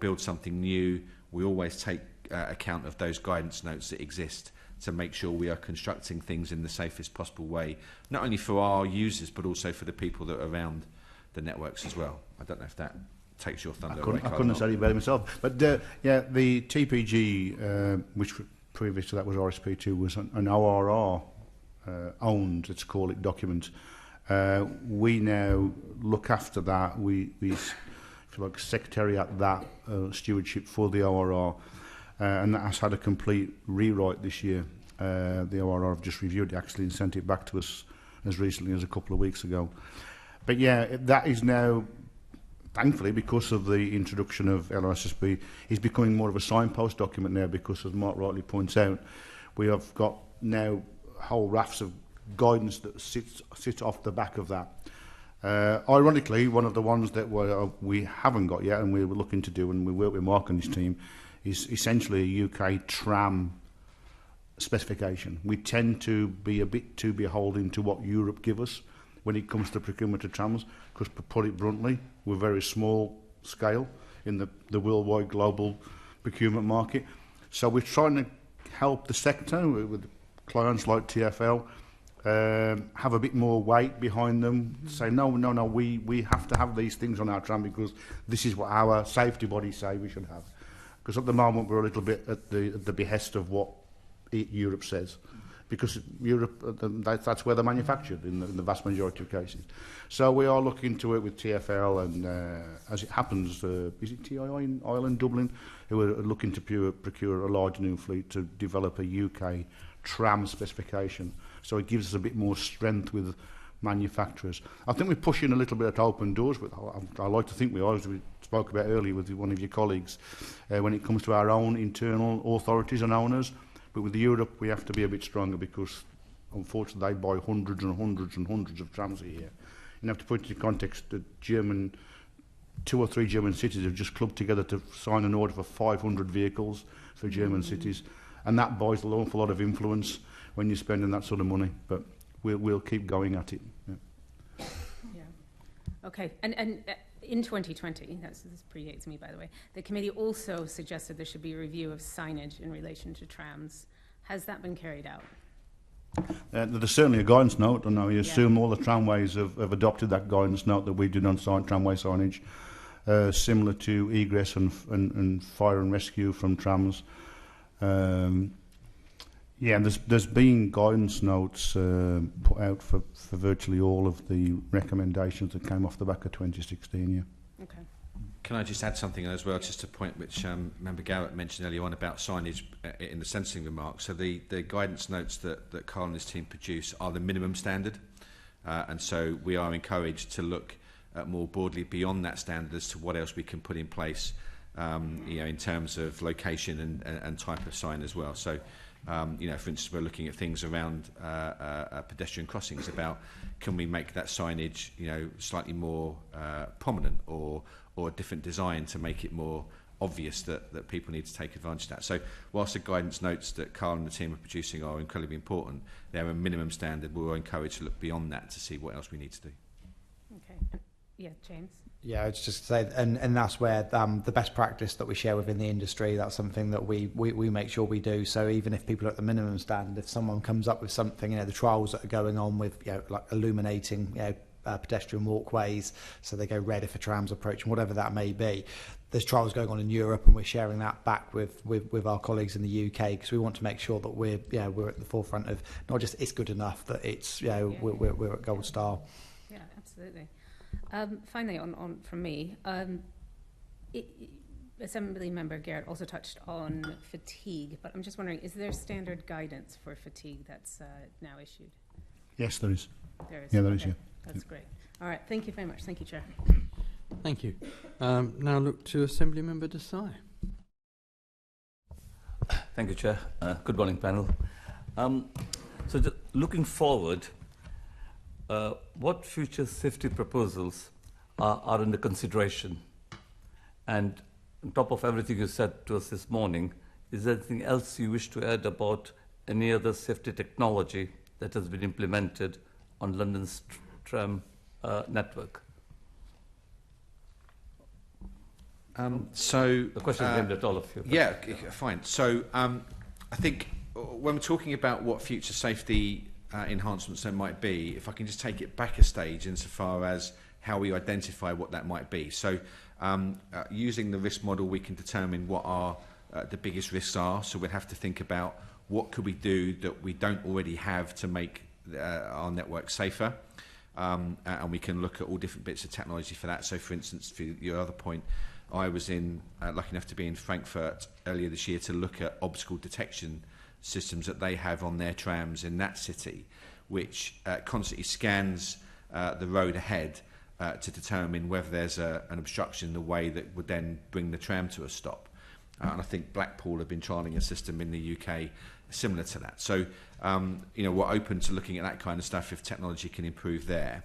build something new, we always take account of those guidance notes that exist to make sure we are constructing things in the safest possible way, not only for our users, but also for the people that are around the networks as well. I don't know if that takes your thunder away. I couldn't have said it better myself. But the TPG, which previous to that was RSP2, was an ORR owned, let's call it, document. We now look after that. We if you like, secretariat that stewardship for the ORR. And that has had a complete rewrite this year. The ORR have just reviewed it actually and sent it back to us as recently as a couple of weeks ago. But yeah, that is now, thankfully, because of the introduction of LOSSB, is becoming more of a signpost document now because, as Mark rightly points out, we have got now whole rafts of guidance that sit off the back of that. Ironically, one of the ones that we haven't got yet and we were looking to do, and we work with Mark and his team, is essentially a UK tram specification. We tend to be a bit too beholden to what Europe give us when it comes to procurement of trams, because, to put it bluntly, we're very small scale in the worldwide global procurement market. So we're trying to help the sector with clients like TfL have a bit more weight behind them, say no, we have to have these things on our tram because this is what our safety bodies say we should have. Because at the moment we're a little bit at the behest of what Europe says, because Europe, that's where they're manufactured in the vast majority of cases. So we are looking to it with TfL and, as it happens, is it TII in Ireland, Dublin, who are looking to procure a large new fleet to develop a UK tram specification. So it gives us a bit more strength with manufacturers. I think we're pushing a little bit at open doors, but I like to think we are, as we spoke about earlier with one of your colleagues, when it comes to our own internal authorities and owners. But with Europe, we have to be a bit stronger because, unfortunately, they buy hundreds and hundreds and hundreds of trams a year. You have to put it in context that 2 or 3 German cities have just clubbed together to sign an order for 500 vehicles for German cities. And that buys an awful lot of influence when you're spending that sort of money. But we'll keep going at it. Yeah. Okay. And in 2020, this predates me, by the way, the committee also suggested there should be a review of signage in relation to trams. Has that been carried out? There's certainly a guidance note, and I assume all the tramways have adopted that guidance note that we did on tramway signage, similar to egress and fire and rescue from trams. There's been guidance notes put out for virtually all of the recommendations that came off the back of 2016. Okay. Can I just add something as well, just a point which Member Garrett mentioned earlier on about signage in the sentencing remarks. So the guidance notes that Carl and his team produce are the minimum standard, and so we are encouraged to look more broadly beyond that standard as to what else we can put in place, in terms of location and type of sign as well. So, for instance, we're looking at things around pedestrian crossings about can we make that signage, slightly more prominent or a different design to make it more obvious that people need to take advantage of that. So whilst the guidance notes that Carl and the team are producing are incredibly important, they're a minimum standard. We're encouraged to look beyond that to see what else we need to do. Okay. Yeah, James? Yeah, it's just to say, and that's where the best practice that we share within the industry, that's something that we make sure we do. So even if people are at the minimum standard, if someone comes up with something, the trials that are going on with, like illuminating, pedestrian walkways, so they go red if a tram's approaching, whatever that may be. There's trials going on in Europe, and we're sharing that back with our colleagues in the UK, because we want to make sure that we're at the forefront of not just it's good enough, that it's we're at gold star. Yeah, absolutely. Finally, on from me, Assembly Member Garrett also touched on fatigue, but I'm just wondering, is there standard guidance for fatigue that's now issued? Yes, there is. There is. Yeah, there is. Okay. Yeah. That's great. All right. Thank you very much. Thank you, Chair. Thank you. Now look to Assembly Member Desai. Thank you, Chair. Good morning, panel. So looking forward, what future safety proposals are under consideration? And on top of everything you said to us this morning, is there anything else you wish to add about any other safety technology that has been implemented on London's tram network? So the question is aimed at all of you. Yeah, fine. So I think when we're talking about what future safety enhancements there might be, if I can just take it back a stage insofar as how we identify what that might be. So using the risk model, we can determine what our the biggest risks are. So we'd have to think about what could we do that we don't already have to make our network safer. And we can look at all different bits of technology for that. So for instance, for your other point, I was lucky enough to be in Frankfurt earlier this year to look at obstacle detection systems that they have on their trams in that city, which constantly scans the road ahead to determine whether there's an obstruction in the way that would then bring the tram to a stop. And I think Blackpool have been trialling a system in the UK similar to that. So, we're open to looking at that kind of stuff if technology can improve there.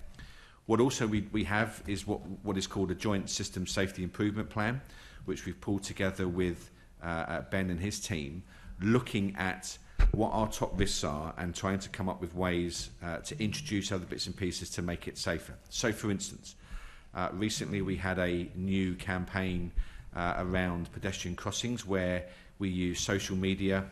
What also we have is what is called a joint system safety improvement plan, which we've pulled together with Ben and his team, looking at what our top risks are and trying to come up with ways to introduce other bits and pieces to make it safer. So, for instance, recently we had a new campaign around pedestrian crossings where we used social media,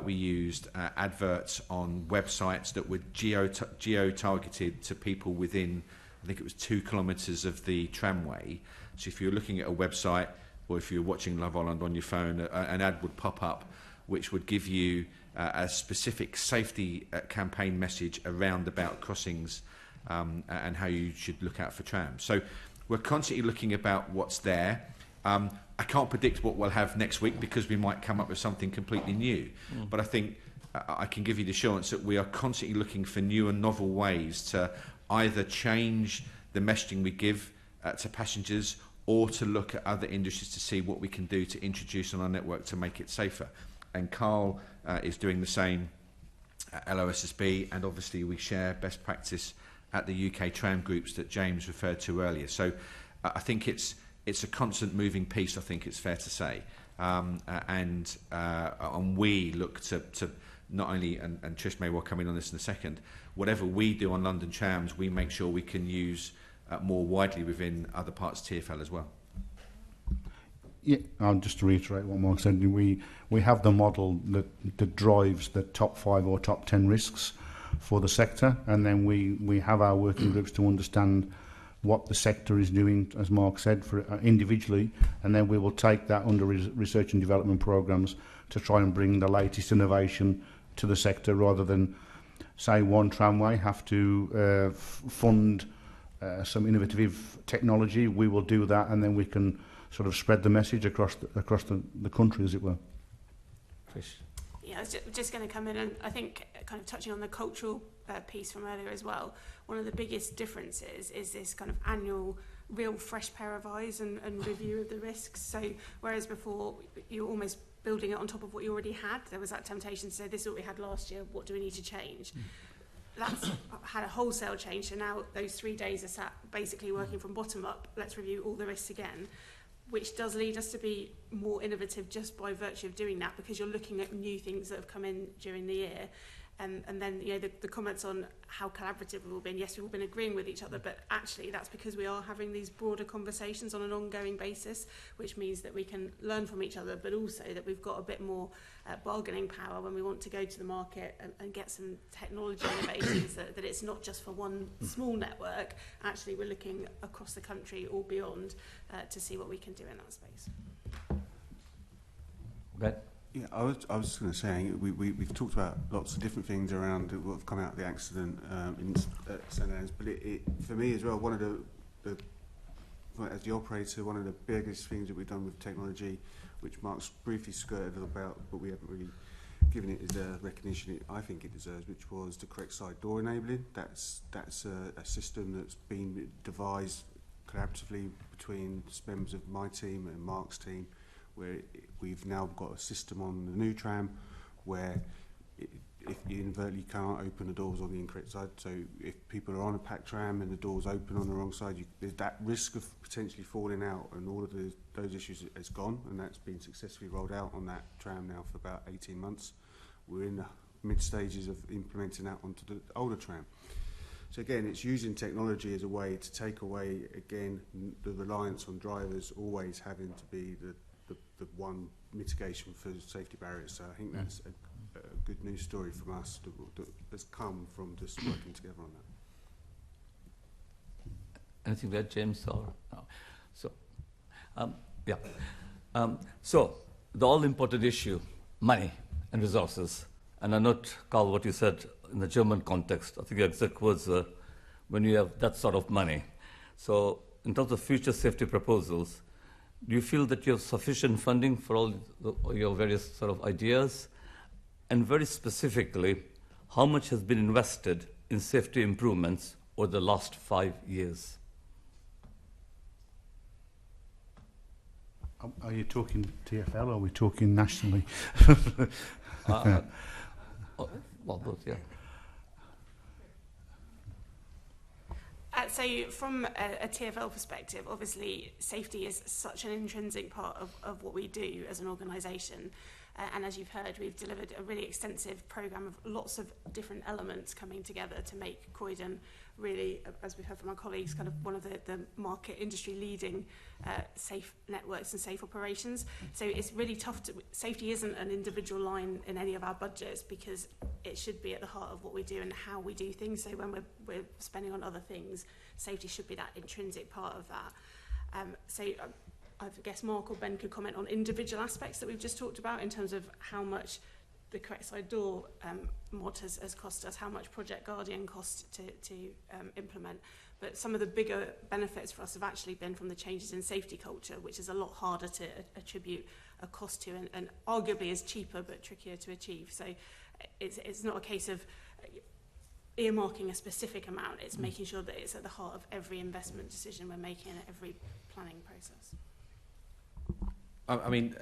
we used adverts on websites that were geo-targeted to people within, I think it was 2 kilometres of the tramway. So if you're looking at a website or if you're watching Love Island on your phone, an ad would pop up which would give you a specific safety campaign message around about crossings and how you should look out for trams. So we're constantly looking about what's there. I can't predict what we'll have next week because we might come up with something completely new. But I think I can give you the assurance that we are constantly looking for new and novel ways to either change the messaging we give to passengers or to look at other industries to see what we can do to introduce on our network to make it safer. And Carl is doing the same at LOSSB, and obviously we share best practice at the UK Tram groups that James referred to earlier. So I think it's a constant moving piece, I think it's fair to say. And we look to not only, and Trish may well come in on this in a second, whatever we do on London Trams, we make sure we can use more widely within other parts of TfL as well. Yeah, just to reiterate what Mark said, we have the model that drives the top 5 or top 10 risks for the sector, and then we have our working groups to understand what the sector is doing, as Mark said, for individually, and then we will take that under research and development programs to try and bring the latest innovation to the sector, rather than, say, one tramway have to fund some innovative technology. We will do that, and then we can sort of spread the message across the country, as it were. Trish. Yeah, I was just going to come in, and I think kind of touching on the cultural piece from earlier as well, one of the biggest differences is this kind of annual real fresh pair of eyes and review of the risks. So whereas before you were almost building it on top of what you already had, there was that temptation to say, this is what we had last year, what do we need to change? That's had a wholesale change, so now those 3 days are sat basically working from bottom up, let's review all the risks again, which does lead us to be more innovative just by virtue of doing that, because you're looking at new things that have come in during the year. And then, you know, the comments on how collaborative we've all been. Yes, we've all been agreeing with each other, but actually that's because we are having these broader conversations on an ongoing basis, which means that we can learn from each other, but also that we've got a bit more bargaining power when we want to go to the market and get some technology innovations, that it's not just for one small network. Actually, we're looking across the country or beyond to see what we can do in that space. Right. Yeah, I was just going to say, we've talked about lots of different things around what have come out of the accident in Sandilands, but it for me as well, one of the as the operator, one of the biggest things that we've done with technology, which Mark's briefly skirted about, but we haven't really given it the recognition I think it deserves, which was the correct side door enabling. That's a system that's been devised collaboratively between members of my team and Mark's team, where we've now got a system on the new tram where if you inadvertently can't open the doors on the incorrect side, so if people are on a packed tram and the doors open on the wrong side, there's that risk of potentially falling out, and all of those issues has gone, and that's been successfully rolled out on that tram now for about 18 months. We're in the mid stages of implementing that onto the older tram. So again, it's using technology as a way to take away, again, the reliance on drivers always having to be the one mitigation for safety barriers. So I think that's a good news story from us that has come from just working together on that. Anything there, James? Or no? So, so the all-important issue, money and resources. And I note, Carl, what you said in the German context. I think the exact words were, when you have that sort of money. So in terms of future safety proposals, do you feel that you have sufficient funding for all your various sort of ideas? And very specifically, how much has been invested in safety improvements over the last 5 years? Are you talking TfL or are we talking nationally? Well, both, yeah. So from a TfL perspective, obviously safety is such an intrinsic part of what we do as an organisation. And as you've heard, we've delivered a really extensive programme of lots of different elements coming together to make Croydon really, as we've heard from our colleagues, kind of one of the market industry leading safe networks and safe operations. So it's really tough to, safety isn't an individual line in any of our budgets, because it should be at the heart of what we do and how we do things. So when we're spending on other things, safety should be that intrinsic part of that. I guess Mark or Ben could comment on individual aspects that we've just talked about in terms of how much the correct side door mod has cost us, how much Project Guardian cost to implement. But some of the bigger benefits for us have actually been from the changes in safety culture, which is a lot harder to attribute a cost to, and arguably is cheaper but trickier to achieve. So it's not a case of earmarking a specific amount, it's making sure that it's at the heart of every investment decision we're making at every planning process. I mean,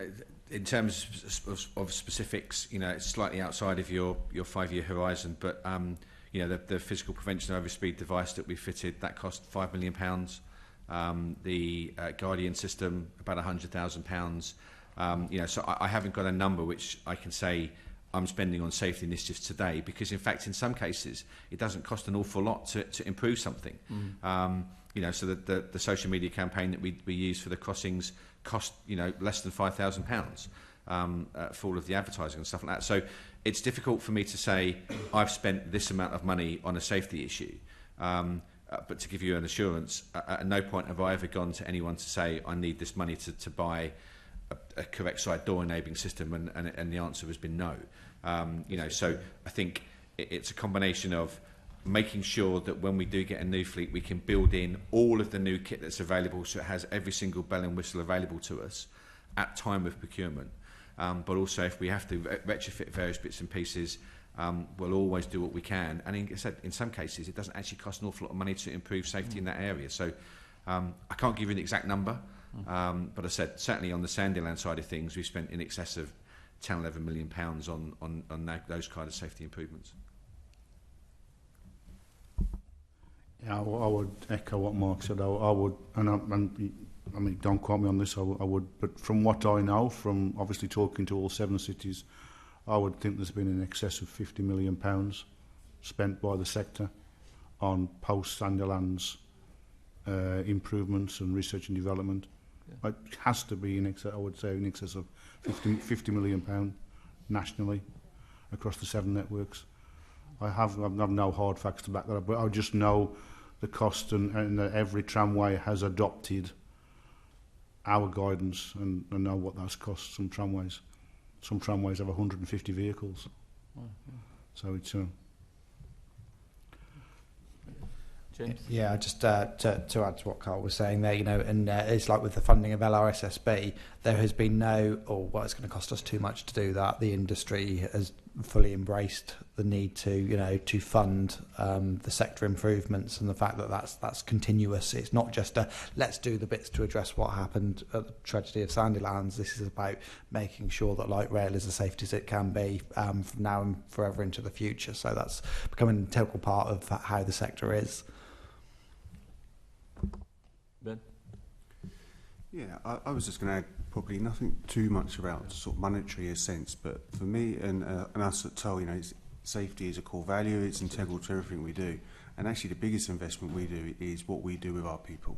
in terms of specifics, you know, it's slightly outside of your 5-year horizon, but you know, the physical prevention overspeed device that we fitted, that cost £5 million. The Guardian system, about £100,000. You know, so I haven't got a number which I can say I'm spending on safety initiatives today, because in fact, in some cases, it doesn't cost an awful lot to improve something. You know, so the social media campaign that we use for the crossings cost, you know, less than £5,000 for all of the advertising and stuff like that. So it's difficult for me to say I've spent this amount of money on a safety issue. But to give you an assurance, at no point have I ever gone to anyone to say I need this money to buy a correct side door enabling system, and the answer has been no. You know, so I think it's a combination of making sure that when we do get a new fleet, we can build in all of the new kit that's available, so it has every single bell and whistle available to us at time of procurement. But also, if we have to retrofit various bits and pieces, we'll always do what we can. And in some cases, it doesn't actually cost an awful lot of money to improve safety in that area. So I can't give you an exact number, but I said certainly on the Sandilands side of things, we've spent in excess of £10-11 million on those kind of safety improvements. Yeah, I would echo what Mark said. I would, and I mean, don't quote me on this, I would, but from what I know, from obviously talking to all 7 cities, I would think there's been in excess of £50 million spent by the sector on post-Sandilands improvements and research and development. Yeah. It has to be in excess, I would say, in excess of £50 million nationally across the 7 networks. I have no hard facts to back that up, but I just know the cost and that every tramway has adopted our guidance and know what that's cost. Some tramways have 150 vehicles. Oh, yeah. So it's James? Yeah, just to add to what Carl was saying there, and it's like with the funding of LRSSB, there has been it's going to cost us too much to do that. The industry has fully embraced the need to fund the sector improvements, and the fact that that's continuous. It's not just let's do the bits to address what happened at the tragedy of Sandilands. This is about making sure that light rail is as safe as it can be from now and forever into the future. So that's becoming an integral part of how the sector is. Ben? Yeah, I was just going to add probably nothing too much about sort of monetary sense, but for me and us at Toll, safety is a core value. It's integral to everything we do, and actually the biggest investment we do is what we do with our people,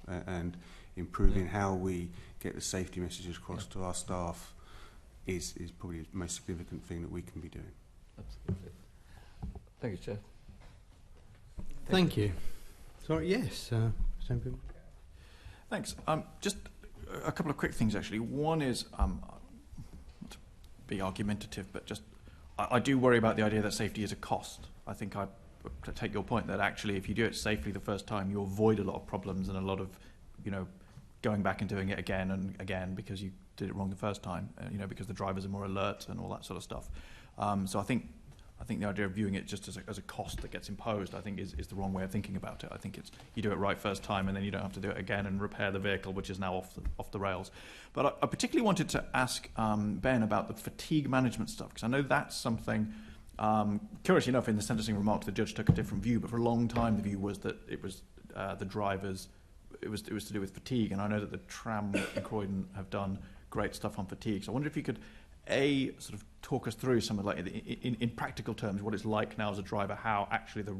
and improving how we get the safety messages across to our staff is probably the most significant thing that we can be doing. Absolutely. Thank you, Chair. Thank you. Sorry, yes. Thanks. Just a couple of quick things, actually. One is, not to be argumentative, but just I do worry about the idea that safety is a cost. I think I take your point that actually if you do it safely the first time, you avoid a lot of problems and a lot of, going back and doing it again and again because you did it wrong the first time, because the drivers are more alert and all that sort of stuff. So I think the idea of viewing it just as a cost that gets imposed, I think, is the wrong way of thinking about it. I think it's you do it right first time, and then you don't have to do it again and repair the vehicle, which is now off the rails. But I particularly wanted to ask Ben about the fatigue management stuff, because I know that's something. Curiously enough, in the sentencing remarks, the judge took a different view, but for a long time the view was that it was the drivers. It was to do with fatigue, and I know that the Tram in Croydon have done great stuff on fatigue. So I wonder if you could sort of talk us through some of in practical terms what it's like now as a driver, how actually the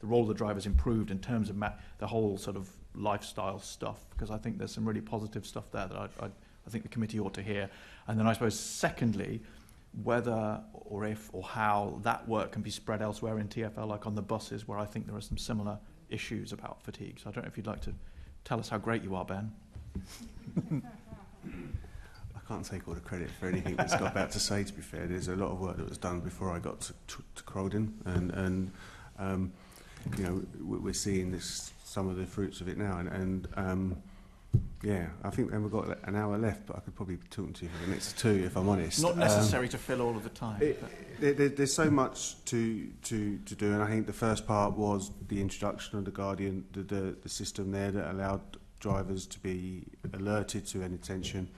role of the driver's improved in terms of the whole sort of lifestyle stuff, because I think there's some really positive stuff there that I think the committee ought to hear. And then I suppose secondly, whether or if or how that work can be spread elsewhere in TfL, like on the buses, where I think there are some similar issues about fatigue. So I don't know if you'd like to tell us how great you are, Ben. I can't take all the credit for anything that's got about to say, to be fair. There's a lot of work that was done before I got to Croydon, and we're seeing some of the fruits of it now, and I think we've got an hour left, but I could probably be talking to you for the next 2 if I'm honest. Not necessary to fill all of the time. There's so much to do, and I think the first part was the introduction of the Guardian, the system there that allowed drivers to be alerted to any tension.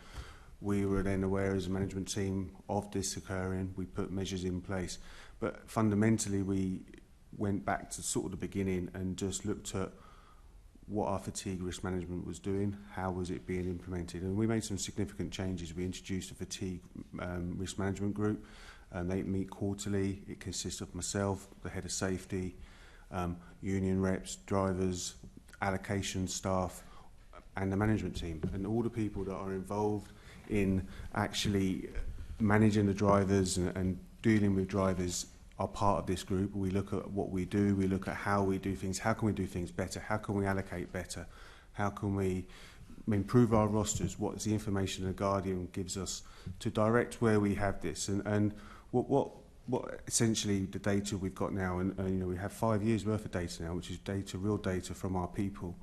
We were then aware as a management team of this occurring. We put measures in place. But fundamentally, we went back to sort of the beginning and just looked at what our fatigue risk management was doing, how was it being implemented. And we made some significant changes. We introduced a fatigue risk management group. They meet quarterly. It consists of myself, the head of safety, union reps, drivers, allocation staff, and the management team. And all the people that are involved in actually managing the drivers and dealing with drivers are part of this group. We look at what we do, we look at how we do things, how can we do things better, how can we allocate better, how can we improve our rosters, what is the information the Guardian gives us to direct where we have this. And what what essentially the data we've got now, and you know, we have 5 years worth of data now, which is data, real data from our people.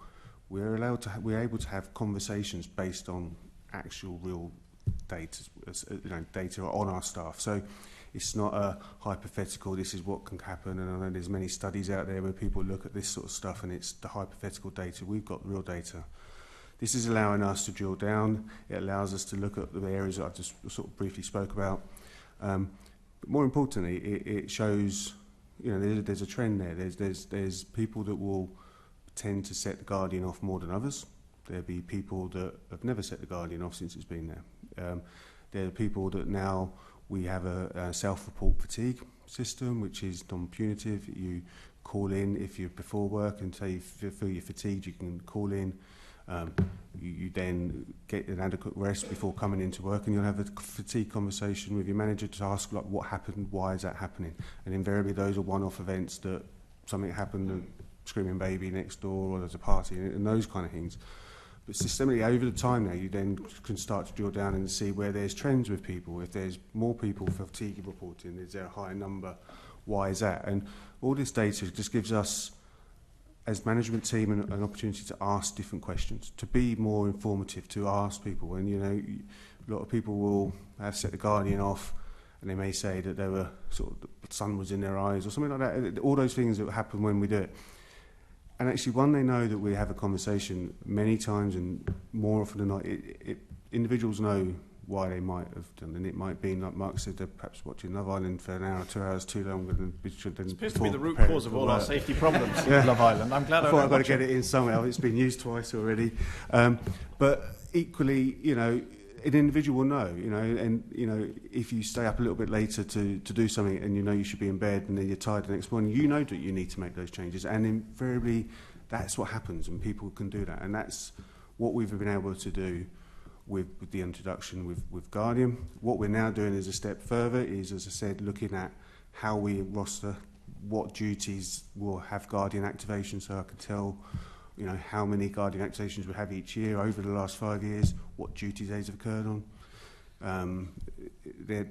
We're able to have conversations based on actual real data, you know, data on our staff. So it's not a hypothetical, this is what can happen, and I know there's many studies out there where people look at this sort of stuff and it's the hypothetical data. We've got real data. This is allowing us to drill down. It allows us to look at the areas that I just sort of briefly spoke about. But more importantly, it shows, you know, there's a trend there. There's people that will tend to set the Guardian off more than others. There'll be people that have never set the Guardian off since it's been there. There are people that now we have a self-report fatigue system, which is non-punitive. You call in if you're before work and say if you feel you're fatigued, you can call in. You then get an adequate rest before coming into work, and you'll have a fatigue conversation with your manager to ask, like, what happened, why is that happening? And invariably those are one-off events that something happened, a screaming baby next door, or there's a party, and those kind of things. But systemically, over the time now, you then can start to drill down and see where there's trends with people. If there's more people fatigue reporting, is there a higher number? Why is that? And all this data just gives us, as management team, an opportunity to ask different questions, to be more informative, to ask people. And, you know, a lot of people will have set the Guardian off, and they may say that they were sort of, the sun was in their eyes or something like that. All those things that happen when we do it. And actually, when they know that we have a conversation many times, and more often than not, individuals know why they might have done, and it might be, like Mark said, they're perhaps watching Love Island for an hour, 2 hours too longer than should. It appears to be the root cause of all our safety problems in Love Island. I'm glad I thought I've got to get it in somewhere. It's been used twice already. But equally, you know, an individual will know, you know, and, you know, if you stay up a little bit later to do something and you know you should be in bed and then you're tired the next morning, you know that you need to make those changes. And invariably, that's what happens, and people can do that. And that's what we've been able to do with the introduction with Guardian. What we're now doing is a step further, is, as I said, looking at how we roster, what duties will have Guardian activation, so I can tell, you know, how many Guardian activations we have each year over the last 5 years, what duties those have occurred on.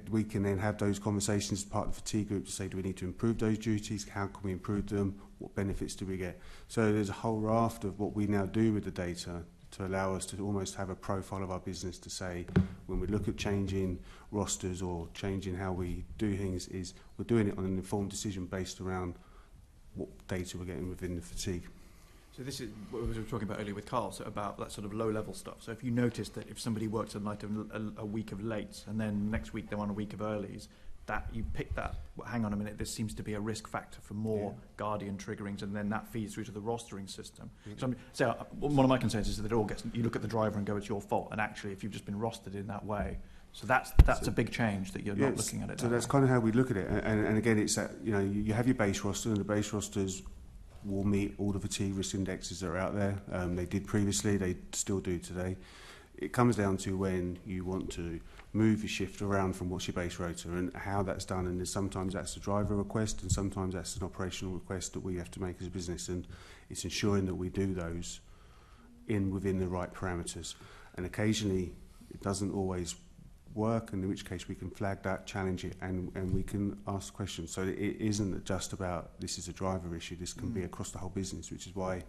We can then have those conversations as part of the fatigue group to say, do we need to improve those duties? How can we improve them? What benefits do we get? So there's a whole raft of what we now do with the data to allow us to almost have a profile of our business to say, when we look at changing rosters or changing how we do things, is we're doing it on an informed decision based around what data we're getting within the fatigue. So this is what we were talking about earlier with Carl, so about that sort of low-level stuff. So if you notice that if somebody works a night of a week of lates, and then next week they're on a week of earlies, that you pick that, well, hang on a minute, this seems to be a risk factor for more Guardian triggerings, and then that feeds through to the rostering system. So one of my concerns is that it all gets, you look at the driver and go, it's your fault, and actually if you've just been rostered in that way, so that's a big change, that you're not looking at it. So that's kind of how we look at it, and again, it's that, you know, you have your base roster, and the base rosters will meet all the fatigue risk indexes that are out there. They did previously, they still do today. It comes down to when you want to move your shift around from what's your base rotor and how that's done, and sometimes that's a driver request and sometimes that's an operational request that we have to make as a business, and it's ensuring that we do those within the right parameters. And occasionally it doesn't always work, and in which case we can flag that, challenge it, and we can ask questions. So it isn't just about this is a driver issue, this can be across the whole business, which is why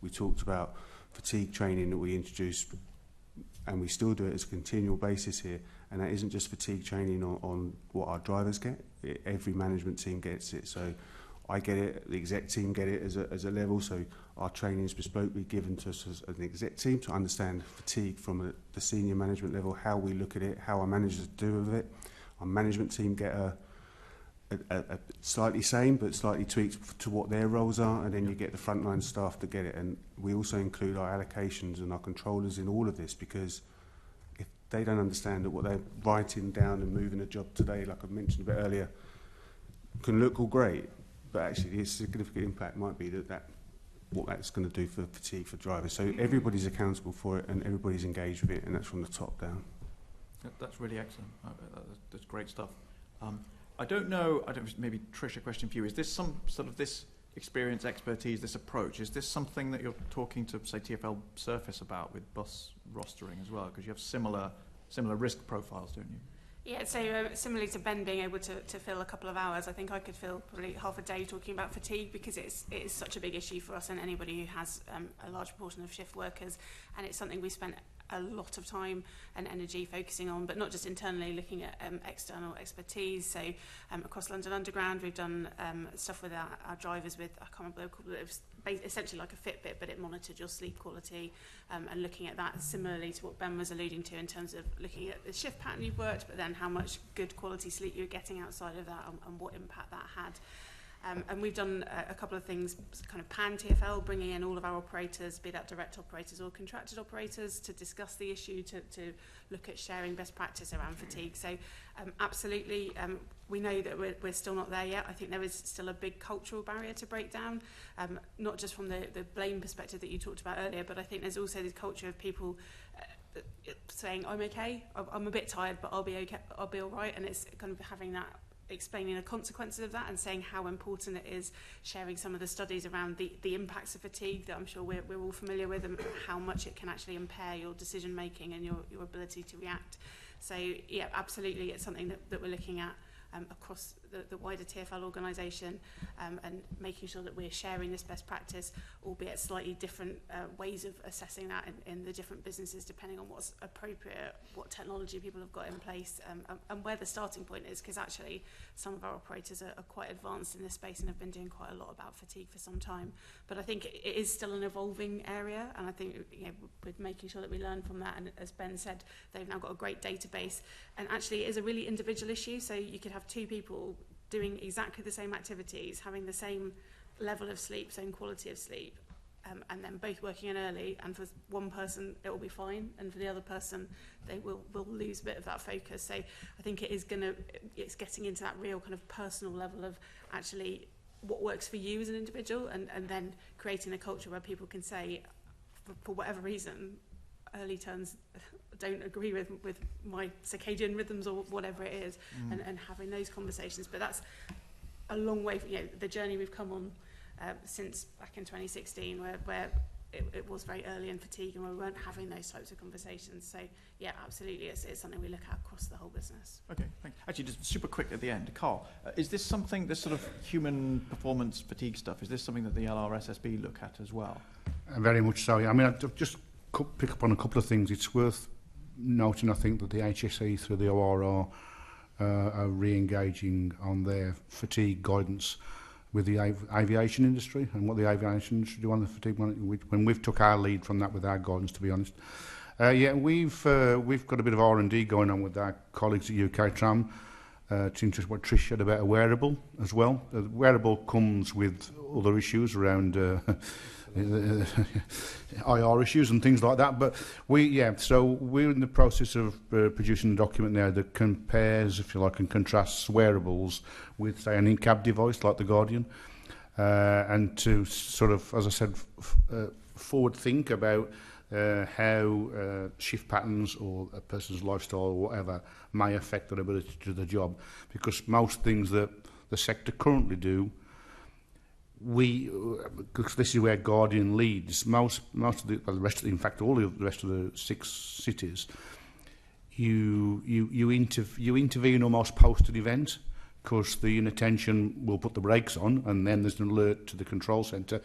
we talked about fatigue training that we introduced, and we still do it as a continual basis here. And that isn't just fatigue training on what our drivers get. Every management team gets it. So I get it, the exec team get it as a level. So our training is bespokely given to us as an exec team to understand fatigue from the senior management level, how we look at it, how our managers do with it. Our management team get a slightly same but slightly tweaked to what their roles are, and then you get the frontline staff that get it. And we also include our allocations and our controllers in all of this, because if they don't understand that what they're writing down and moving a job today, like I mentioned a bit earlier, can look all great, but actually the significant impact might be what that's going to do for fatigue for drivers. So everybody's accountable for it and everybody's engaged with it, and that's from the top down. That's really excellent. That's great stuff. I don't know, maybe Trish, a question for you. Is this some sort of this experience, expertise, this approach, is this something that you're talking to, say, TfL Surface about with bus rostering as well? Because you have similar risk profiles, don't you? Yeah, so similarly to Ben being able to fill a couple of hours, I think I could fill probably half a day talking about fatigue, because it is such a big issue for us and anybody who has a large proportion of shift workers, and it's something we spent a lot of time and energy focusing on, but not just internally, looking at external expertise. So across London Underground, we've done stuff with our drivers with, I can't remember what they called it, it was essentially like a Fitbit, but it monitored your sleep quality, and looking at that similarly to what Ben was alluding to in terms of looking at the shift pattern you've worked, but then how much good quality sleep you're getting outside of that, and what impact that had. And we've done a couple of things, kind of pan-TfL, bringing in all of our operators, be that direct operators or contracted operators, to discuss the issue, to look at sharing best practice around fatigue. So absolutely, we know that we're still not there yet. I think there is still a big cultural barrier to break down, not just from the blame perspective that you talked about earlier, but I think there's also this culture of people saying, I'm okay, I'm a bit tired, but I'll be okay, I'll be all right. And it's kind of having that, explaining the consequences of that, and saying how important it is, sharing some of the studies around the impacts of fatigue that I'm sure we're all familiar with, and how much it can actually impair your decision making and your ability to react. So yeah, absolutely, it's something that we're looking at across the wider TfL organisation, and making sure that we're sharing this best practice, albeit slightly different ways of assessing that in the different businesses, depending on what's appropriate, what technology people have got in place, and where the starting point is, because actually some of our operators are quite advanced in this space and have been doing quite a lot about fatigue for some time. But I think it is still an evolving area, and I think, you know, with making sure that we learn from that, and as Ben said, they've now got a great database, and actually it is a really individual issue, so you could have two people doing exactly the same activities, having the same level of sleep, same quality of sleep, and then both working in early, and for one person it will be fine, and for the other person they will lose a bit of that focus. So I think it's getting into that real kind of personal level of actually what works for you as an individual, and then creating a culture where people can say, for whatever reason, early turns don't agree with my circadian rhythms or whatever it is, and having those conversations. But that's a long way from, you know, the journey we've come on since back in 2016, where it was very early in fatigue, and we weren't having those types of conversations. So yeah, absolutely, it's something we look at across the whole business. Okay, thanks. Actually, just super quick at the end, Carl, is this something, this sort of human performance fatigue stuff, is this something that the LRSSB look at as well? Very much so, yeah. I mean, I've just pick up on a couple of things. It's worth noting, I think, that the HSE through the ORR are re-engaging on their fatigue guidance with the aviation industry, and what the aviation industry do on the fatigue, when we've took our lead from that with our guidance, to be honest. Yeah, we've got a bit of R&D going on with our colleagues at UK Tram. It's interesting what Trish said about a wearable as well. A wearable comes with other issues around IR issues and things like that. But so we're in the process of producing a document now that compares, if you like, and contrasts wearables with, say, an in-cab device like the Guardian, and to sort of, as I said, forward think about how shift patterns or a person's lifestyle or whatever may affect their ability to do the job. Because most things that the sector currently do, because this is where Guardian leads, most of the rest of the, in fact all of the rest of the 6 cities, you intervene almost post an event, because the inattention will put the brakes on, and then there's an alert to the control centre.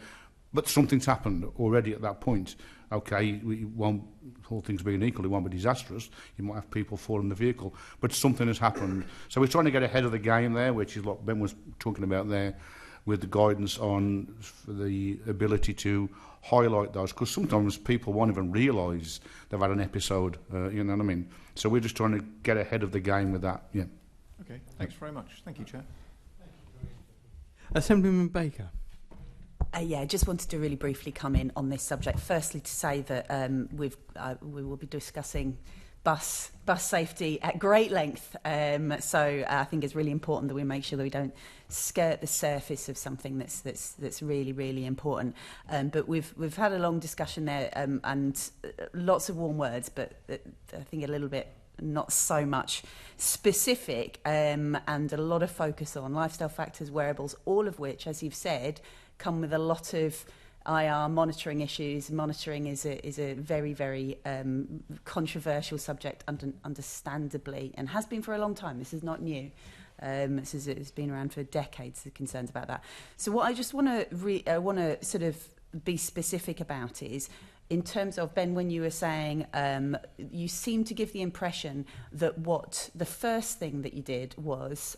But something's happened already at that point. Okay, we won't, all things being equal, it won't be disastrous. You might have people fall in the vehicle, but something has happened. So we're trying to get ahead of the game there, which is what Ben was talking about there, with the guidance on the ability to highlight those, because sometimes people won't even realise they've had an episode, you know what I mean? So we're just trying to get ahead of the game with that, yeah. Okay, thanks very much. Thank you, Chair. Assemblyman Baker. Yeah, I just wanted to really briefly come in on this subject. Firstly, to say that we will be discussing bus safety at great length. So I think it's really important that we make sure that we don't skirt the surface of something that's really, really important. But we've had a long discussion there, and lots of warm words, but I think a little bit not so much specific, and a lot of focus on lifestyle factors, wearables, all of which, as you've said, come with a lot of IR, monitoring issues. Monitoring is a very, very controversial subject, understandably, and has been for a long time. This is not new. It's been around for decades, the concerns about that. So what I just want to sort of be specific about is, in terms of, Ben, when you were saying, you seem to give the impression that what the first thing that you did was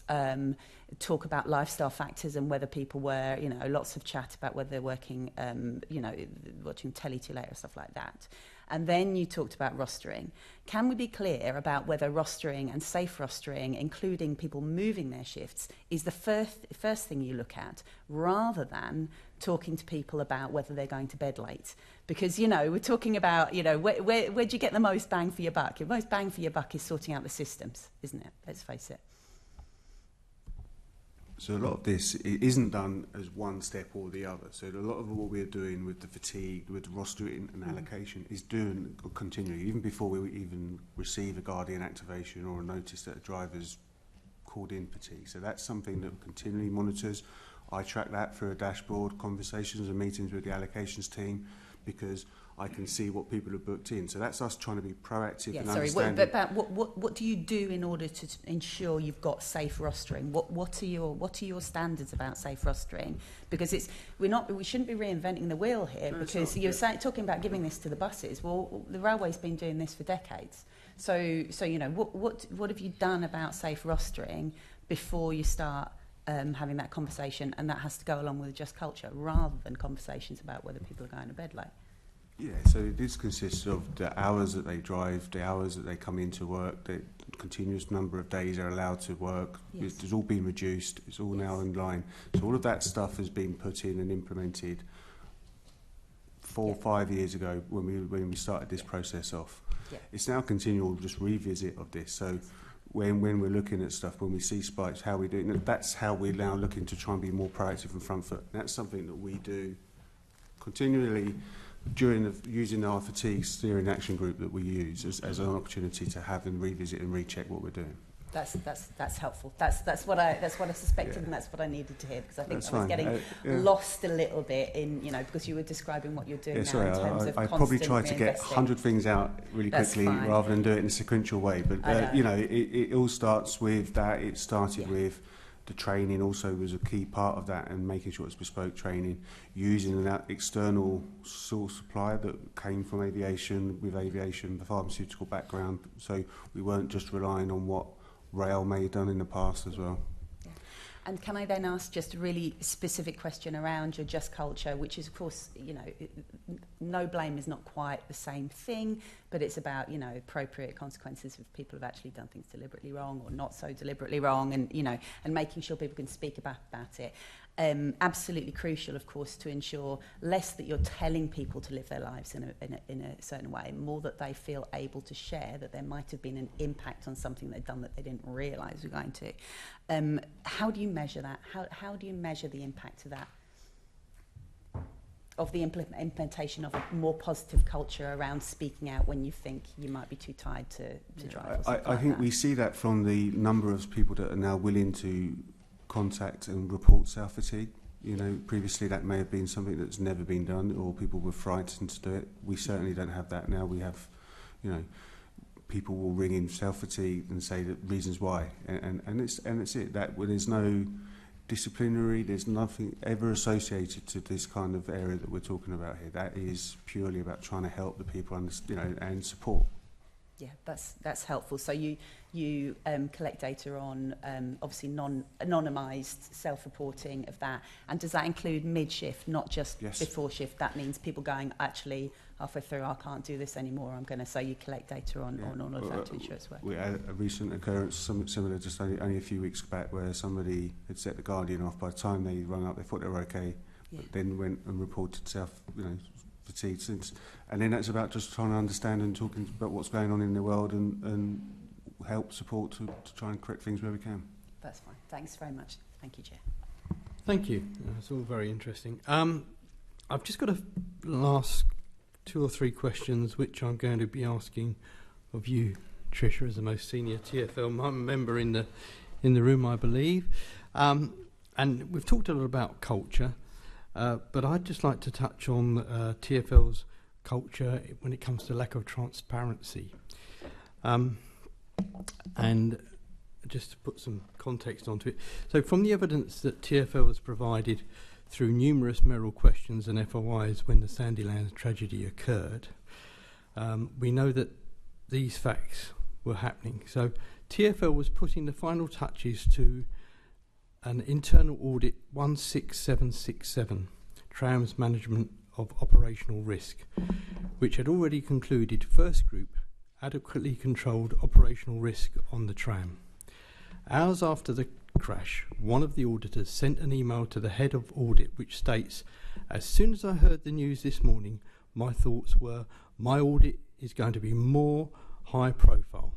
talk about lifestyle factors and whether people were, lots of chat about whether they're working, watching telly too late or stuff like that. And then you talked about rostering. Can we be clear about whether rostering and safe rostering, including people moving their shifts, is the first thing you look at, rather than talking to people about whether they're going to bed late? Because, we're talking about, where do you get the most bang for your buck? The most bang for your buck is sorting out the systems, isn't it? Let's face it. So a lot of this, it isn't done as one step or the other. So a lot of what we're doing with the fatigue, with rostering and allocation, is doing continually, even before we even receive a Guardian activation or a notice that a driver's called in fatigue. So that's something that continually monitors. I track that through a dashboard, conversations and meetings with the allocations team, because I can see what people have booked in. So that's us trying to be proactive and understanding. What do you do in order to ensure you've got safe rostering? What are your standards about safe rostering? Because we shouldn't be reinventing the wheel here, because you're talking about giving this to the buses. Well, the railway's been doing this for decades. So what have you done about safe rostering before you start having that conversation? And that has to go along with just culture, rather than conversations about whether people are going to bed late. Yeah, so this consists of the hours that they drive, the hours that they come into work, the continuous number of days they're allowed to work. Yes. It's all been reduced. It's all now in line. So all of that stuff has been put in and implemented 4 or 5 years ago when we started this process off. Yeah. It's now continual just revisit of this. So when we're looking at stuff, when we see spikes, how we do it, that's how we're now looking to try and be more proactive and front foot. And that's something that we do continually during using our fatigue steering action group that we use as an opportunity to have and revisit and recheck what we're doing. That's helpful. That's what I suspected, Yeah. And that's what I needed to hear, because I think That's I was fine. getting Yeah. lost a little bit in, because you were describing what you're doing now Sorry, in terms of I probably constant tried to get reinvesting. 100 things out really That's quickly fine. rather than do it in a sequential way. But it all starts with that. It started with the training. Also was a key part of that, and making sure it's bespoke training, using that external source supplier that came from aviation, with aviation, the pharmaceutical background. So we weren't just relying on what rail may have done in the past as well. And can I then ask just a really specific question around your just culture, which is, of course, no blame is not quite the same thing, but it's about, appropriate consequences if people have actually done things deliberately wrong or not so deliberately wrong, and, and making sure people can speak about it. Absolutely crucial, of course, to ensure less that you're telling people to live their lives in a certain way, more that they feel able to share that there might have been an impact on something they've done that they didn't realise were going to. How do you measure that? How do you measure the impact of that? Of the implementation of a more positive culture around speaking out when you think you might be too tired to drive? I think we see that from the number of people that are now willing to contact and report self-fatigue. Previously that may have been something that's never been done, or people were frightened to do it. We certainly don't have that now. We have, people will ring in self-fatigue and say the reasons why, and it's it. That there's no disciplinary, there's nothing ever associated to this kind of area that we're talking about here. That is purely about trying to help the people and support. Yeah, that's helpful. So you collect data on obviously anonymised self-reporting of that, and does that include mid-shift, not just before shift? That means people going, actually halfway through, I can't do this anymore, I'm going to. So you collect data on all of that to ensure it's working. We had a recent occurrence, something similar, just only a few weeks back, where somebody had set the Guardian off. By the time they rung up, they thought they were okay, but then went and reported fatigue since. And then that's about just trying to understand and talking about what's going on in the world and help support to try and correct things where we can. That's fine. Thanks very much. Thank you, Chair. Thank you. That's all very interesting. I've just got a last 2 or 3 questions which I'm going to be asking of you, Tricia, as the most senior TfL member in the room, I believe. And we've talked a lot about culture. But I'd just like to touch on TfL's culture when it comes to lack of transparency. And just to put some context onto it. So from the evidence that TfL has provided through numerous mayoral questions and FOIs when the Sandilands tragedy occurred, we know that these facts were happening. So TfL was putting the final touches to an internal audit 16767, Trams Management of Operational Risk, which had already concluded first group adequately controlled operational risk on the tram. Hours after the crash, one of the auditors sent an email to the head of audit which states, "As soon as I heard the news this morning, my thoughts were, my audit is going to be more high profile."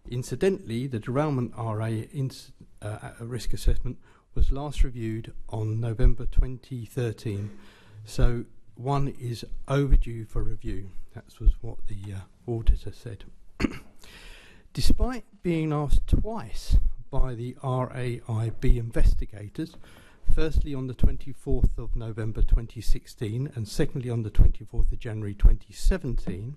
Incidentally, the derailment RA risk assessment was last reviewed on November 2013, so one is overdue for review. That was what the auditor said. Despite being asked twice by the RAIB investigators, firstly on the 24th of November 2016 and secondly on the 24th of January 2017,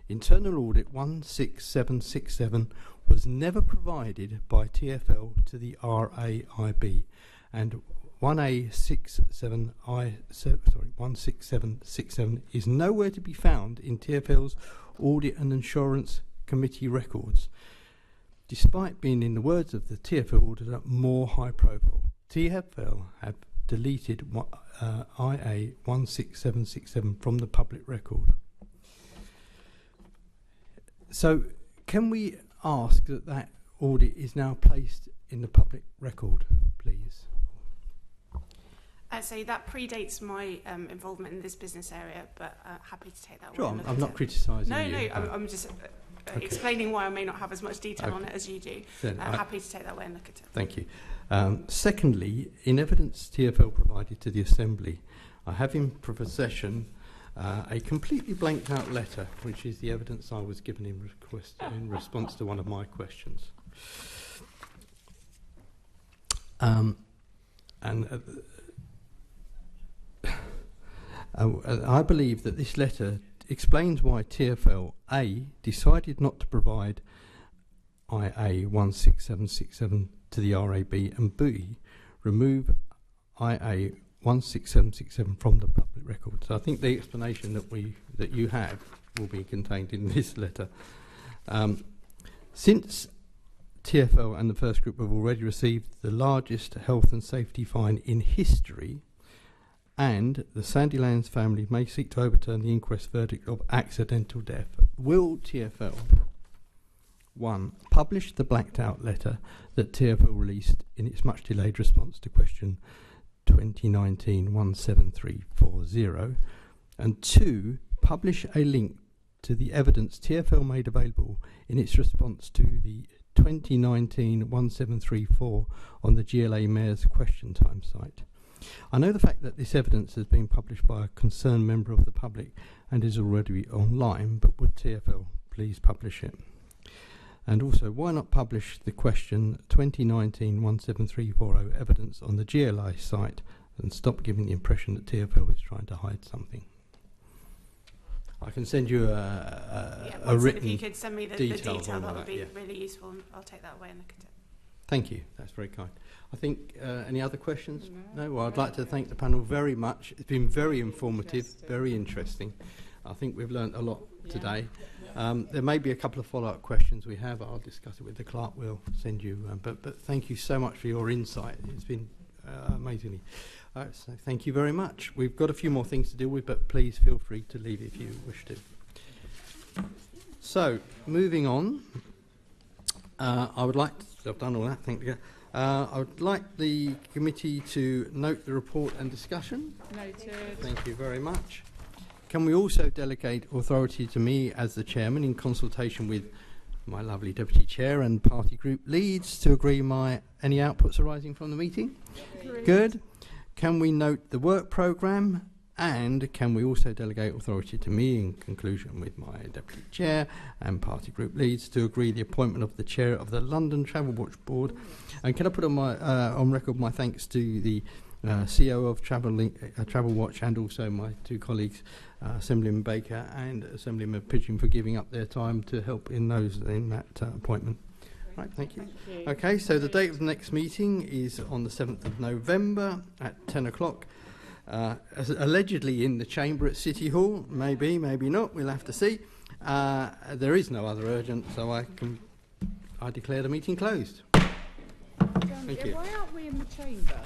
internal audit 16767 was never provided by TfL to the RAIB, and 16767 is nowhere to be found in TfL's Audit and Insurance Committee records, despite being, in the words of the TfL auditor, more high profile. TfL have deleted IA 16767 from the public record. So can we ask that that audit is now placed in the public record, please? So that predates my involvement in this business area, but happy to take that Sure, one. I'm not criticising No, you. I'm just explaining why I may not have as much detail on it as you do. Happy to take that away and look at it. Thank you. Secondly, in evidence TfL provided to the Assembly, I have in possession a completely blanked out letter, which is the evidence I was given in response to one of my questions. I believe that this letter explains why TfL A decided not to provide IA 16767 to the RAB, and B remove IA 16767 from the public record. So I think the explanation that you have will be contained in this letter. Since TfL and the first group have already received the largest health and safety fine in history, and the Sandilands family may seek to overturn the inquest verdict of accidental death, will TfL 1. Publish the blacked out letter that TfL released in its much delayed response to question 2019-17340, and 2. Publish a link to the evidence TfL made available in its response to the 2019-1734 on the GLA Mayor's question time site. I know the fact that this evidence has been published by a concerned member of the public and is already online, but would TfL please publish it? And also, why not publish the question 2019-17340 evidence on the GLA site and stop giving the impression that TfL is trying to hide something? I can send you a written if you could send me the detail, that would be really useful, and I'll take that away and look at it. Thank you. That's very kind. I think, any other questions? No? Well, I'd like to thank the panel very much. It's been very informative, very interesting. I think we've learnt a lot today. There may be a couple of follow-up questions we have. I'll discuss it with the clerk. We'll send you. But thank you so much for your insight. It's been amazingly. So thank you very much. We've got a few more things to deal with, but please feel free to leave if you wish to. So, moving on. I would like to, I've done all that, thank you. I would like the committee to note the report and discussion. Noted. Thank you very much. Can we also delegate authority to me as the chairman in consultation with my lovely deputy chair and party group leads to agree any outputs arising from the meeting? Agreed. Good. Can we note the work programme? And can we also delegate authority to me in conclusion with my deputy chair and party group leads to agree the appointment of the chair of the London Travel Watch Board? And can I put on record my thanks to the CEO of Travel Watch, and also my two colleagues, Assemblyman Baker and Assemblyman Pidgeon, for giving up their time to help in that appointment. Right, thank you. Thank you. Okay, so the date of the next meeting is on the 7th of November at 10 o'clock. Allegedly in the chamber at City Hall, maybe not, we'll have to see. There is no other urgent, so I declare the meeting closed. Thank you. Why aren't we in the chamber?